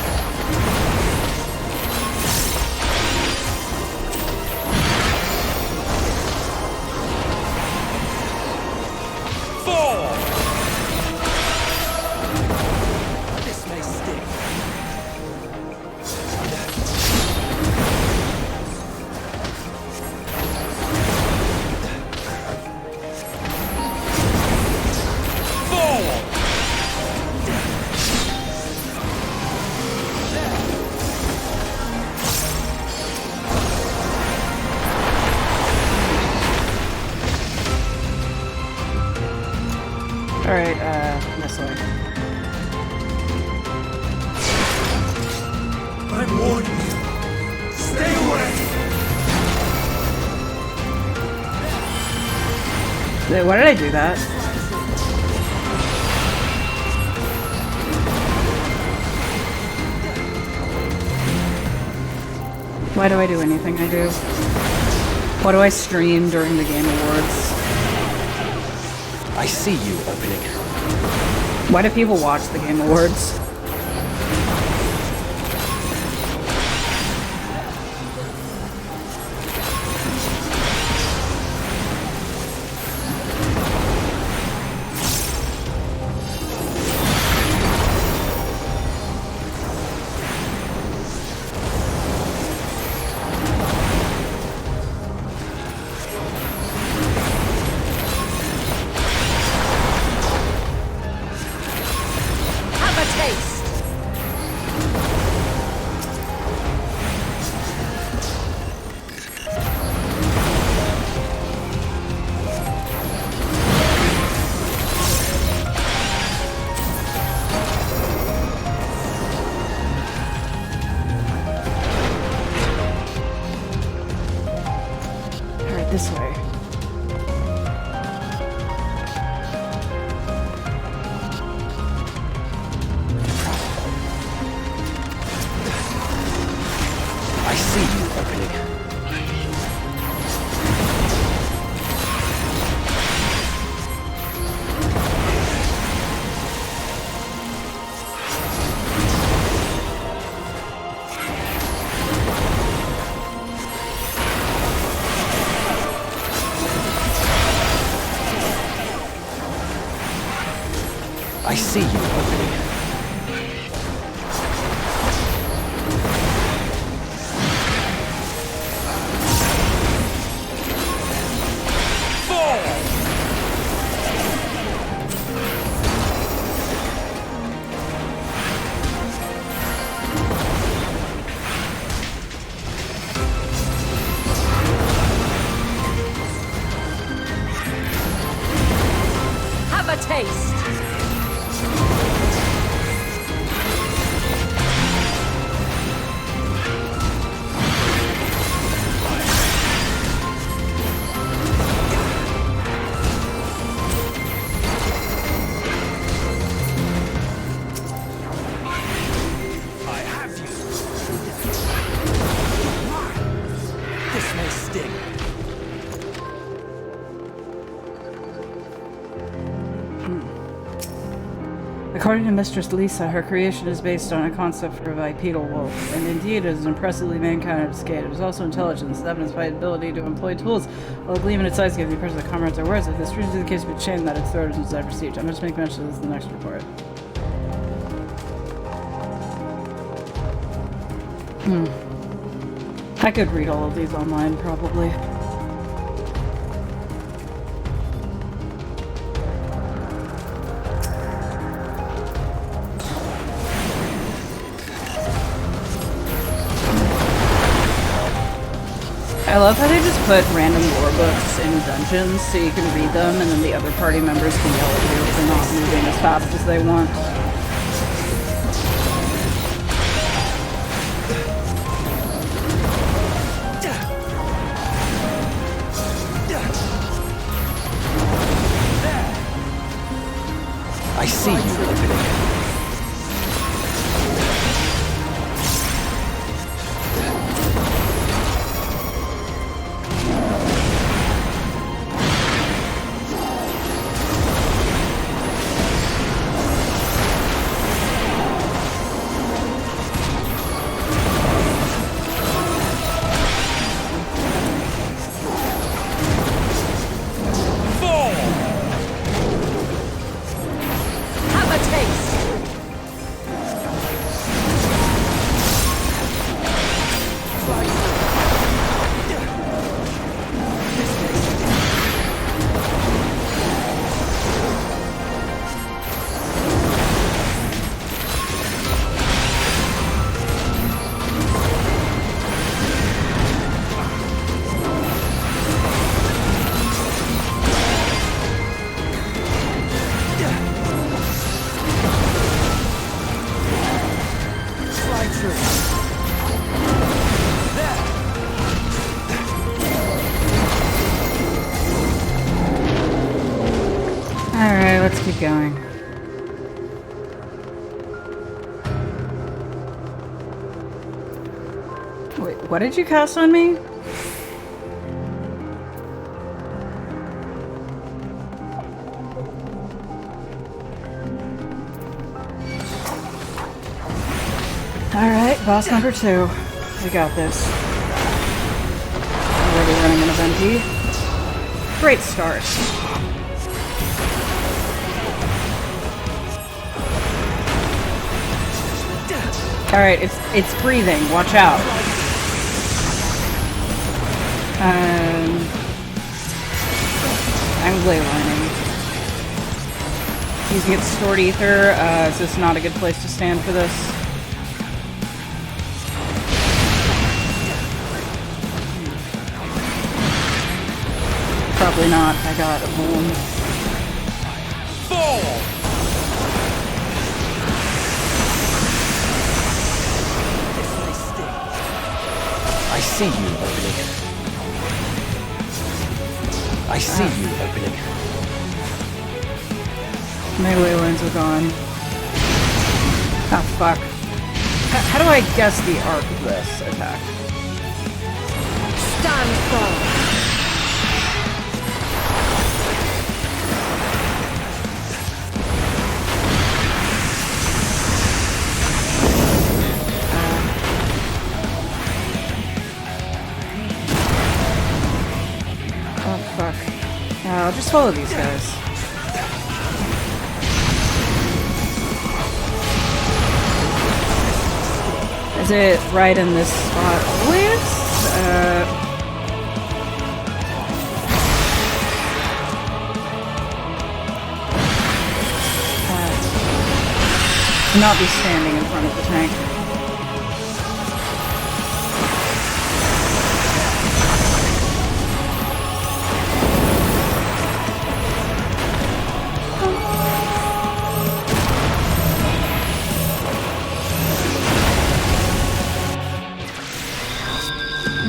Alright, this way. I warn you. Stay away! Why did I do that? Why do I do anything I do? Why do I stream during the Game Awards? I see you opening. Why do people watch the Game Awards? This way. I see you opening. I see you opening. Have a taste! This may sting. According to Mistress Lisa, her creation is based on a concept for a bipedal wolf, and indeed it is impressively mankind at its gait. It is also intelligence, evidenced by its ability to employ tools, while a gleam in its eyes gives the impression that comrades are aware of. This reason is the case with chain that its throat is desired for siege. I'm just making mention of this in the next report. I could read all of these online, probably. I love how they just put random lore books in dungeons so you can read them and then the other party members can yell at you for not moving as fast as they want. I see you opening. Have a taste! Alright, let's keep going. Wait, what did you cast on me? Alright, boss number 2. We got this. Already running an event. Great start. Alright, it's breathing. Watch out. I'm ley lining. Using its stored ether. Is this not a good place to stand for this? Probably not. I got a wound. I see you opening. I see you opening. Melee lines are gone. Ah, fuck. How do I guess the arc of this attack? Stand firm. Oh, fuck. Yeah, I'll just follow these guys. Is it right in this spot always? Not be standing in front of the tank.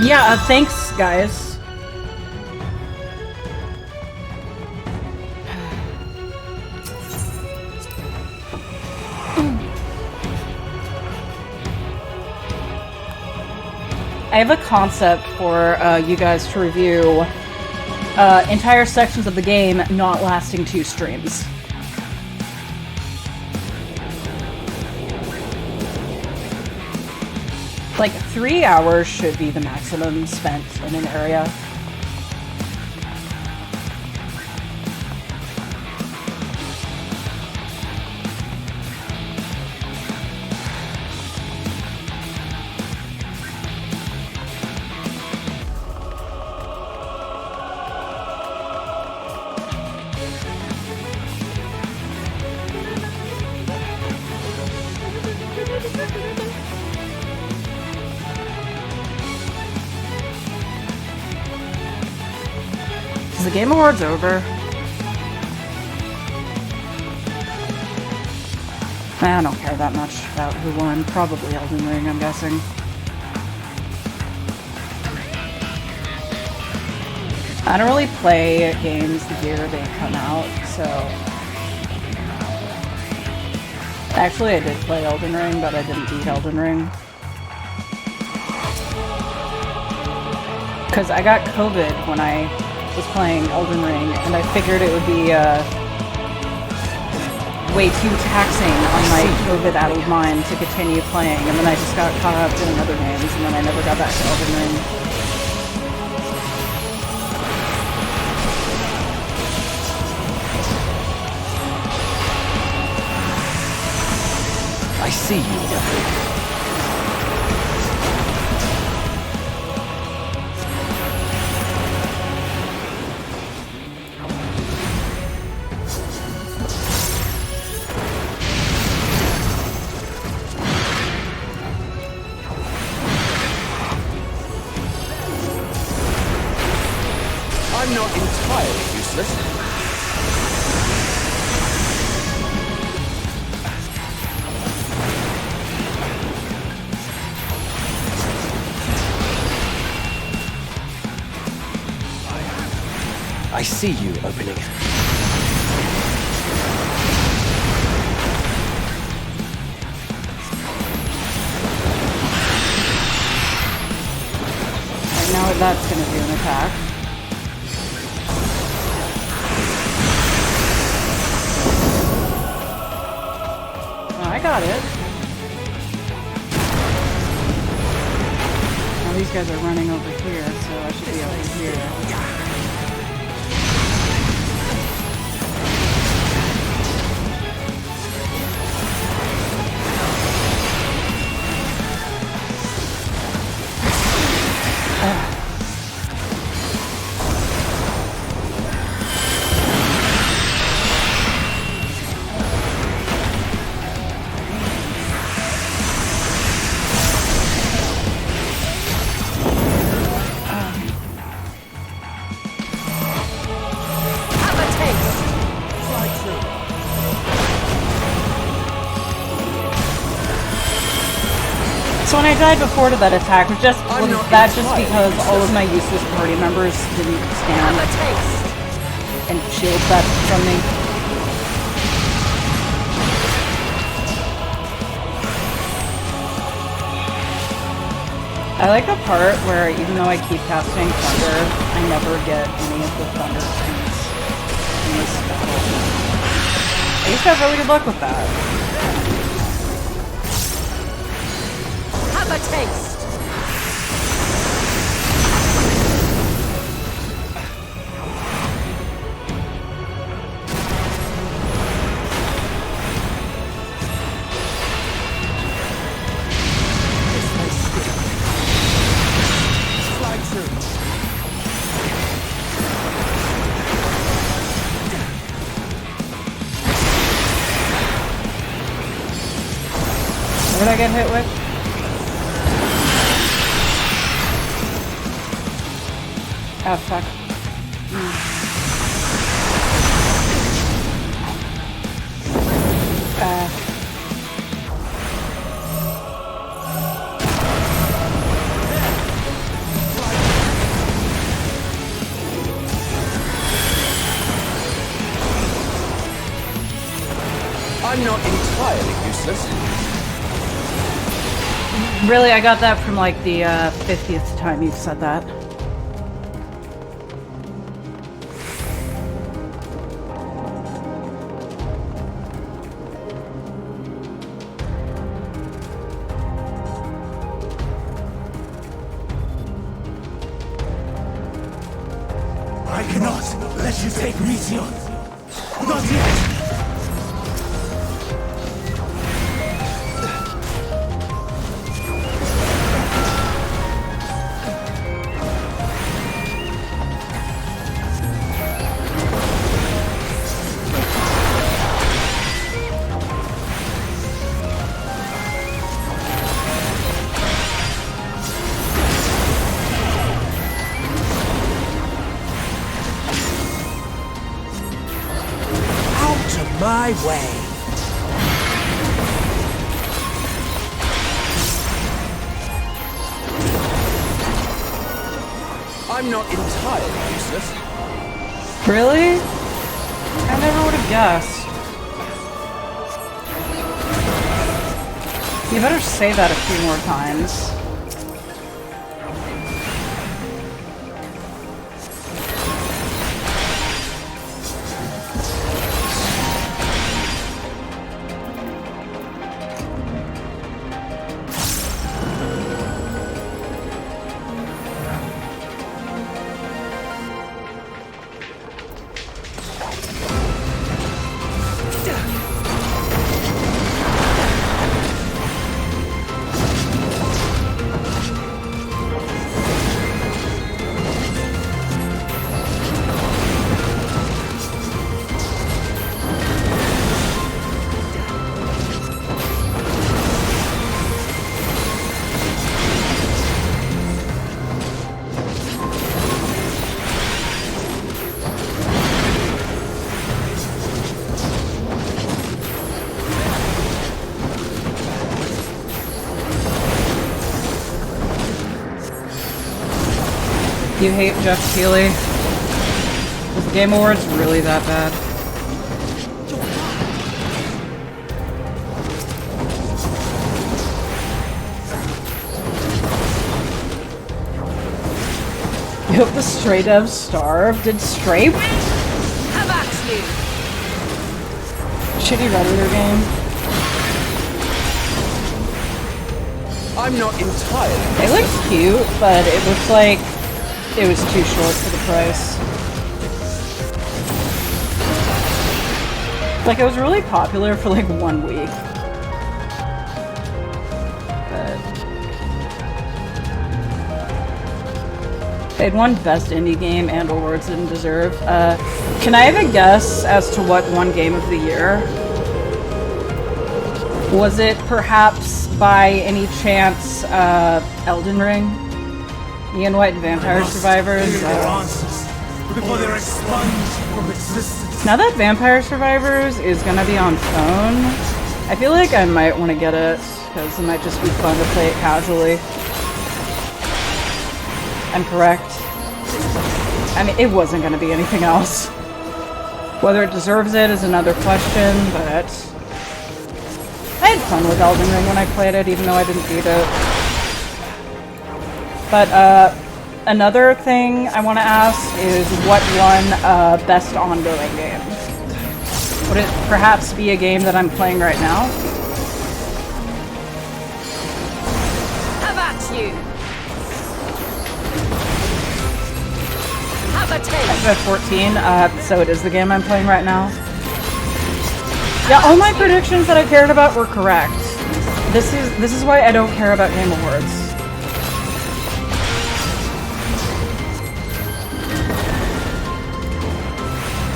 Yeah, thanks, guys. I have a concept for you guys to review entire sections of the game not lasting 2 streams. Like 3 hours should be the maximum spent in an area. Is the Game Awards over? I don't care that much about who won. Probably Elden Ring, I'm guessing. I don't really play games the year they come out, so... Actually, I did play Elden Ring, but I didn't beat Elden Ring. Because I got COVID when I was playing Elden Ring, and I figured it would be way too taxing on my COVID-addled mind to continue playing, and then I just got caught up doing other games, and then I never got back to Elden Ring. I see you, Jeffrey. I'm not entirely useless. I see you opening. that's gonna do an attack. Oh, I got it. Now these guys are running over here, so I should be over here. So when I died before to that attack, was that just because all of my useless party members didn't stand and shield that from me? I like the part where even though I keep casting thunder, I never get any of the thunder things in this special. I used to have really good luck with that. Have a taste! What did I get hit with? Oh, fuck. I'm not entirely useless. Really, I got that from like the 50th time you've said that. I cannot let you take Mission. Not yet. My way. I'm not entirely useless. Really? I never would have guessed. You better say that a few more times. You hate Jeff Keighley? Is the Game Awards really that bad? hope the Stray devs starve. Did Stray win? Have at you! Shitty Redditor game. I'm not entirely. They look cute, but it looks like it was too short for the price. Like, it was really popular for like 1 week. But they'd won Best Indie Game and awards didn't deserve. Can I have a guess as to what won Game of the Year? Was it perhaps by any chance Elden Ring? Neon White Vampire Survivors? Before they're expunged from existence. Now that Vampire Survivors is gonna be on phone, I feel like I might want to get it, because it might just be fun to play it casually. I'm correct. I mean, it wasn't gonna be anything else. Whether it deserves it is another question, but I had fun with Elden Ring when I played it, even though I didn't beat it. But, another thing I want to ask is what won Best Ongoing Game? Would it perhaps be a game that I'm playing right now? Have at you! Have a taste! I'm at 14, so it is the game I'm playing right now. Yeah, all my predictions that I cared about were correct. This is why I don't care about Game Awards.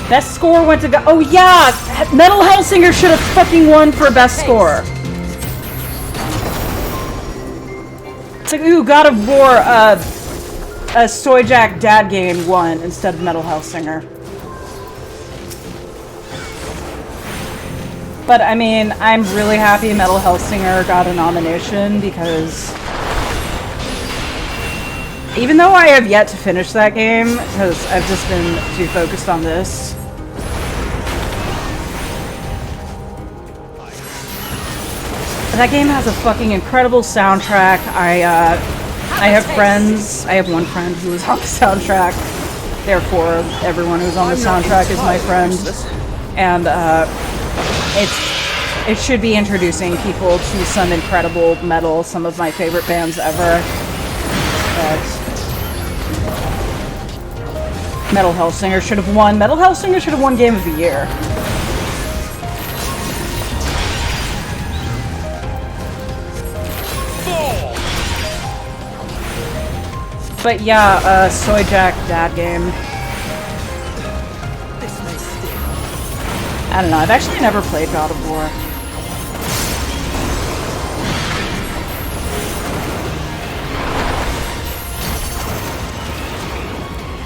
Best score went to oh yeah! Metal Hellsinger should have fucking won for best score. It's like, ooh, God of War, a Soy Jack Dad game won instead of Metal Hellsinger. But I mean, I'm really happy Metal Hellsinger got a nomination because even though I have yet to finish that game, because I've just been too focused on this, that game has a fucking incredible soundtrack. I have friends. I have one friend who is on the soundtrack. Therefore, everyone who's on the soundtrack is my friend. And it should be introducing people to some incredible metal, some of my favorite bands ever. But Metal Hellsinger should have won. Metal Hellsinger should have won Game of the Year. But yeah, Soy Jack Dad game. I don't know, I've actually never played God of War.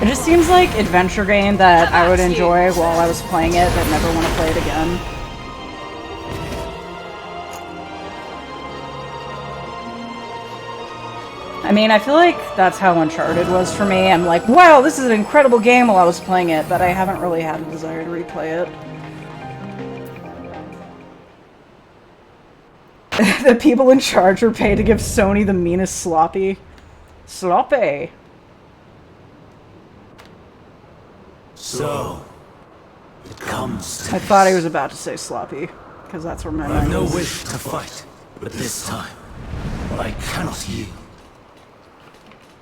It just seems like adventure game that I would enjoy while I was playing it, but never want to play it again. I mean, I feel like that's how Uncharted was for me. I'm like, wow, this is an incredible game while I was playing it, but I haven't really had a desire to replay it. The people in charge are paid to give Sony the meanest sloppy. Sloppy. So, it comes to I thought he was about to say sloppy, because that's where my I mind have no was. wish to fight, but this time, I cannot yield.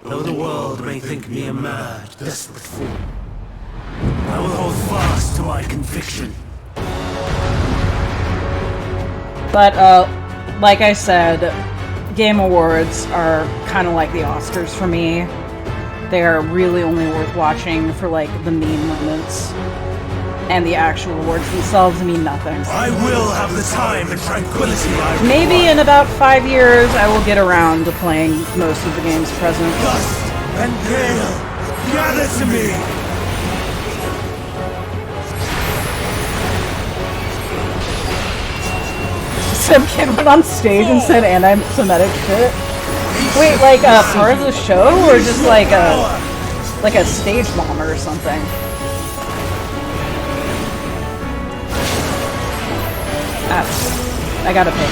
Though the world may think me a mad, desperate fool, I will hold fast to my conviction. But, like I said, Game Awards are kind of like the Oscars for me. They are really only worth watching for, like, the meme moments. And the actual awards themselves mean nothing. I will have the time and tranquility I require. Maybe in about 5 years, I will get around to playing most of the games present. Dust and gale, gather to me! Some kid went on stage and said anti-Semitic shit. Wait, like part of the show, or just like a stage bomber or something? I gotta pay.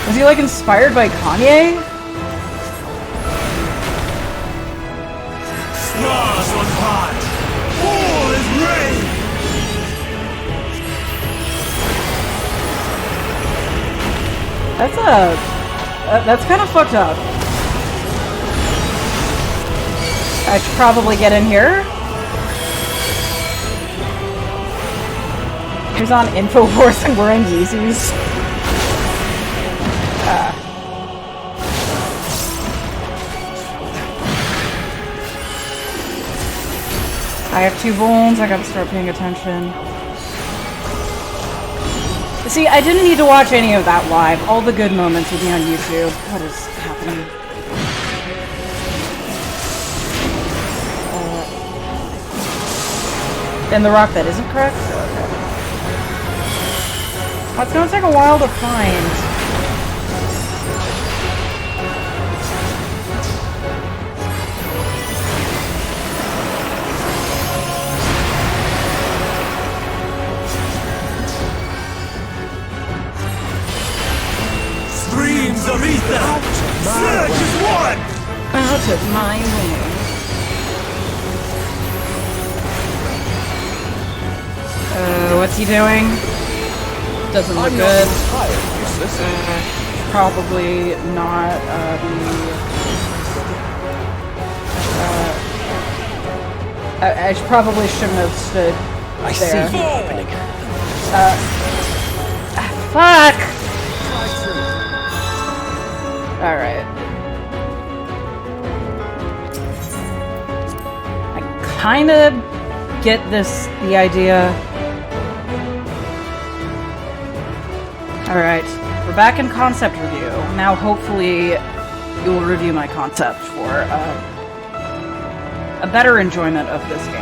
Was he like inspired by Kanye? That's kind of fucked up. I should probably get in here. He's on InfoWars and wearing Yeezys. I have 2 wounds, I gotta start paying attention. See, I didn't need to watch any of that live. All the good moments will be on YouTube. What is happening? In the rock that isn't correct? Okay. It's gonna take a while to find. Streams of ether! Surge is one! Out of my way. What's he doing? Doesn't look good. Probably not I probably shouldn't have stood I there. see you opening. Fuck! Alright. I kinda get the idea. Alright, we're back in concept review. Now hopefully you will review my concept for a better enjoyment of this game.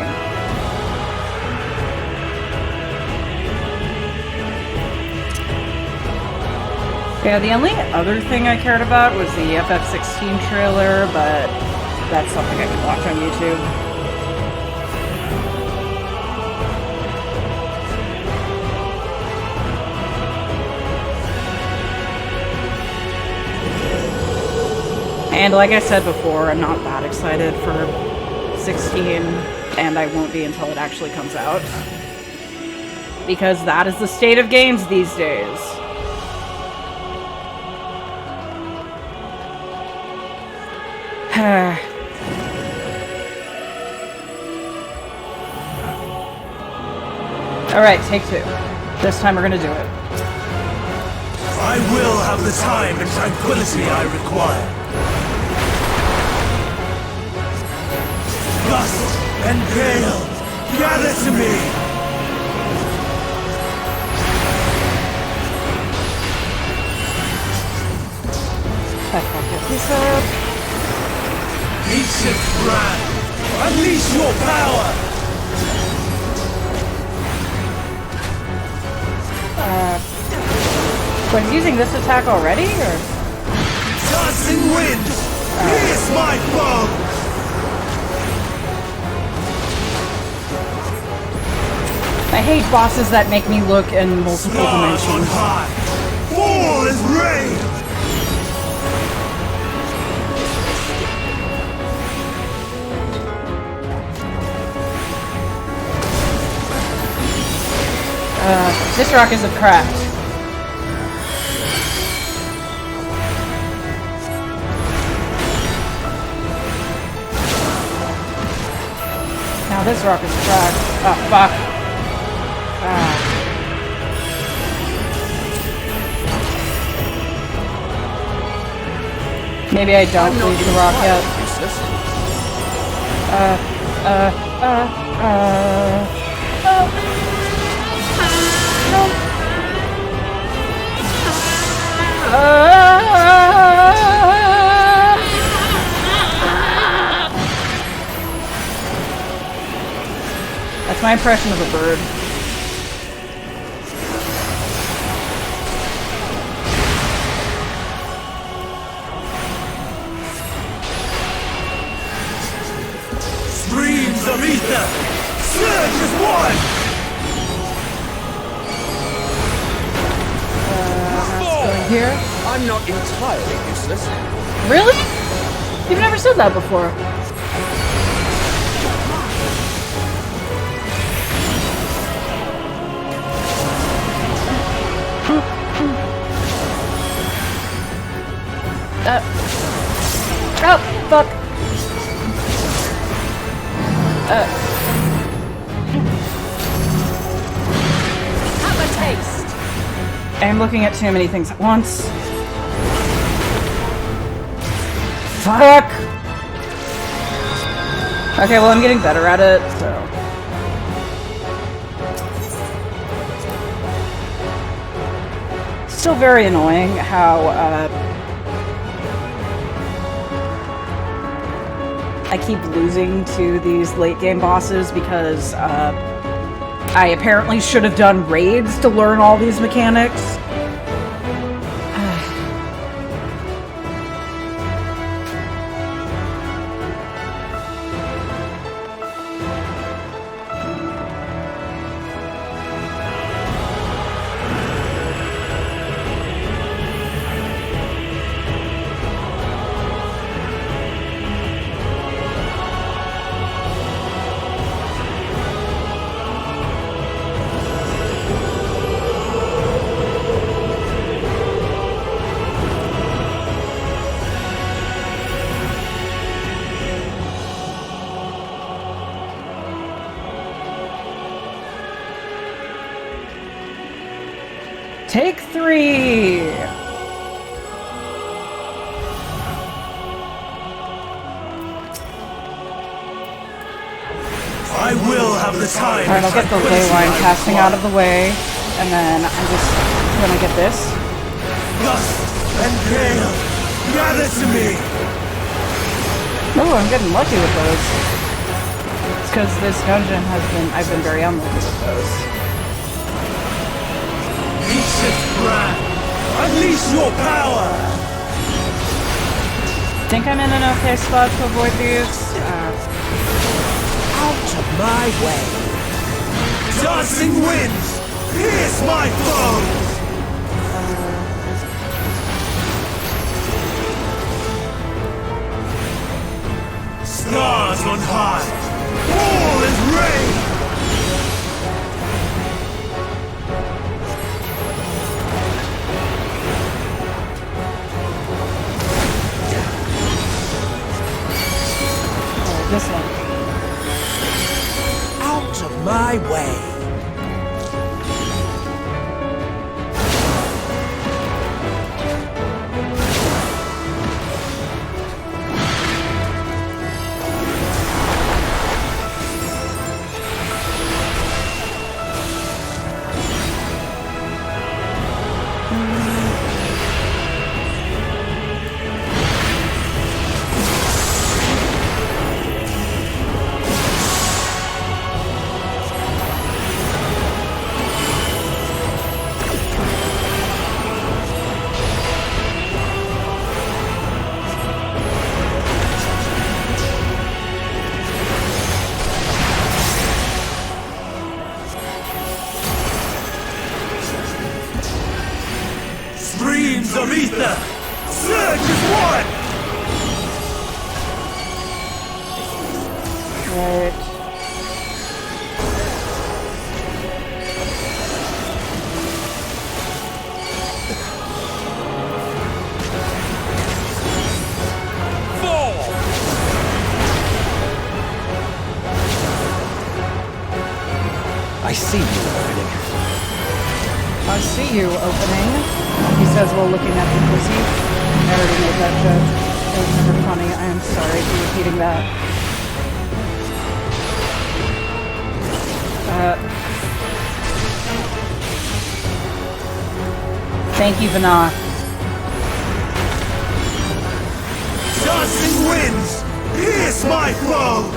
Yeah, the only other thing I cared about was the FF16 trailer, but that's something I can watch on YouTube. And like I said before, I'm not that excited for 16, and I won't be until it actually comes out. Because that is the state of games these days. Alright, take 2. This time we're gonna do it. I will have the time and tranquility I require. Gust and gale, gather to me! This up. Ancient brand, unleash your power! Was he using this attack already, or? Dancing wind, pierce my bow! I hate bosses that make me look in multiple Stars on dimensions. high, fall as rain! This rock isn't cracked. Now this rock is cracked. Oh, fuck. Maybe I don't leave the rock yet. That's my impression of a bird. Streams of ether! Surge as one! Here? I'm not entirely useless. Really? You've never said that before. Oh, fuck. Have a taste. I'm looking at too many things at once. Fuck! Okay, well, I'm getting better at it, so... Still very annoying how, I keep losing to these late game bosses because, I apparently should have done raids to learn all these mechanics. Take 3! I will have the time. Alright, I'll get the ley line casting out of the way, and then I'm just gonna get this. Gust and gale, gather to me. Oh, I'm getting lucky with those. It's because this dungeon I've been very unlucky with those. Ancient brand, unleash your power. Think I'm in an okay spot to avoid these? Out of my way. Dancing winds, pierce my foes. Stars on high, all is rain. This one. Out of my way. Streams of ether! Surge as one! Right. I see you opening. I see you opening, he says while looking at the pussy. I already made that joke. It was never funny. I am sorry for repeating that. Thank you, Vana. Dancing winds, pierce my foes!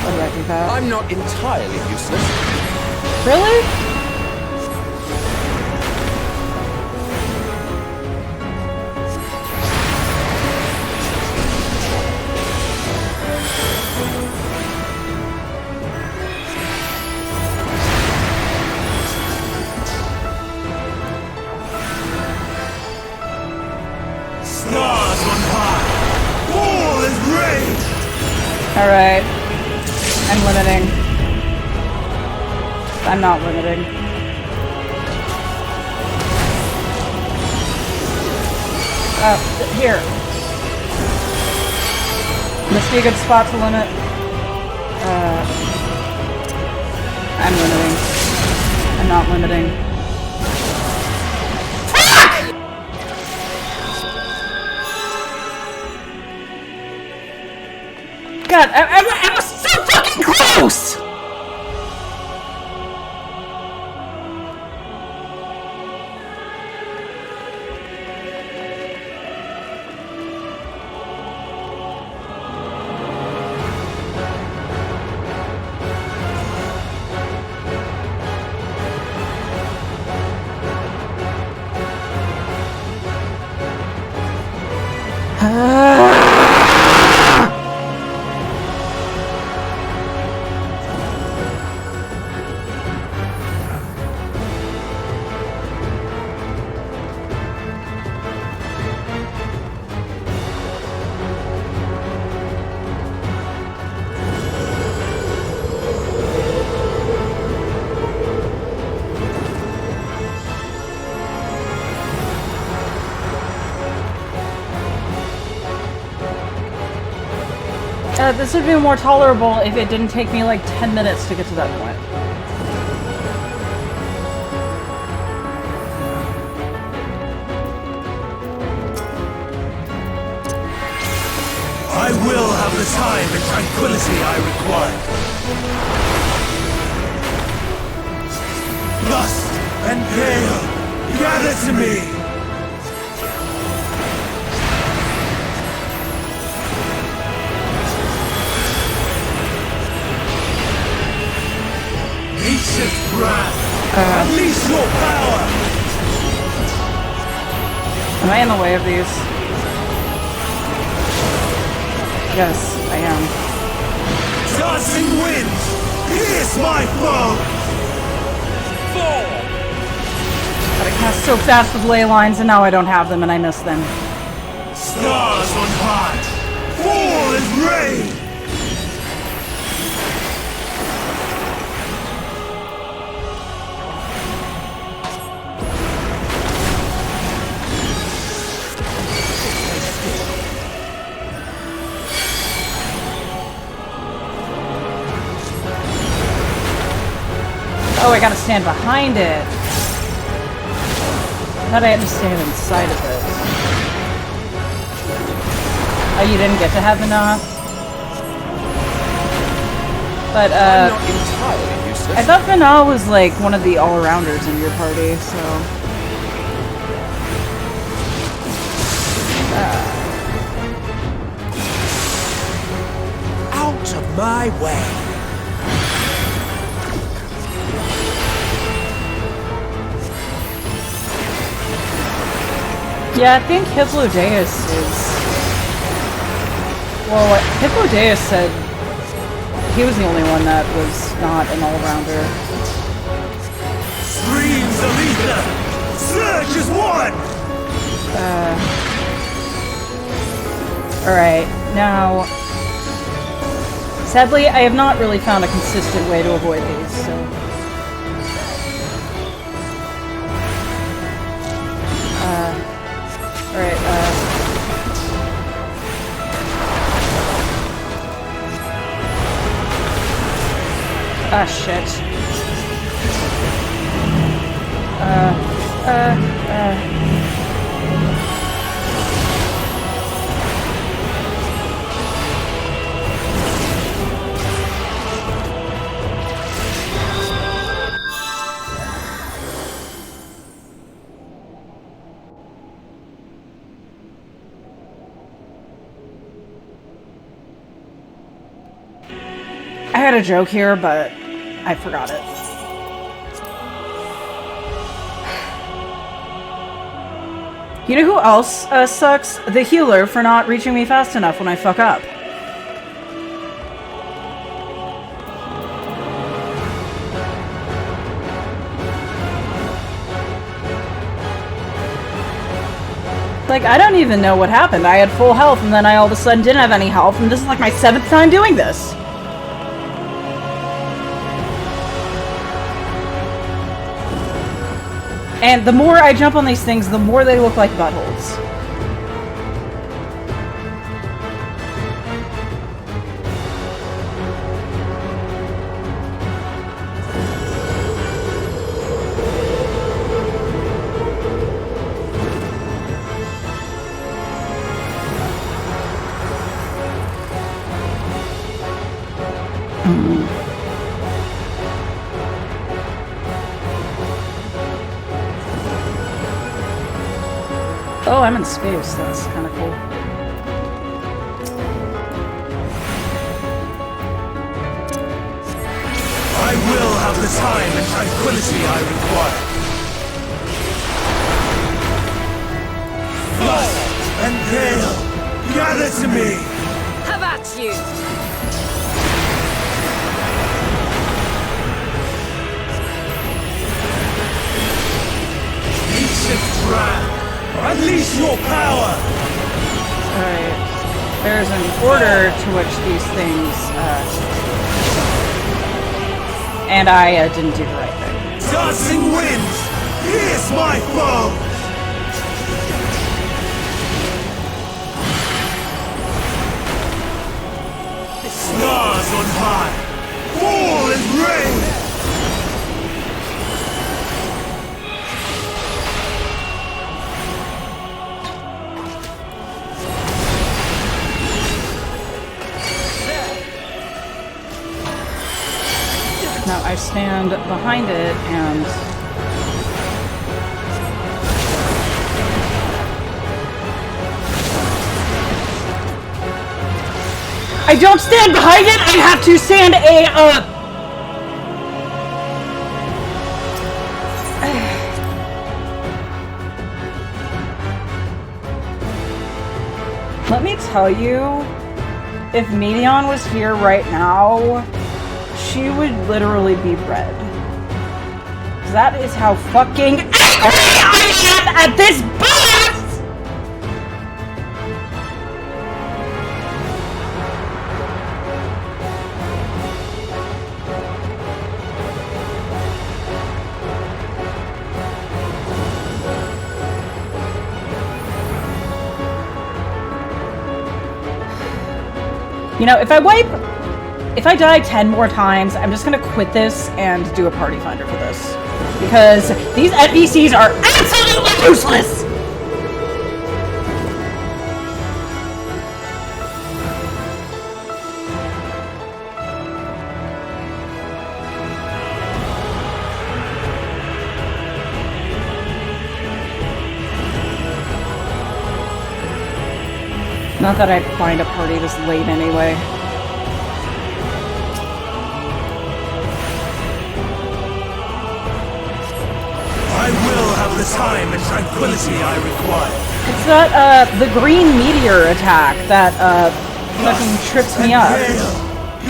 What do I do that? I'm not entirely useless. Really? Alright. I'm limiting. I'm not limiting. Here. Must be a good spot to limit. I'm limiting. I'm not limiting. God, I was so fucking close! This would be more tolerable if it didn't take me like 10 minutes to get to that point. I will have the time and tranquility I require. Lust and gale, gather to me! Ancient wrath, unleash your power! Am I in the way of these? Yes, I am. Dancing winds, pierce my foe! But I cast so fast with ley lines and now I don't have them and I miss them. Stars on high, fall as rain! Oh, I gotta stand behind it. I thought I had to stand inside of it. Oh, you didn't get to have Vanilla? But, I'm not entirely useless. I thought Vanilla was like one of the all-arounders in your party, so... Out of my way! Yeah, I think Hippodeus is... Well, what Hippodeus said, he was the only one that was not an all-rounder. Streams of ether! Surge as one! Alright, now... Sadly, I have not really found a consistent way to avoid these, so... Alright, ah, shit. I had a joke here, but I forgot it. You know who else sucks? The healer for not reaching me fast enough when I fuck up. Like, I don't even know what happened. I had full health, and then I all of a sudden didn't have any health, and this is like my 7th time doing this. And the more I jump on these things, the more they look like buttholes. Oh, I'm in space. That's kind of cool. I will have the time and tranquility I require. Flush and pale, gather to me! Have at you! Ancient Dram! Unleash your power! Alright. There's an order to which these things, and I didn't do the right thing. Dancing winds! Pierce my foe! Stars on high! Fall and rain! Now I stand behind it and... I don't stand behind it! I have to stand Let me tell you, if Medion was here right now, she would literally be red. That is how fucking angry I am at this boss! You know, if I die 10 more times, I'm just gonna quit this and do a party finder for this. Because these NPCs are absolutely useless! Not that I'd find a party this late anyway. I will have the time and tranquility I require. It's that, the green meteor attack that, fucking trips me up.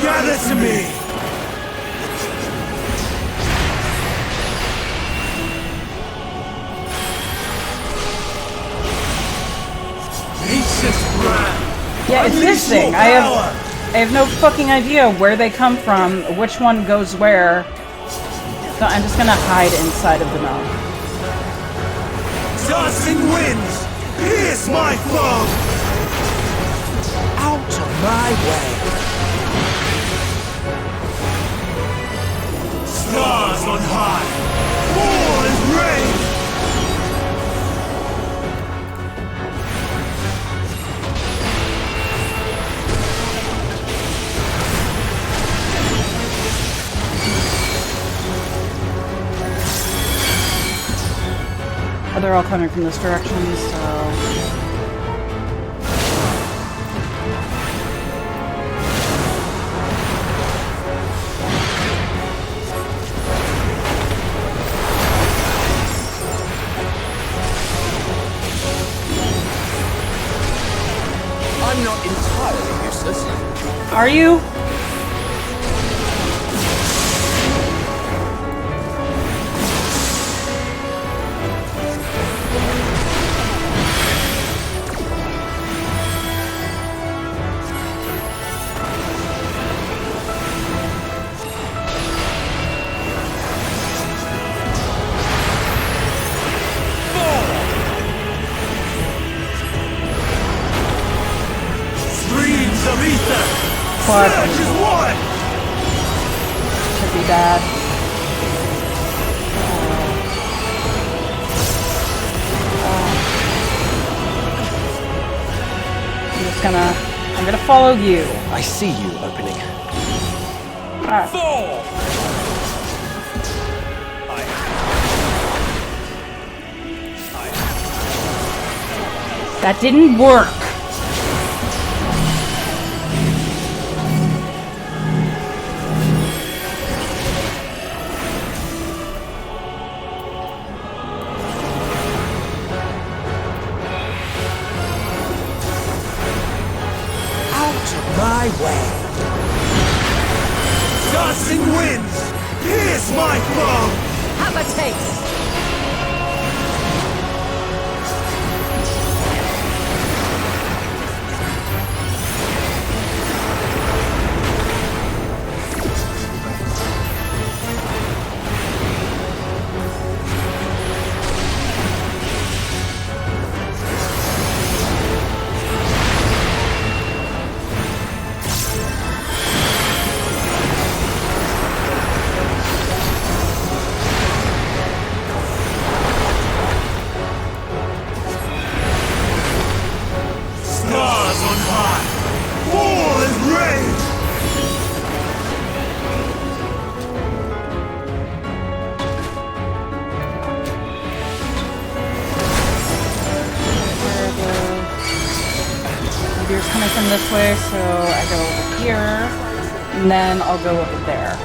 Gather to me! Yeah, it's this thing. I have no fucking idea where they come from, which one goes where. So I'm just gonna hide inside of the mountain. Dancing winds! Pierce my foe! Out of my way! Stars on high! Fall and rain! Oh, they're all coming from this direction, so... I'm not entirely useless. Are you? gonna follow you. I see you opening. That didn't work. My way. Dancing winds! Here's my bow! Have a taste! Stars on high! War and rage! Meteor's coming from this way, so I go over here, and then I'll go over there.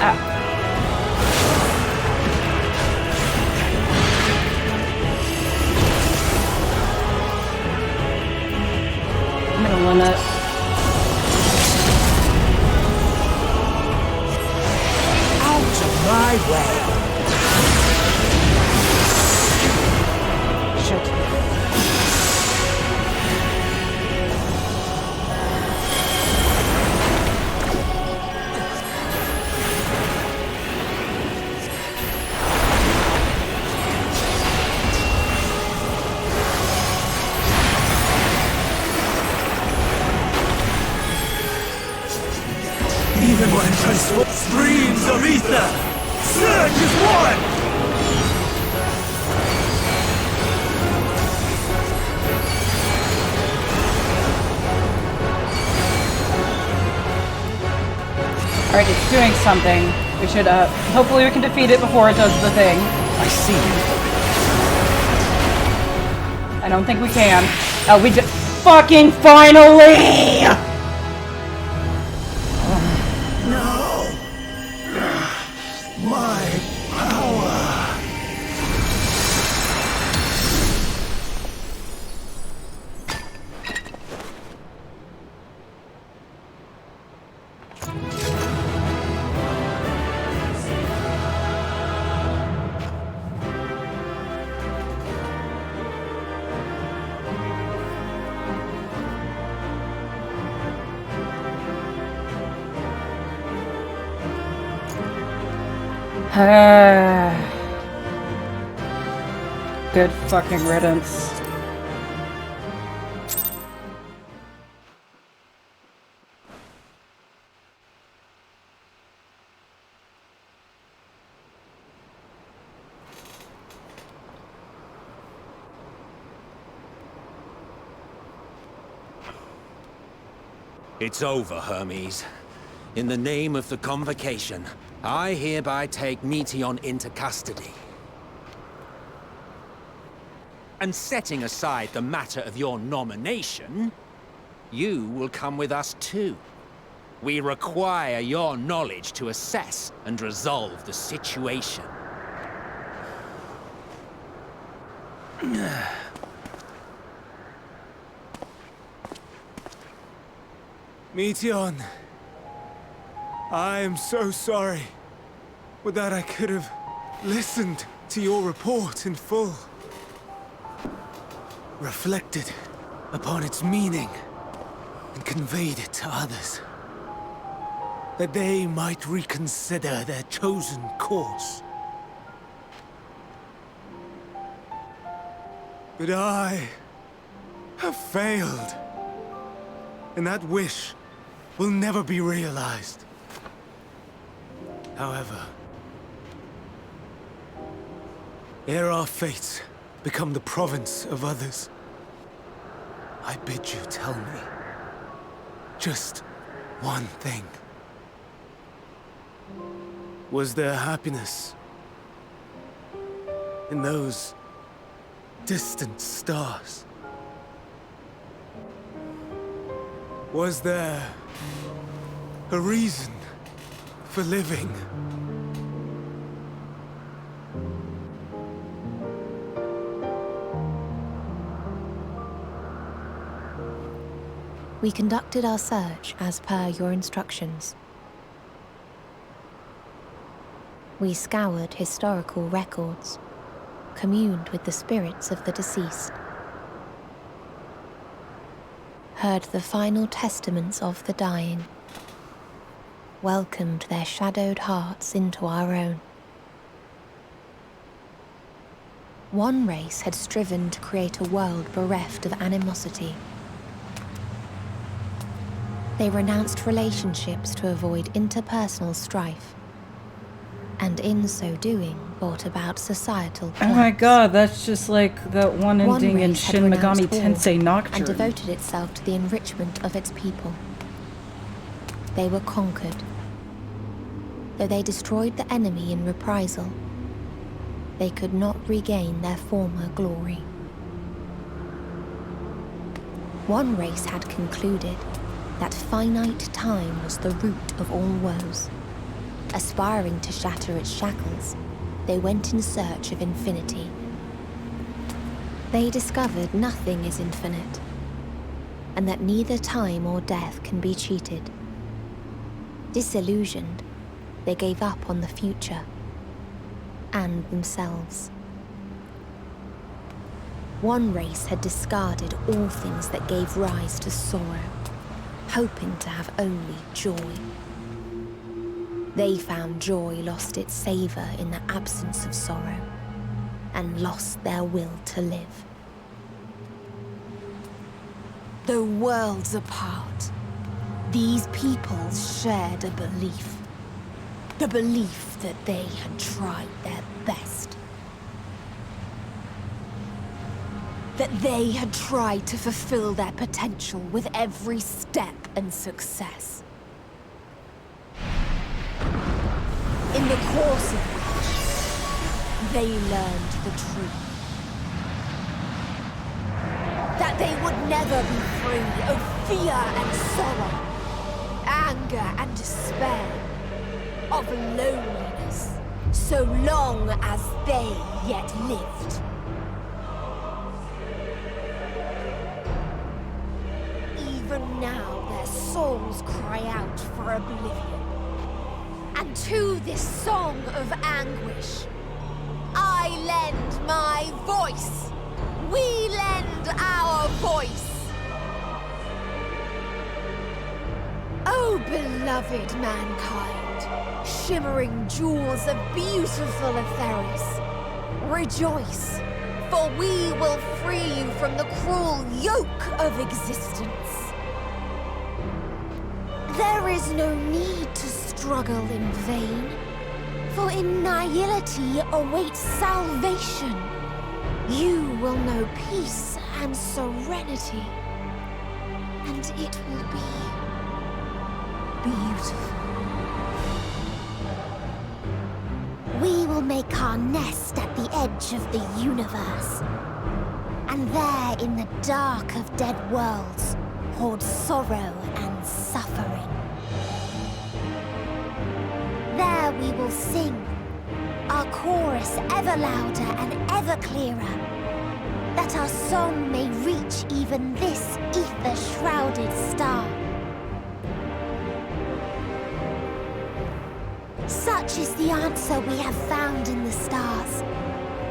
Ah. I'm gonna limit. Out of my way. Shit. Even when transformed streams of ether, surge is one! Alright, it's doing something. We should, hopefully we can defeat it before it does the thing. I see you. I don't think we can. Oh, we just fucking finally! No! My power! Good fucking riddance. It's over, Hermes. In the name of the Convocation, I hereby take Meteon into custody. And setting aside the matter of your nomination, you will come with us too. We require your knowledge to assess and resolve the situation. Meteon, I am so sorry. With that, I could have listened to your report in full. Reflected upon its meaning and conveyed it to others. That they might reconsider their chosen course. But I have failed. And that wish will never be realized. However, ere our fates become the province of others, I bid you tell me just one thing. Was there happiness in those distant stars? Was there a reason for living? We conducted our search as per your instructions. We scoured historical records, communed with the spirits of the deceased, heard the final testaments of the dying, welcomed their shadowed hearts into our own. One race had striven to create a world bereft of animosity. They renounced relationships to avoid interpersonal strife, and in so doing brought about societal Oh collapse. my god, that's just like that one ending in race had Shin Megami renounced war Tensei Nocturne. and devoted itself to the enrichment of its people. They were conquered. Though they destroyed the enemy in reprisal, they could not regain their former glory. One race had concluded that finite time was the root of all woes. Aspiring to shatter its shackles, they went in search of infinity. They discovered nothing is infinite, and that neither time or death can be cheated. Disillusioned, they gave up on the future and themselves. One race had discarded all things that gave rise to sorrow, hoping to have only joy. They found joy lost its savor in the absence of sorrow, and lost their will to live. Though worlds apart, these peoples shared a belief. The belief that they had tried their best. That they had tried to fulfill their potential with every step and success. In the course of which, they learned the truth. That they would never be free of fear and sorrow, anger and despair, of loneliness, so long as they yet lived. Even now their souls cry out for oblivion. And to this song of anguish, I lend my voice. We lend our voice. Oh, beloved mankind, shimmering jewels of beautiful Etheris, rejoice, for we will free you from the cruel yoke of existence. There is no need to struggle in vain, for in nihility awaits salvation. You will know peace and serenity, and it will be beautiful. We will make our nest at the edge of the universe, and there in the dark of dead worlds hoard sorrow and suffering. There we will sing, our chorus ever louder and ever clearer, that our song may reach even this ether-shrouded star. Such is the answer we have found in the stars.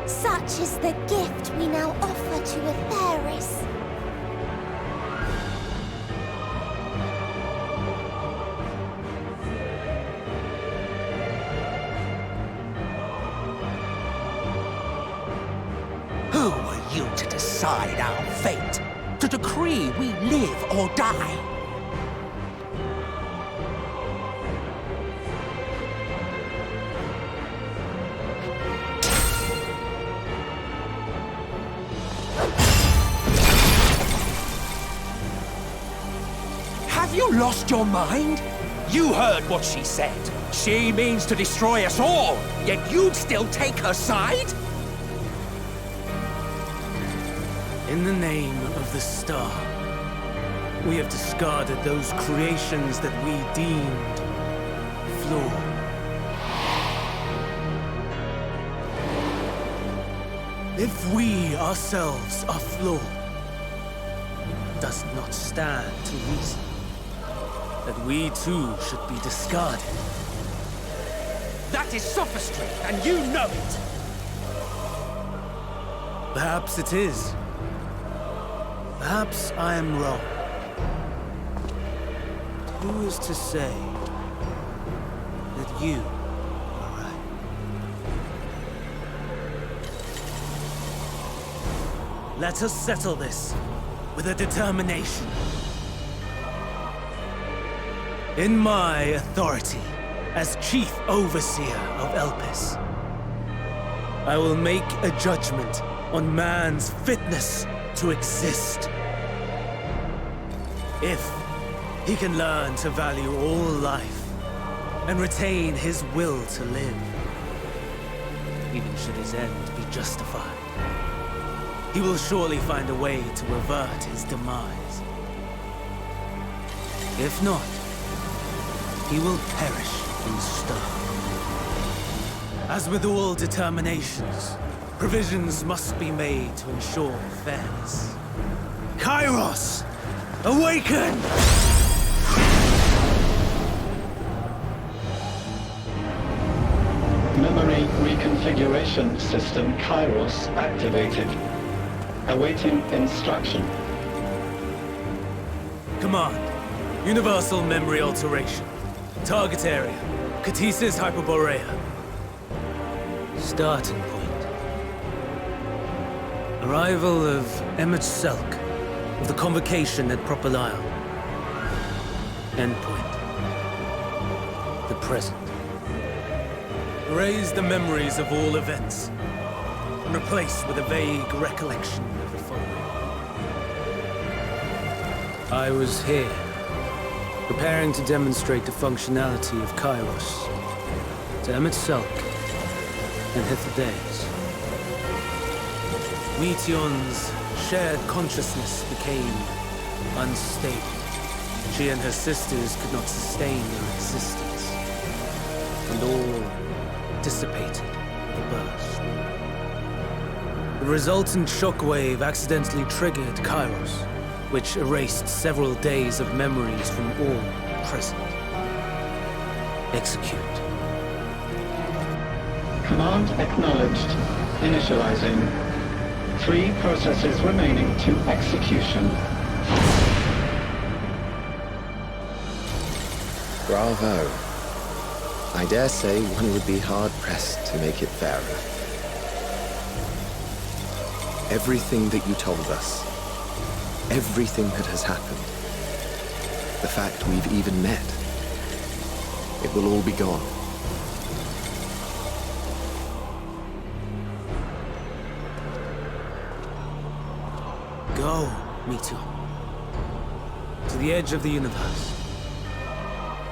Such is the gift we now offer to Etheris. Who are you to decide our fate? To decree we live or die? you lost your mind? You heard what she said. She means to destroy us all, yet you'd still take her side? In the name of the Star, we have discarded those creations that we deemed flawed. If we ourselves are flawed, it does not stand to reason that we too should be discarded. That is sophistry, and you know it! Perhaps it is. Perhaps I am wrong. Who is to say that you are right? Let us settle this with a determination. In my authority as Chief Overseer of Elpis, I will make a judgment on man's fitness to exist. If he can learn to value all life and retain his will to live, even should his end be justified, he will surely find a way to avert his demise. If not, he will perish in stone. As with all determinations, provisions must be made to ensure fairness. Kairos! Awaken! Memory reconfiguration system Kairos activated. Awaiting instruction. Command. Universal memory alteration. Target area. Katisis Hyperborea. Starting point. Arrival of Emmett Selk of the Convocation at Propylion. Endpoint. The present. Erase the memories of all events and replace with a vague recollection of the following. I was here, preparing to demonstrate the functionality of Kairos to Emmett Selk and Hithodaeus. Meteon's shared consciousness became unstable. She and her sisters could not sustain their existence, and all dissipated with a burst. The resultant shockwave accidentally triggered Kairos, which erased several days of memories from all present. Execute. Command acknowledged. Initializing. 3 processes remaining to execution. Bravo. I dare say one would be hard-pressed to make it fairer. Everything that you told us, everything that has happened, the fact we've even met, it will all be gone. Go, Meteon. To the edge of the universe,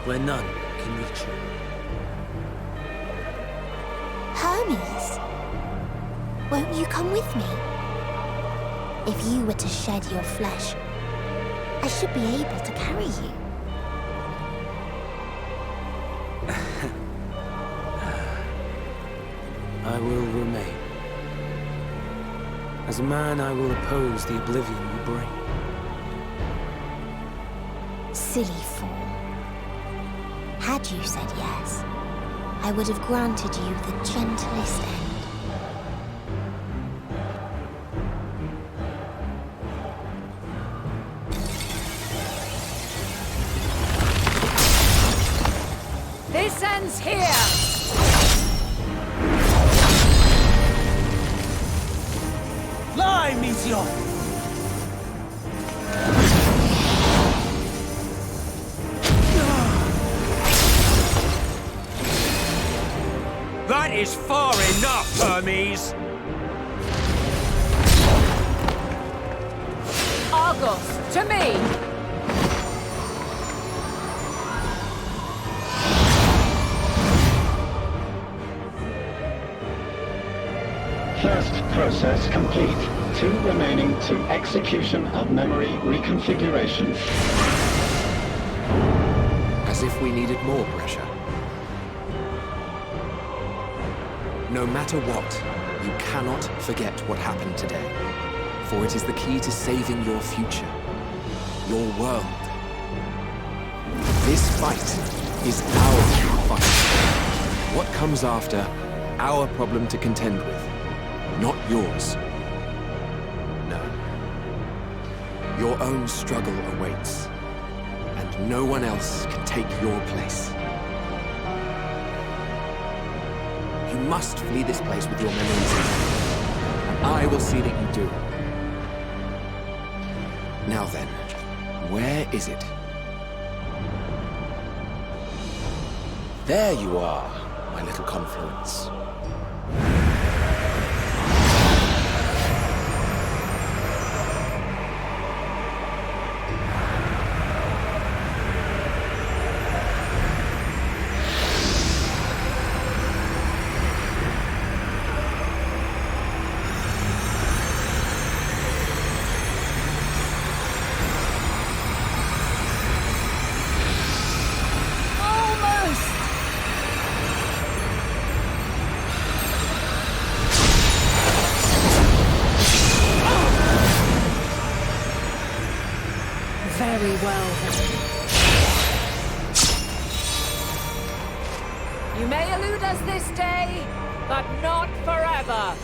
where none can reach you. Hermes, won't you come with me? If you were to shed your flesh, I should be able to carry you. I will remain. As a man, I will oppose the oblivion you bring. Silly fool. Had you said yes, I would have granted you the gentlest end. This ends here! Fly, Meteor! That is far enough, Hermes! Argos, to me! First process complete. 2 remaining to execution of memory reconfiguration. As if we needed more pressure. No matter what, you cannot forget what happened today. For it is the key to saving your future. Your world. This fight is our fight. What comes after, our problem to contend with, not yours. No. Your own struggle awaits, and no one else can take your place. You must flee this place with your memories, and I will see that you do. Now then, where is it? There you are, my little confluence. Very well, then. You may elude us this day, but not forever.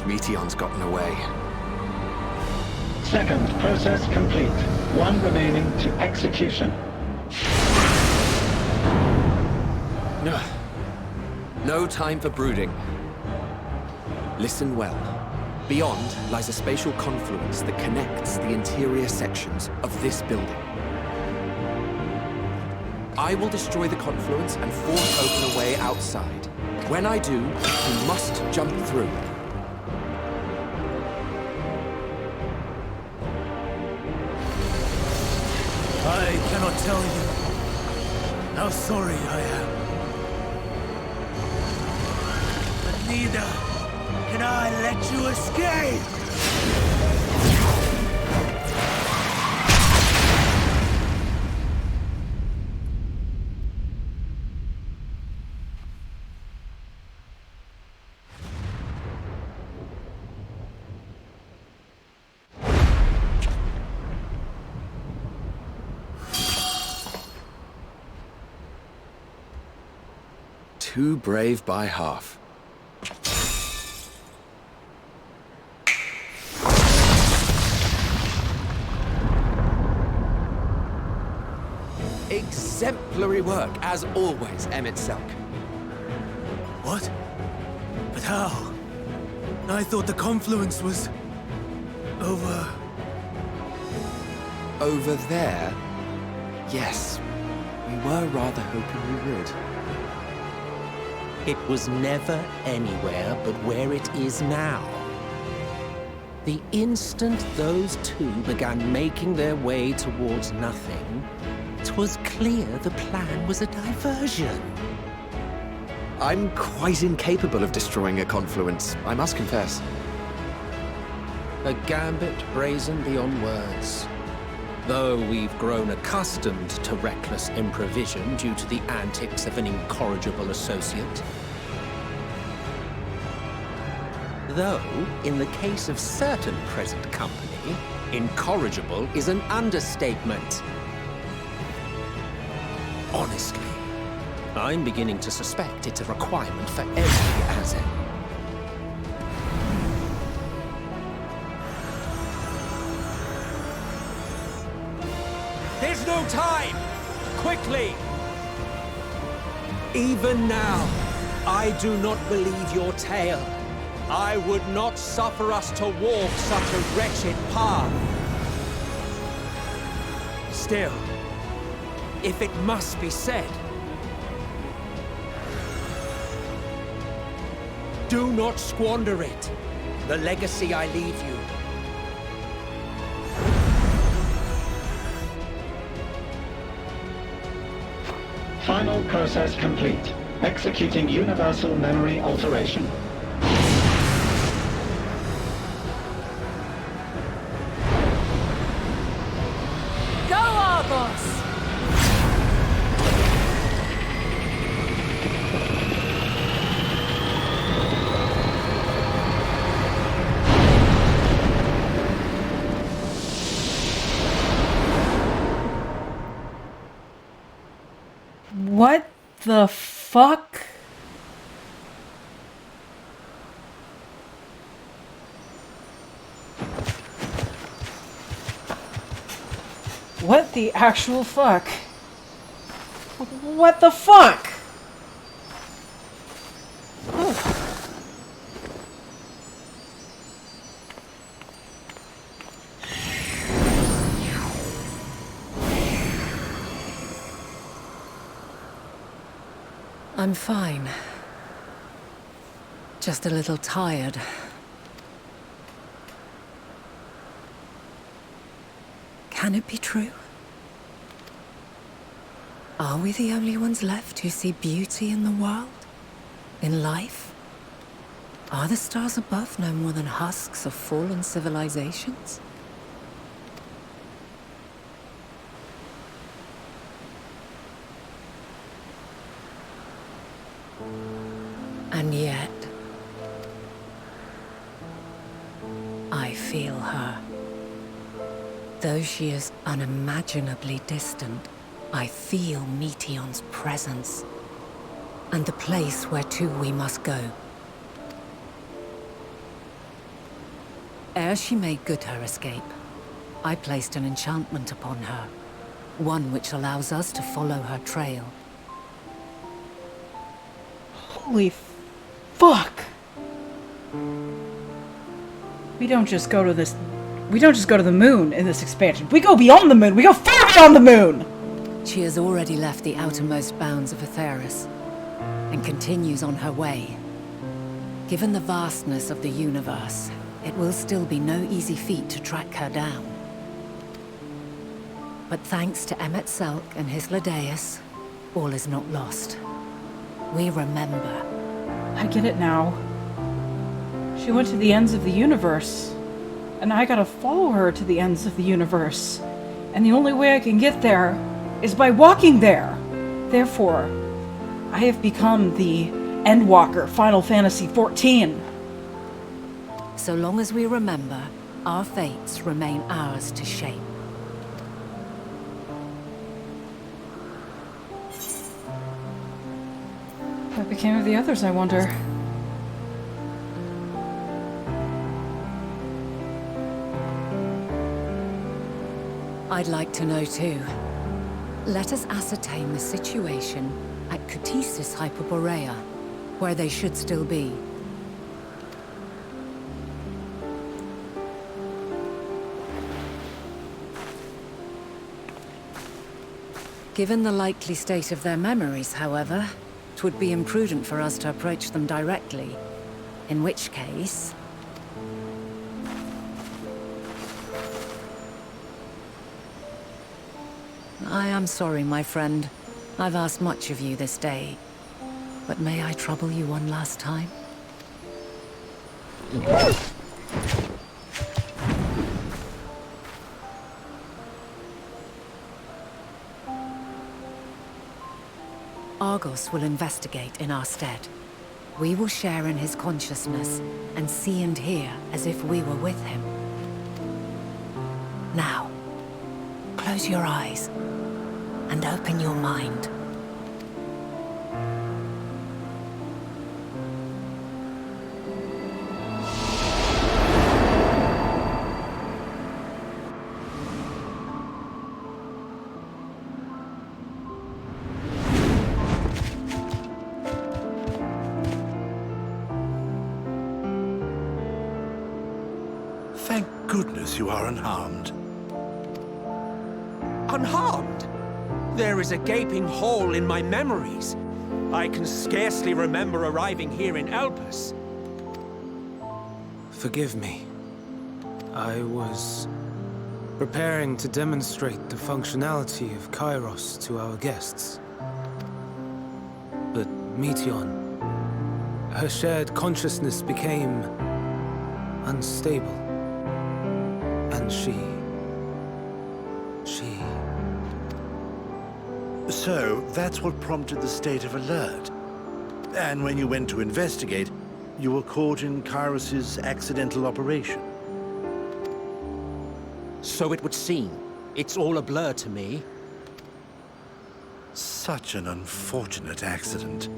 Meteon's gotten away. Second process complete. 1 remaining to execution. No time for brooding. Listen well. Beyond lies a spatial confluence that connects the interior sections of this building. I will destroy the confluence and force open a way outside. When I do, you must jump through. I cannot tell you how sorry I am. But neither can I let you escape! Too brave by half. Exemplary work, as always, Emmett Selk. What? But how? I thought the confluence was... over... Over there? Yes. We were rather hoping we would. It was never anywhere but where it is now. The instant those two began making their way towards nothing, 'twas clear the plan was a diversion. I'm quite incapable of destroying a confluence, I must confess. A gambit brazen beyond words. Though we've grown accustomed to reckless improvision due to the antics of an incorrigible associate. Though, in the case of certain present company, incorrigible is an understatement. Honestly, I'm beginning to suspect it's a requirement for every Azen. There's no time! Quickly! Even now, I do not believe your tale. I would not suffer us to walk such a wretched path. Still, if it must be said, do not squander it, the legacy I leave you. Final process complete. Executing universal memory alteration. Go, Argos! What the fuck? What the actual fuck? What the fuck? I'm fine. Just a little tired. Can it be true? Are we the only ones left who see beauty in the world? In life? Are the stars above no more than husks of fallen civilizations? And yet, I feel her. Though she is unimaginably distant, I feel Meteion's presence, and the place where to we must go. Ere she made good her escape, I placed an enchantment upon her, one which allows us to follow her trail. Holy fuck! We don't just go to the moon in this expansion. We go beyond the moon! We go far beyond the moon! She has already left the outermost bounds of Aetheris, and continues on her way. Given the vastness of the universe, it will still be no easy feat to track her down. But thanks to Emmet Selk and his Ladeus, all is not lost. We remember. I get it now. She went to the ends of the universe, and I gotta follow her to the ends of the universe. And the only way I can get there is by walking there. Therefore, I have become the Endwalker, Final Fantasy XIV. So long as we remember, our fates remain ours to shape. What became of the others, I wonder? I'd like to know too. Let us ascertain the situation at Kutisis Hyperborea, where they should still be. Given the likely state of their memories, however, it would be imprudent for us to approach them directly. In which case... I am sorry, my friend. I've asked much of you this day. But may I trouble you one last time? Argos will investigate in our stead. We will share in his consciousness and see and hear as if we were with him. Now, close your eyes and open your mind. Thank goodness you are unharmed. Unharmed? There is a gaping hole in my memories. I can scarcely remember arriving here in Elpis. Forgive me. I was preparing to demonstrate the functionality of Kairos to our guests. Meteon. Her shared consciousness became unstable. And she... So, that's what prompted the state of alert. And when you went to investigate, you were caught in Kairos' accidental operation. So it would seem. It's all a blur to me. Such an unfortunate accident.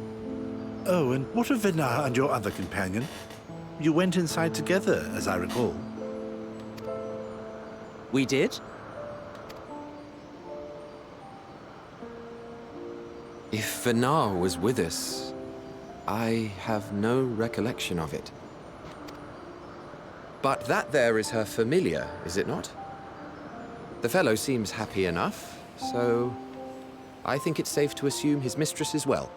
Oh, and what of Vinar and your other companion? You went inside together, as I recall. We did? If Vinar was with us, I have no recollection of it. But that there is her familiar, is it not? The fellow seems happy enough, so I think it's safe to assume his mistress as well.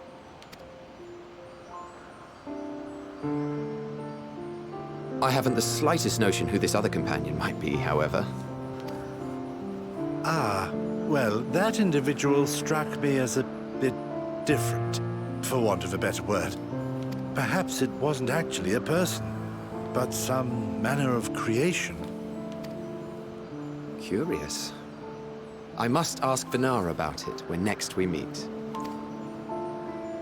I haven't the slightest notion who this other companion might be, however. Ah, well, that individual struck me as a bit different, for want of a better word. Perhaps it wasn't actually a person, but some manner of creation. Curious. I must ask Vinar about it when next we meet.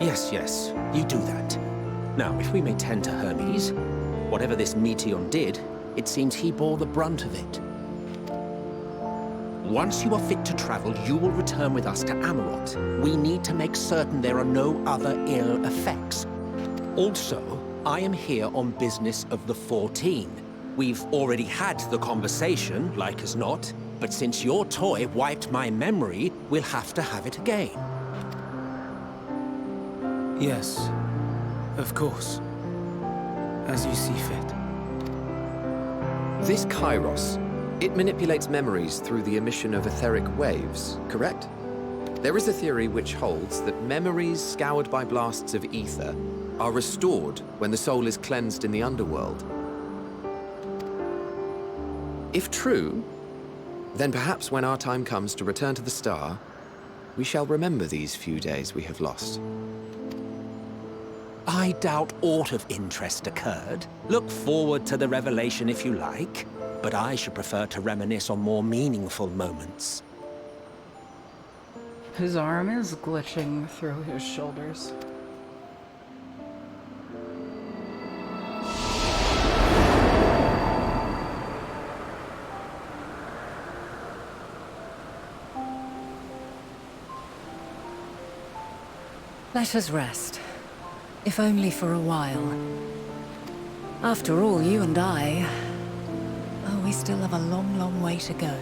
Yes, you do that. Now, if we may tend to Hermes, whatever this Meteon did, it seems he bore the brunt of it. Once you are fit to travel, you will return with us to Amarot. We need to make certain there are no other ill effects. Also, I am here on business of the 14. We've already had the conversation, like as not, but since your toy wiped my memory, we'll have to have it again. Yes, of course. As you see fit. This Kairos, it manipulates memories through the emission of etheric waves, correct? There is a theory which holds that memories scoured by blasts of ether are restored when the soul is cleansed in the underworld. If true, then perhaps when our time comes to return to the star, we shall remember these few days we have lost. I doubt aught of interest occurred. Look forward to the revelation if you like, but I should prefer to reminisce on more meaningful moments. His arm is glitching through his shoulders. Let us rest. If only for a while. After all, you and I... Oh, we still have a long, long way to go.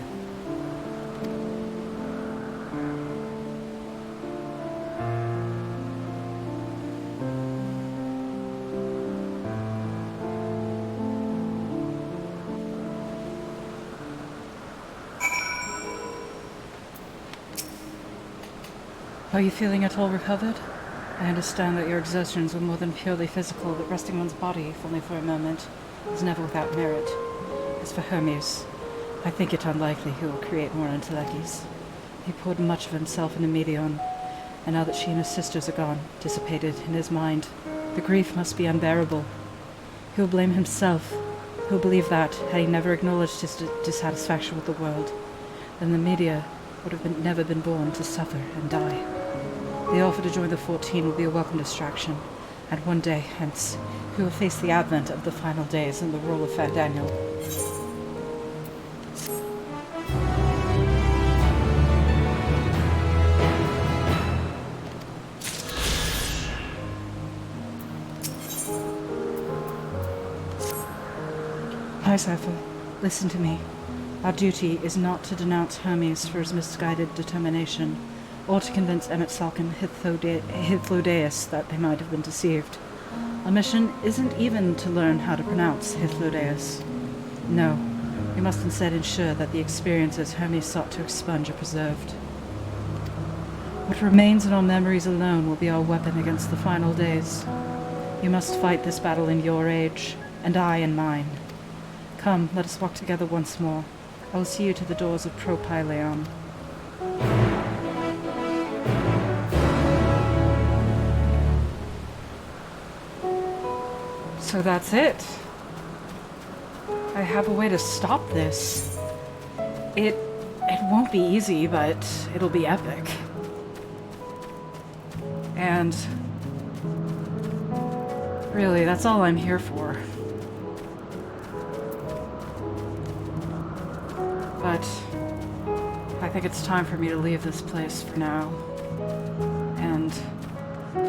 Are you feeling at all recovered? I understand that your exertions were more than purely physical, but resting one's body, if only for a moment, is never without merit. As for Hermes, I think it unlikely he will create more Entelechies. He poured much of himself into Meteon, and now that she and his sisters are gone, dissipated in his mind, the grief must be unbearable. He will blame himself. He will believe that, had he never acknowledged his dissatisfaction with the world, then the media would have never been born to suffer and die. The offer to join the 14 will be a welcome distraction, and one day, hence, he will face the advent of the final days in the role of Fat Daniel. Hi, Cypher. Listen to me. Our duty is not to denounce Hermes for his misguided determination, or to convince Emmet Salk and Hythlodaeus that they might have been deceived. Our mission isn't even to learn how to pronounce Hythlodaeus. No, we must instead ensure that the experiences Hermes sought to expunge are preserved. What remains in our memories alone will be our weapon against the final days. You must fight this battle in your age, and I in mine. Come, let us walk together once more. I will see you to the doors of Propylaeon. So that's it. I have a way to stop this. It won't be easy, but it'll be epic. And really, that's all I'm here for. But I think it's time for me to leave this place for now and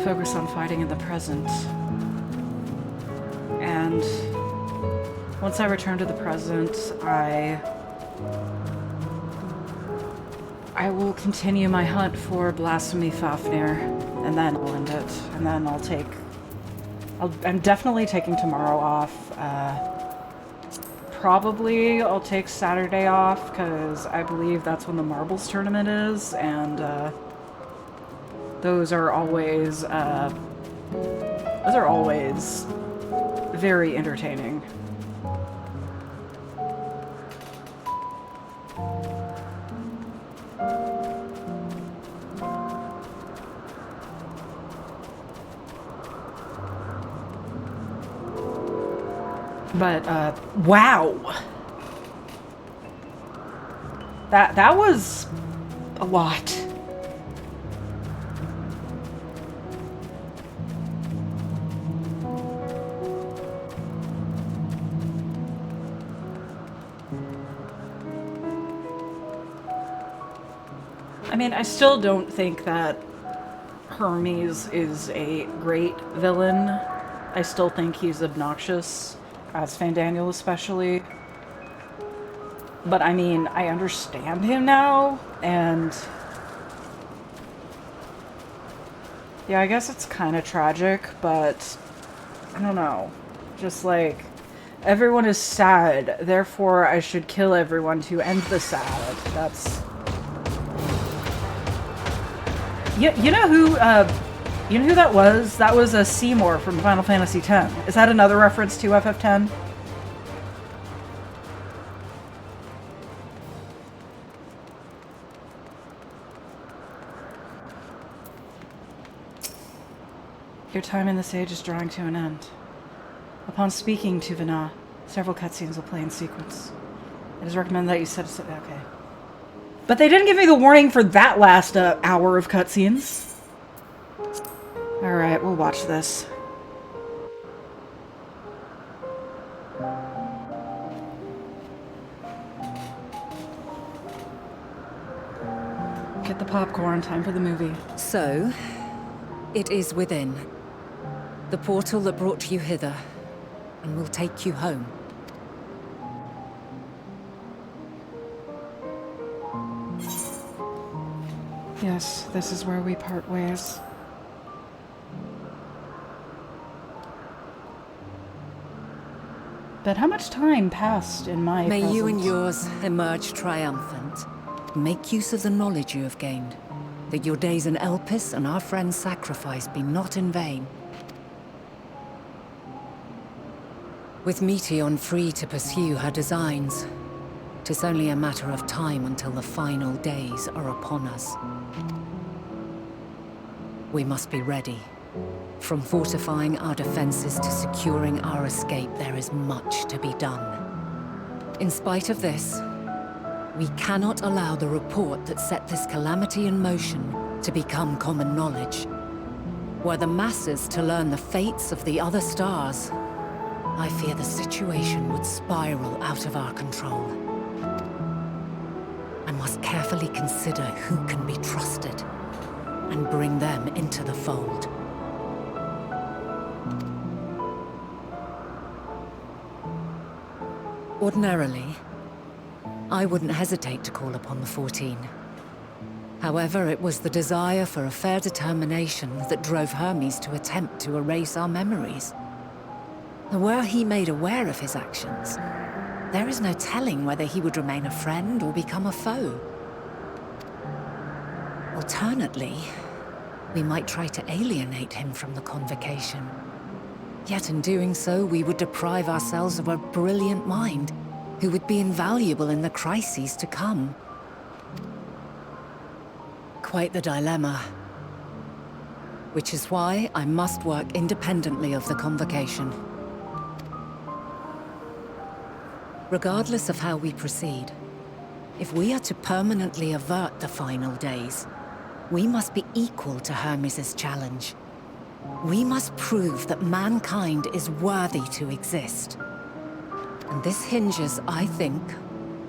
focus on fighting in the present. And once I return to the present, I will continue my hunt for Blasphemy Fafnir, and then I'll end it. And then I'm definitely taking tomorrow off. Probably I'll take Saturday off, because I believe that's when the marbles tournament is, and those are always very entertaining. But, wow! That was a lot. I mean, I still don't think that Hermes is a great villain. I still think he's obnoxious. As Fandaniel especially. But I mean, I understand him now, and yeah, I guess it's kind of tragic, but I don't know. Just like, everyone is sad, therefore I should kill everyone to end the sad. That's... You know who that was? That was a Seymour from Final Fantasy X. Is that another reference to FF10? Your time in this age is drawing to an end. Upon speaking to Vina, several cutscenes will play in sequence. It is recommended that you set aside... Okay. But they didn't give me the warning for that last hour of cutscenes. Alright, we'll watch this. Get the popcorn, time for the movie. So, it is within. The portal that brought you hither, and will take you home. Yes, this is where we part ways. But how much time passed in my May presence? you and yours emerge triumphant. Make use of the knowledge you have gained. That your days in Elpis and our friend's sacrifice be not in vain. With Meteion free to pursue her designs, 'tis only a matter of time until the final days are upon us. We must be ready. From fortifying our defenses to securing our escape, there is much to be done. In spite of this, we cannot allow the report that set this calamity in motion to become common knowledge. Were the masses to learn the fates of the other stars, I fear the situation would spiral out of our control. I must carefully consider who can be trusted and bring them into the fold. Ordinarily, I wouldn't hesitate to call upon the 14. However, it was the desire for a fair determination that drove Hermes to attempt to erase our memories. Were he made aware of his actions, there is no telling whether he would remain a friend or become a foe. Alternately, we might try to alienate him from the convocation. Yet in doing so, we would deprive ourselves of a brilliant mind who would be invaluable in the crises to come. Quite the dilemma. Which is why I must work independently of the convocation. Regardless of how we proceed, if we are to permanently avert the final days, we must be equal to Hermes' challenge. We must prove that mankind is worthy to exist. And this hinges, I think,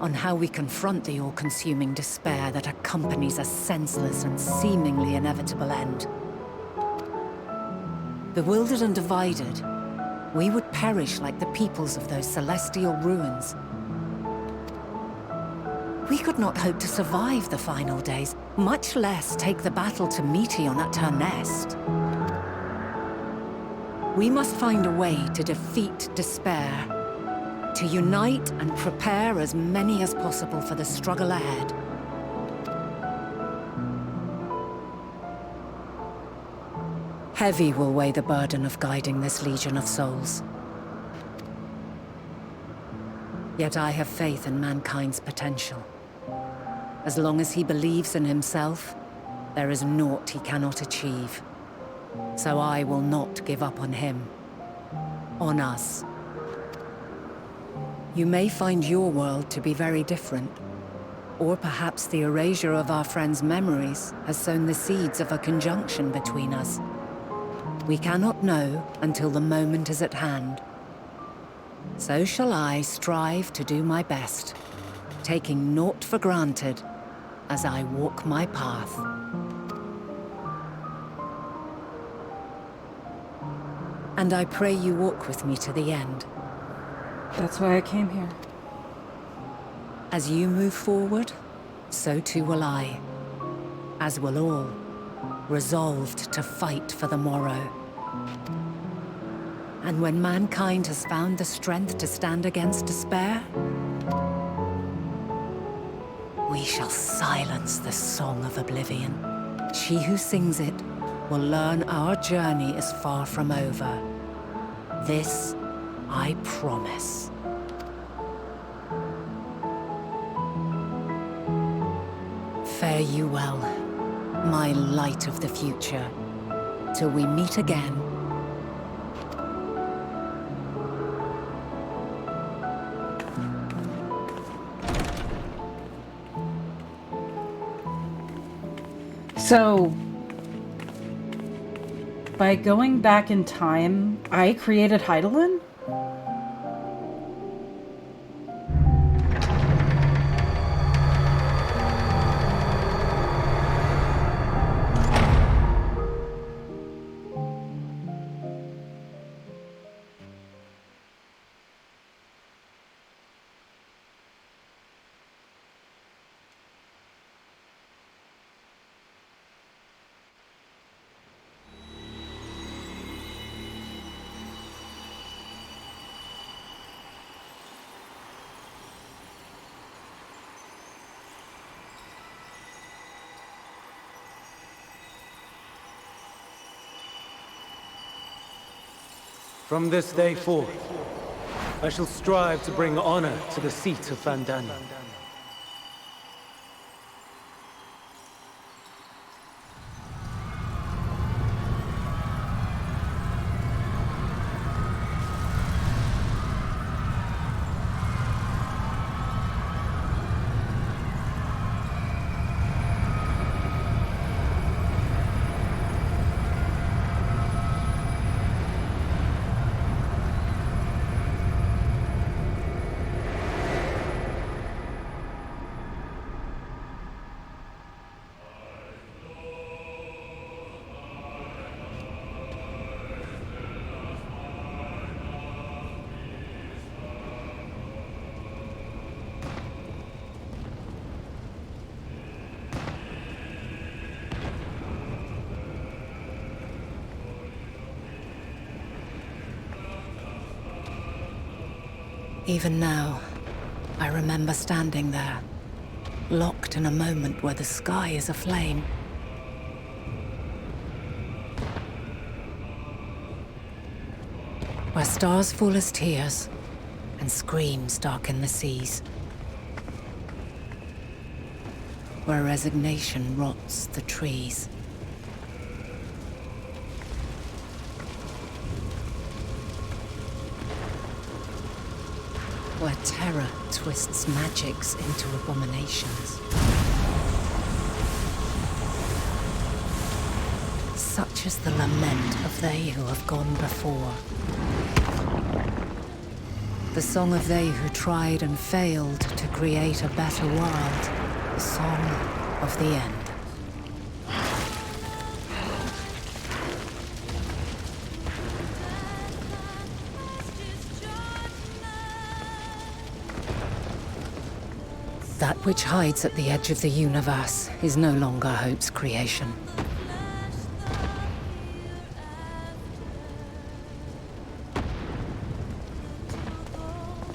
on how we confront the all-consuming despair that accompanies a senseless and seemingly inevitable end. Bewildered and divided, we would perish like the peoples of those celestial ruins. We could not hope to survive the final days, much less take the battle to Meteon at her nest. We must find a way to defeat despair, to unite and prepare as many as possible for the struggle ahead. Heavy will weigh the burden of guiding this legion of souls. Yet I have faith in mankind's potential. As long as he believes in himself, there is naught he cannot achieve. So I will not give up on him. On us. You may find your world to be very different. Or perhaps the erasure of our friends' memories has sown the seeds of a conjunction between us. We cannot know until the moment is at hand. So shall I strive to do my best, taking naught for granted as I walk my path. And I pray you walk with me to the end. That's why I came here. As you move forward, so too will I. As will all, resolved to fight for the morrow. And when mankind has found the strength to stand against despair, we shall silence the song of oblivion. She who sings it will learn our journey is far from over. This I promise. Fare you well, my light of the future, till we meet again. So, by going back in time, I created Heidelin? From this day forth, I shall strive to bring honor to the seat of Vandana. Even now, I remember standing there, locked in a moment where the sky is aflame. Where stars fall as tears, and screams darken the seas. Where resignation rots the trees. where terror twists magics into abominations. Such is the lament of they who have gone before. The song of they who tried and failed to create a better world. The song of the end. That which hides at the edge of the universe is no longer hope's creation.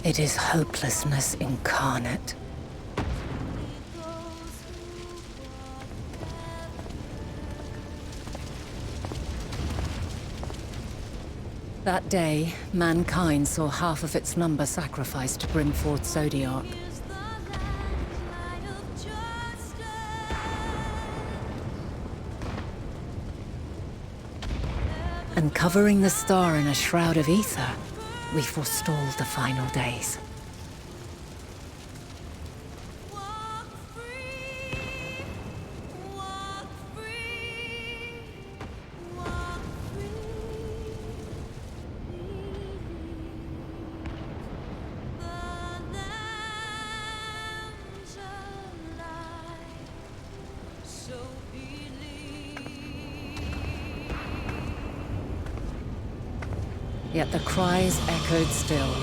It is hopelessness incarnate. That day, mankind saw half of its number sacrificed to bring forth Zodiark. And covering the star in a shroud of ether, we forestalled the final days. Yet the cries echoed still.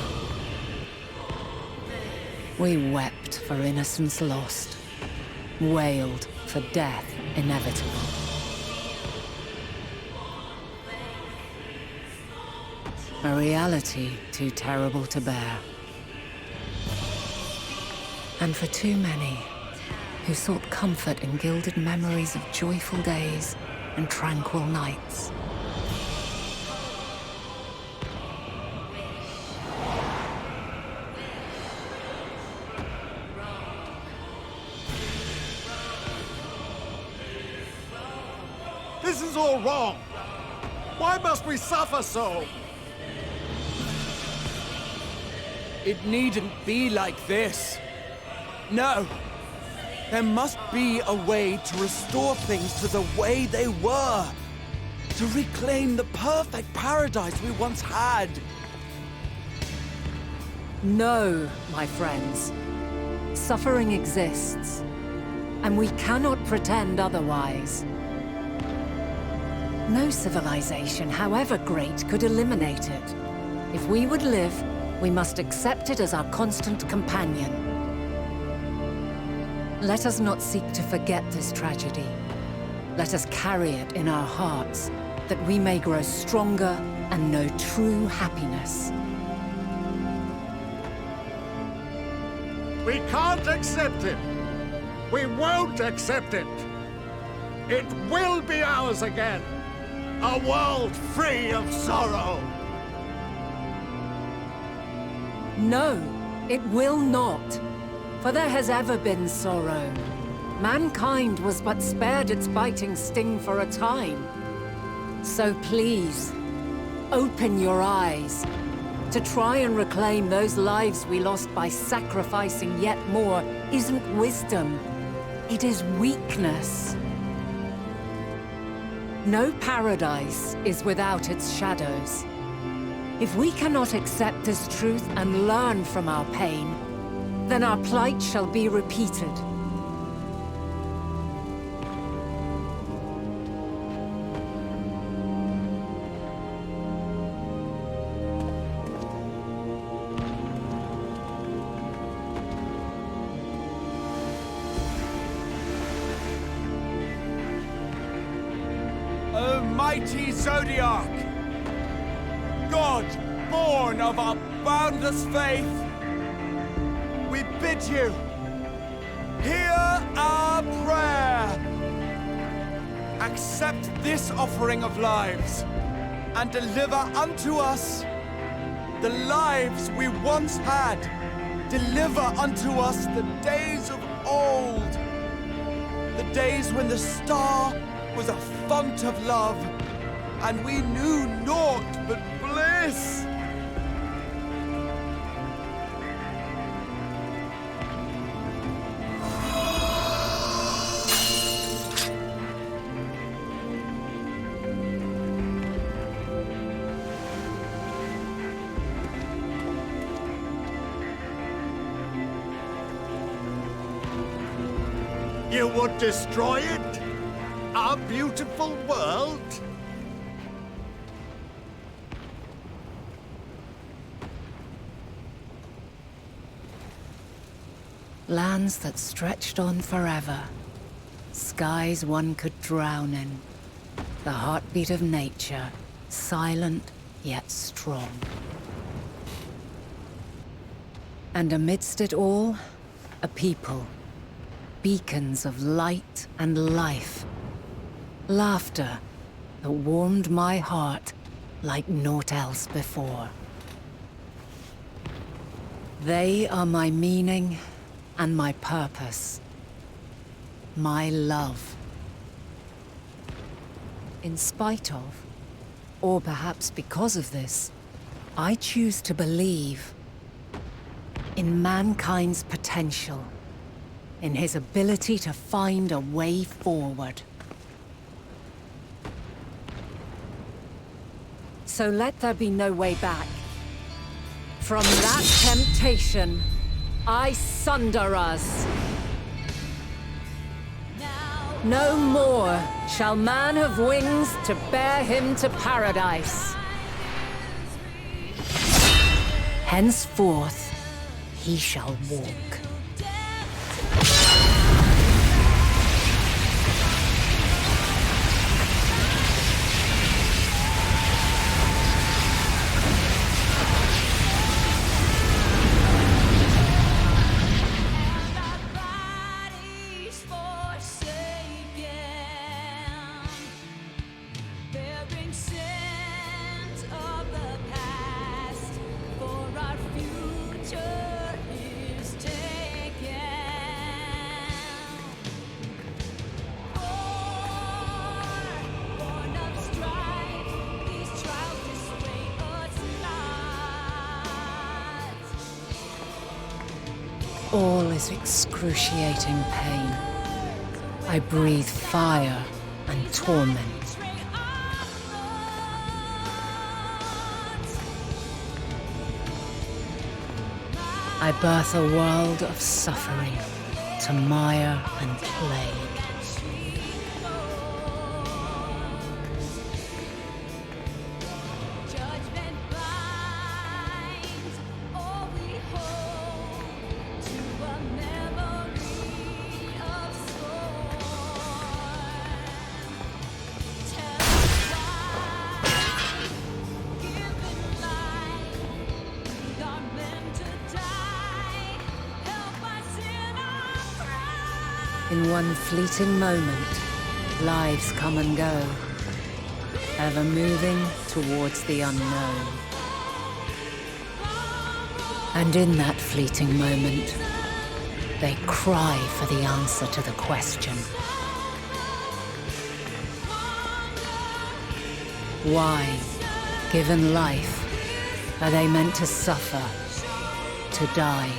We wept for innocence lost, wailed for death inevitable. A reality too terrible to bear. And for too many who sought comfort in gilded memories of joyful days and tranquil nights. This is all wrong! Why must we suffer so? It needn't be like this. No. There must be a way to restore things to the way they were. To reclaim the perfect paradise we once had. No, my friends. Suffering exists, and we cannot pretend otherwise. No civilization, however great, could eliminate it. If we would live, we must accept it as our constant companion. Let us not seek to forget this tragedy. Let us carry it in our hearts, that we may grow stronger and know true happiness. We can't accept it! We won't accept it! It will be ours again! A world free of sorrow! No, it will not. For there has ever been sorrow. Mankind was but spared its biting sting for a time. So please, open your eyes. To try and reclaim those lives we lost by sacrificing yet more isn't wisdom. It is weakness. No paradise is without its shadows. If we cannot accept this truth and learn from our pain, then our plight shall be repeated. O mighty Zodiark! God, born of our boundless faith, we bid you, hear our prayer. Accept this offering of lives, and deliver unto us the lives we once had. Deliver unto us the days of old, the days when the star was a font of love, and we knew naught but bliss. You would destroy it? Our beautiful world? Lands that stretched on forever. Skies one could drown in. The heartbeat of nature, silent yet strong. And amidst it all, a people. Beacons of light and life. Laughter that warmed my heart like naught else before. They are my meaning and my purpose. My love. In spite of, or perhaps because of this, I choose to believe in mankind's potential, in his ability to find a way forward. So let there be no way back. From that temptation, I sunder us. No more shall man have wings to bear him to paradise. Henceforth, he shall walk. All is excruciating pain. I breathe fire and torment. I birth a world of suffering to mire and plague. In one fleeting moment, lives come and go, ever moving towards the unknown. And in that fleeting moment, they cry for the answer to the question. Why, given life, are they meant to suffer, to die?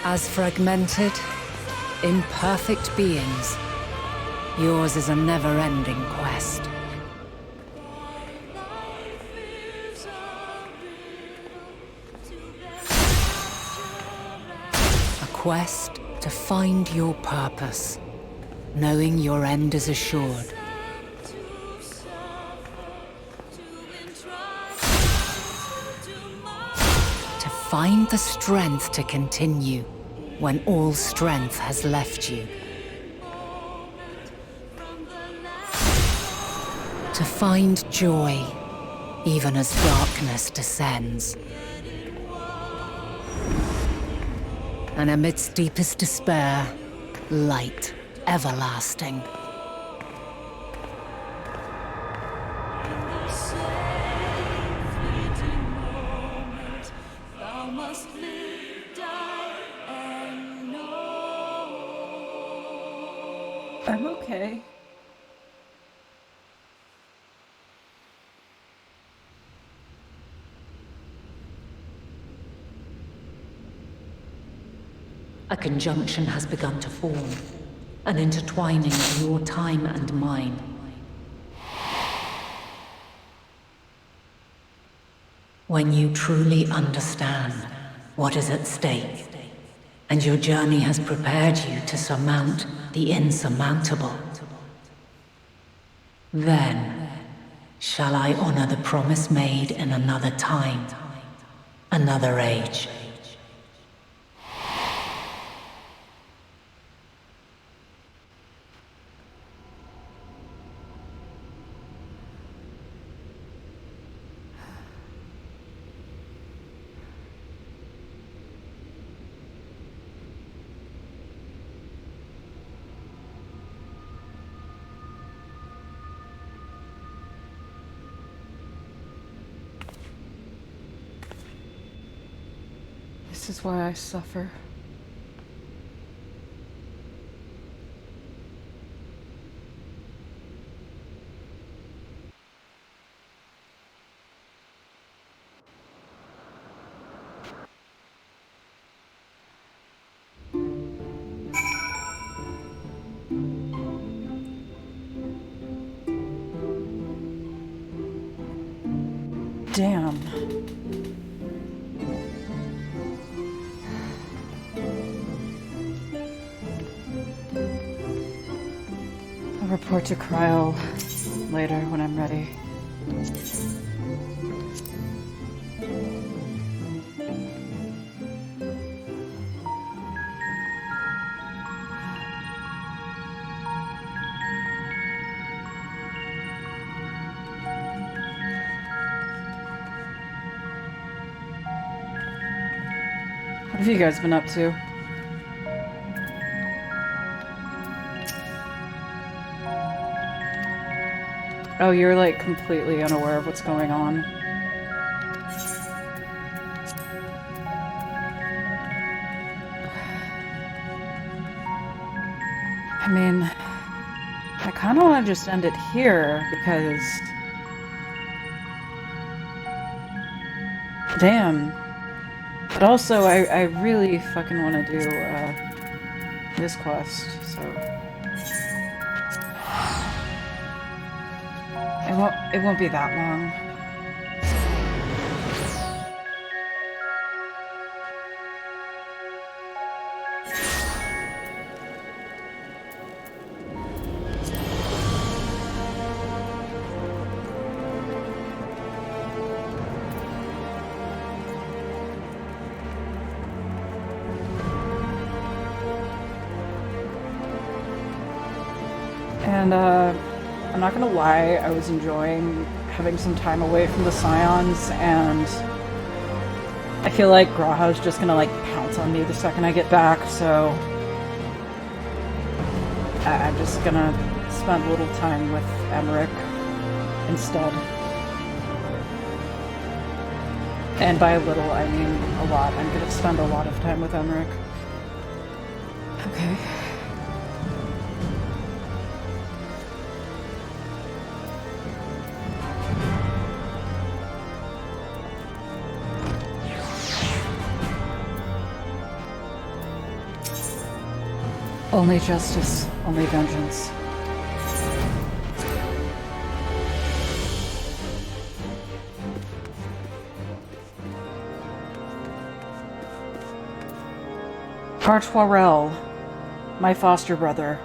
As fragmented, imperfect beings, yours is a never-ending quest. A quest to find your purpose, knowing your end is assured. To find the strength to continue when all strength has left you. To find joy, even as darkness descends. And amidst deepest despair, light everlasting. I'm okay. A conjunction has begun to form, an intertwining of your time and mine. When you truly understand what is at stake, and your journey has prepared you to surmount the insurmountable, then shall I honor the promise made in another time, another age. This is why I suffer. Damn. I'll report to Cryo later when I'm ready. What have you guys been up to? Oh, you're like completely unaware of what's going on. I mean, I kind of want to just end it here because... Damn. But also, I really fucking want to do this quest, so... It won't be that long. And, I'm not gonna lie, I was enjoying having some time away from the Scions, and I feel like Graha's just gonna, like, pounce on me the second I get back, so I'm just gonna spend a little time with Emmerich instead. And by a little, I mean a lot. I'm gonna spend a lot of time with Emmerich. Okay. Only justice, only vengeance. Artoirel, my foster brother.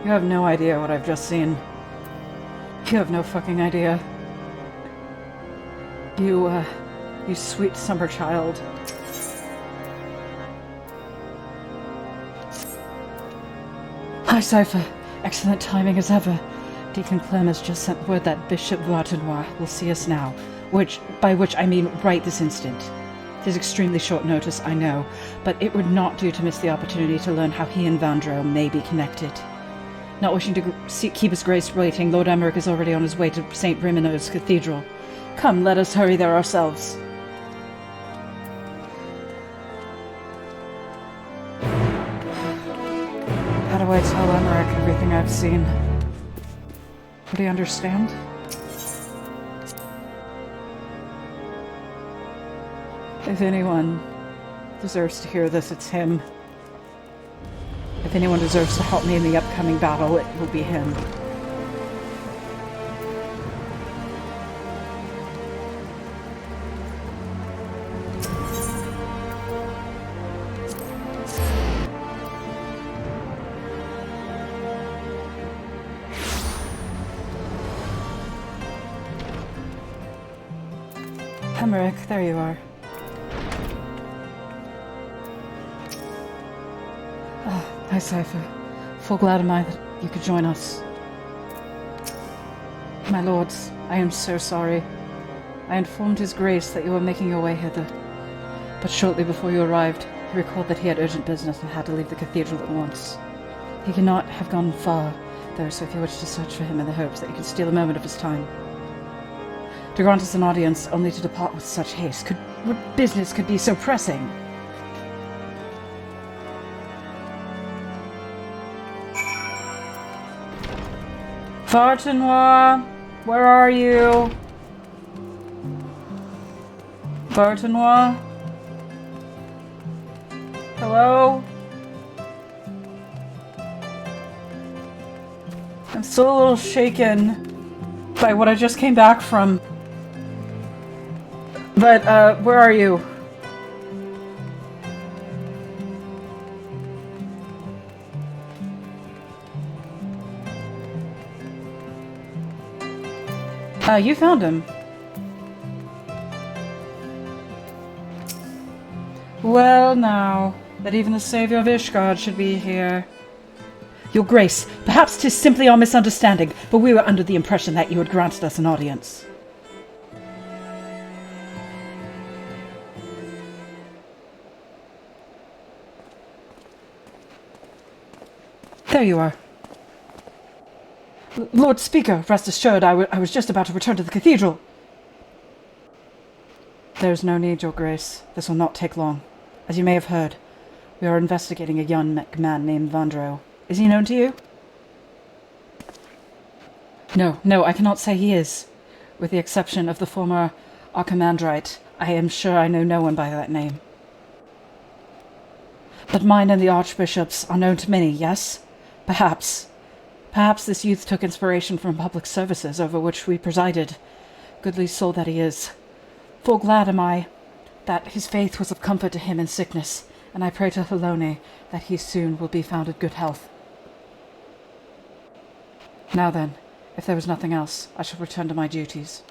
You have no idea what I've just seen. You have no fucking idea. You sweet summer child. Hi, Cypher. Excellent timing as ever. Deacon Clem has just sent word that Bishop Vartenoir will see us now, by which I mean right this instant. It is extremely short notice, I know, but it would not do to miss the opportunity to learn how he and Vandro may be connected. Not wishing to keep his grace waiting, Lord Emmerich is already on his way to St. Rimino's Cathedral. Come, let us hurry there ourselves. How do I tell Emmerich everything I've seen? Would he understand? If anyone deserves to hear this, it's him. If anyone deserves to help me in the upcoming battle, it will be him. Emmerich, there you are. Ah, hi, Cypher. Full glad am I that you could join us. My lords, I am so sorry. I informed His Grace that you were making your way hither, but shortly before you arrived, he recalled that he had urgent business and had to leave the cathedral at once. He cannot have gone far, though, so if you wish to search for him in the hopes that you can steal a moment of his time. To grant us an audience only to depart with such haste, what business could be so pressing? Bartenoir, where are you? Bartenoir? Hello? I'm still a little shaken by what I just came back from. But, where are you? You found him. Well now, that even the savior of Ishgard should be here. Your Grace, perhaps 'tis simply our misunderstanding, but we were under the impression that you had granted us an audience. There you are. Lord Speaker, rest assured, I was just about to return to the cathedral. There's no need, Your Grace. This will not take long. As you may have heard, we are investigating a young man named Vandro. Is he known to you? No, I cannot say he is. With the exception of the former Archimandrite, I am sure I know no one by that name. But mine and the Archbishop's are known to many, yes? Perhaps. Perhaps this youth took inspiration from public services over which we presided. Goodly soul that he is. Full glad am I that his faith was of comfort to him in sickness, and I pray to Helone that he soon will be found in good health. Now then, if there was nothing else, I shall return to my duties.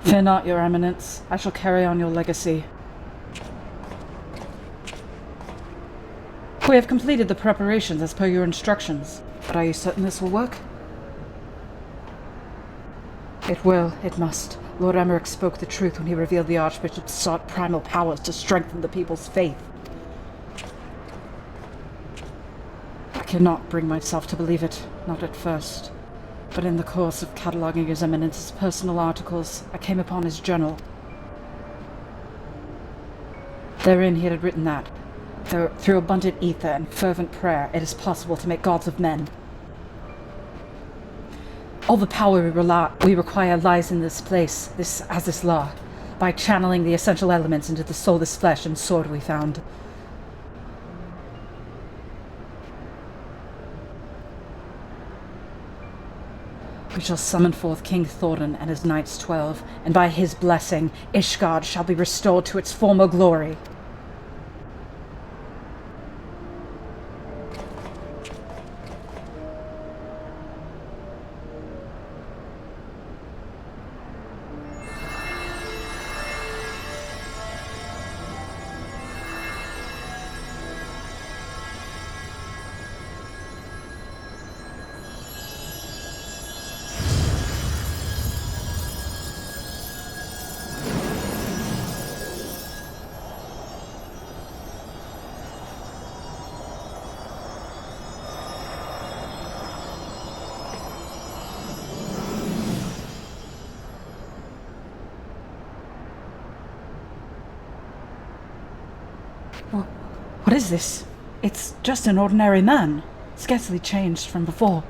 Fear not, Your Eminence. I shall carry on your legacy. We have completed the preparations as per your instructions, but are you certain this will work? It will, it must. Lord Emmerich spoke the truth when he revealed the Archbishop sought primal powers to strengthen the people's faith. I cannot bring myself to believe it, not at first. But in the course of cataloguing His Eminence's personal articles, I came upon his journal. Therein he had written that, through abundant ether and fervent prayer, it is possible to make gods of men. All the power we require lies in this place, this law, by channeling the essential elements into the soulless flesh and sword we found. We shall summon forth King Thorin and his Knights 12, and by his blessing, Ishgard shall be restored to its former glory. What is this? It's just an ordinary man, scarcely changed from before.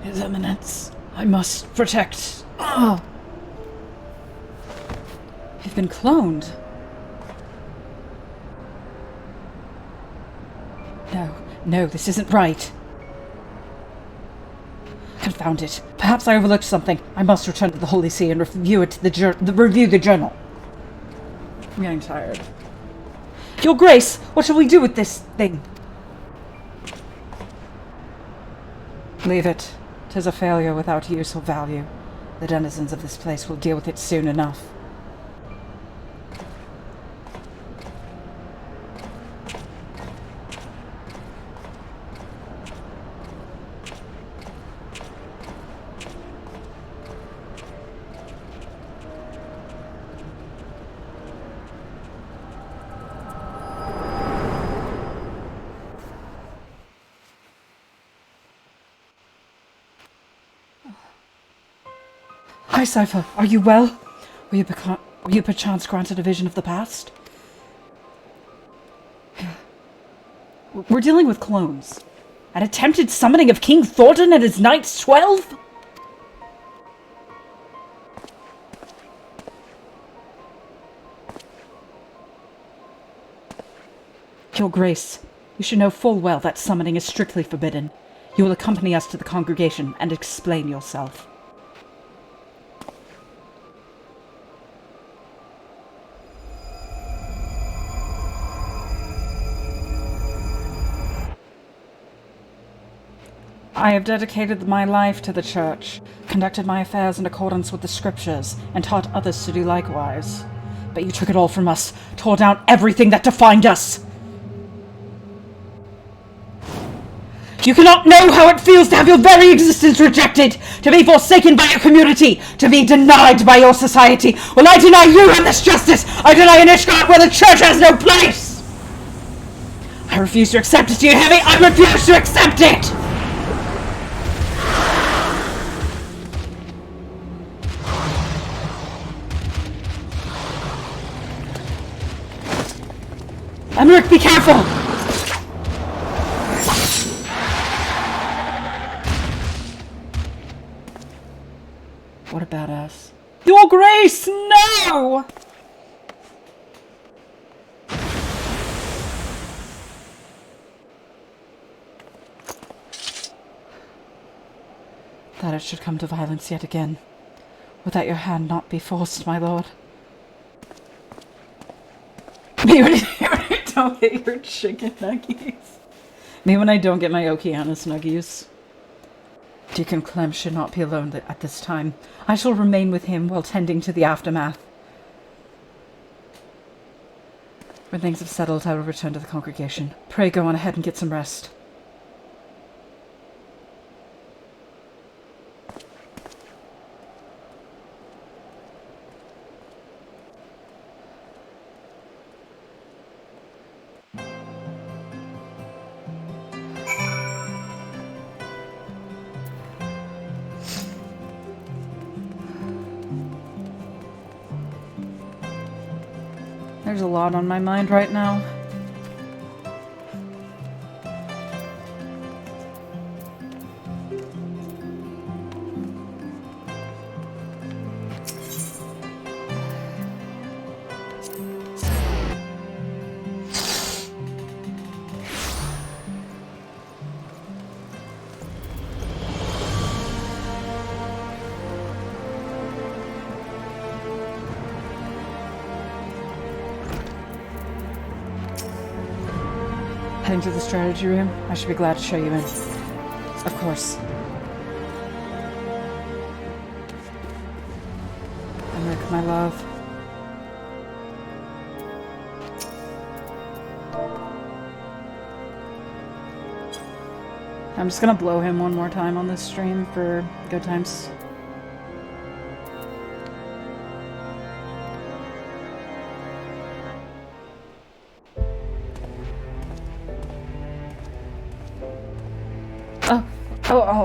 His Eminence, I must protect... Oh. You've been cloned. No, this isn't right. Confound it. Perhaps I overlooked something. I must return to the Holy See and review the journal. I'm getting tired. Your Grace, what shall we do with this thing? Leave it. 'Tis a failure without use or value. The denizens of this place will deal with it soon enough. Hi, Cypher. Are you well? Were you perchance granted a vision of the past? We're dealing with clones. An attempted summoning of King Thornton and his Knights 12? Your Grace, you should know full well that summoning is strictly forbidden. You will accompany us to the congregation and explain yourself. I have dedicated my life to the Church, conducted my affairs in accordance with the Scriptures, and taught others to do likewise. But you took it all from us, tore down everything that defined us! You cannot know how it feels to have your very existence rejected, to be forsaken by your community, to be denied by your society. Well, I deny you and this justice! I deny an Ishgard where the Church has no place! I refuse to accept it, do you hear me? I refuse to accept it! Emmerich, be careful! What a badass. Your Grace, no! That it should come to violence yet again. Would that your hand not be forced, my lord? Me when I don't get your chicken nuggies. Me when I don't get my Okeanos nuggies. Deacon Clem should not be alone at this time. I shall remain with him while tending to the aftermath. When things have settled, I will return to the congregation. Pray go on ahead and get some rest. There's a lot on my mind right now. Heading to the strategy room. I should be glad to show you in. Of course. Emmerich, my love. I'm just gonna blow him one more time on this stream for good times.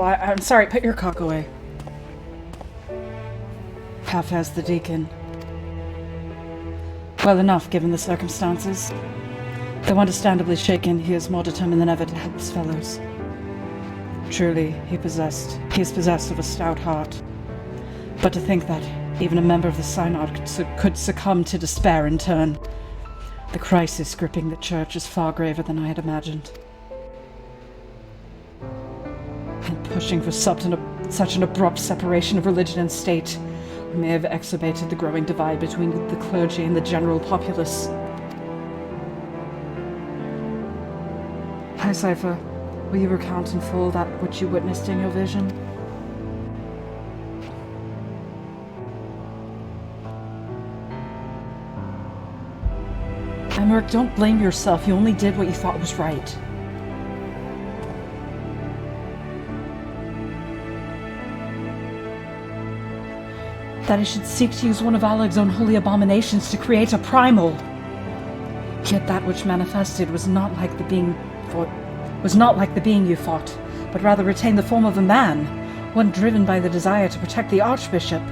I'm sorry, put your cock away. Half as the deacon. Well enough, given the circumstances. Though understandably shaken, he is more determined than ever to help his fellows. Truly, he is possessed of a stout heart. But to think that even a member of the Synod could succumb to despair in turn. The crisis gripping the church is far graver than I had imagined. And pushing for such an abrupt separation of religion and state, we may have exacerbated the growing divide between the clergy and the general populace. Hi, Cypher. Will you recount in full that which you witnessed in your vision? Emmerich, don't blame yourself. You only did what you thought was right. That I should seek to use one of Aleg's own holy abominations to create a primal. Yet that which manifested was not like the being you fought, but rather retained the form of a man, one driven by the desire to protect the Archbishop.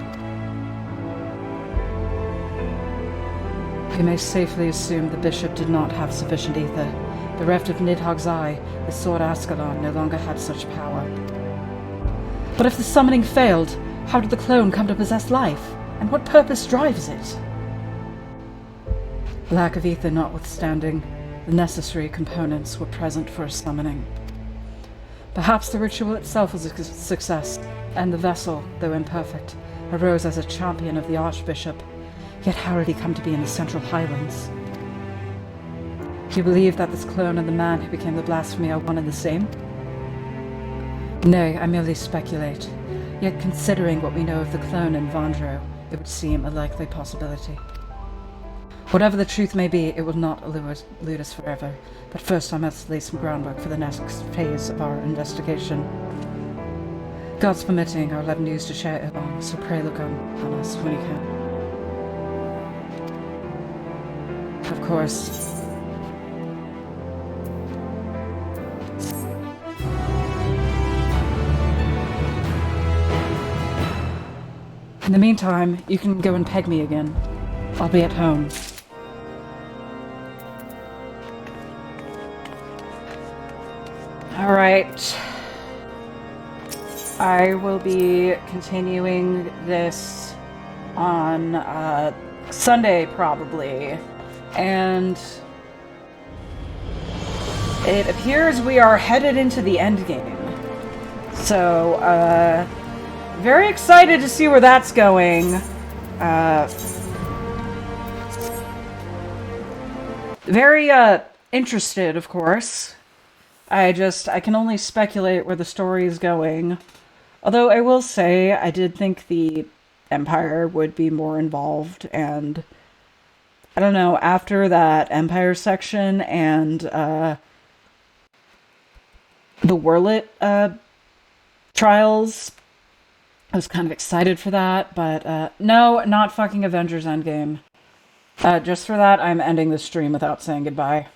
We may safely assume the bishop did not have sufficient ether. Bereft of Nidhogg's eye, the sword Ascalon no longer had such power. But if the summoning failed, how did the clone come to possess life? And what purpose drives it? Lack of ether notwithstanding, the necessary components were present for a summoning. Perhaps the ritual itself was a success, and the vessel, though imperfect, arose as a champion of the Archbishop. Yet how did he come to be in the Central Highlands? Do you believe that this clone and the man who became the blasphemy are one and the same? Nay, I merely speculate. Yet considering what we know of the clone and Vandro, it would seem a likely possibility. Whatever the truth may be, it will not elude us forever. But first I must lay some groundwork for the next phase of our investigation. God's permitting, I'll have news to share along, so pray look on us when you can. Of course. In the meantime, you can go and peg me again. I'll be at home. Alright. I will be continuing this on Sunday, probably. And it appears we are headed into the end game. So, very excited to see where that's going. Very interested, of course. I can only speculate where the story is going. Although I will say, I did think the Empire would be more involved, and I don't know, after that Empire section and the Wurlit trials, I was kind of excited for that, but no, not fucking Avengers Endgame. Just for that, I'm ending the stream without saying goodbye.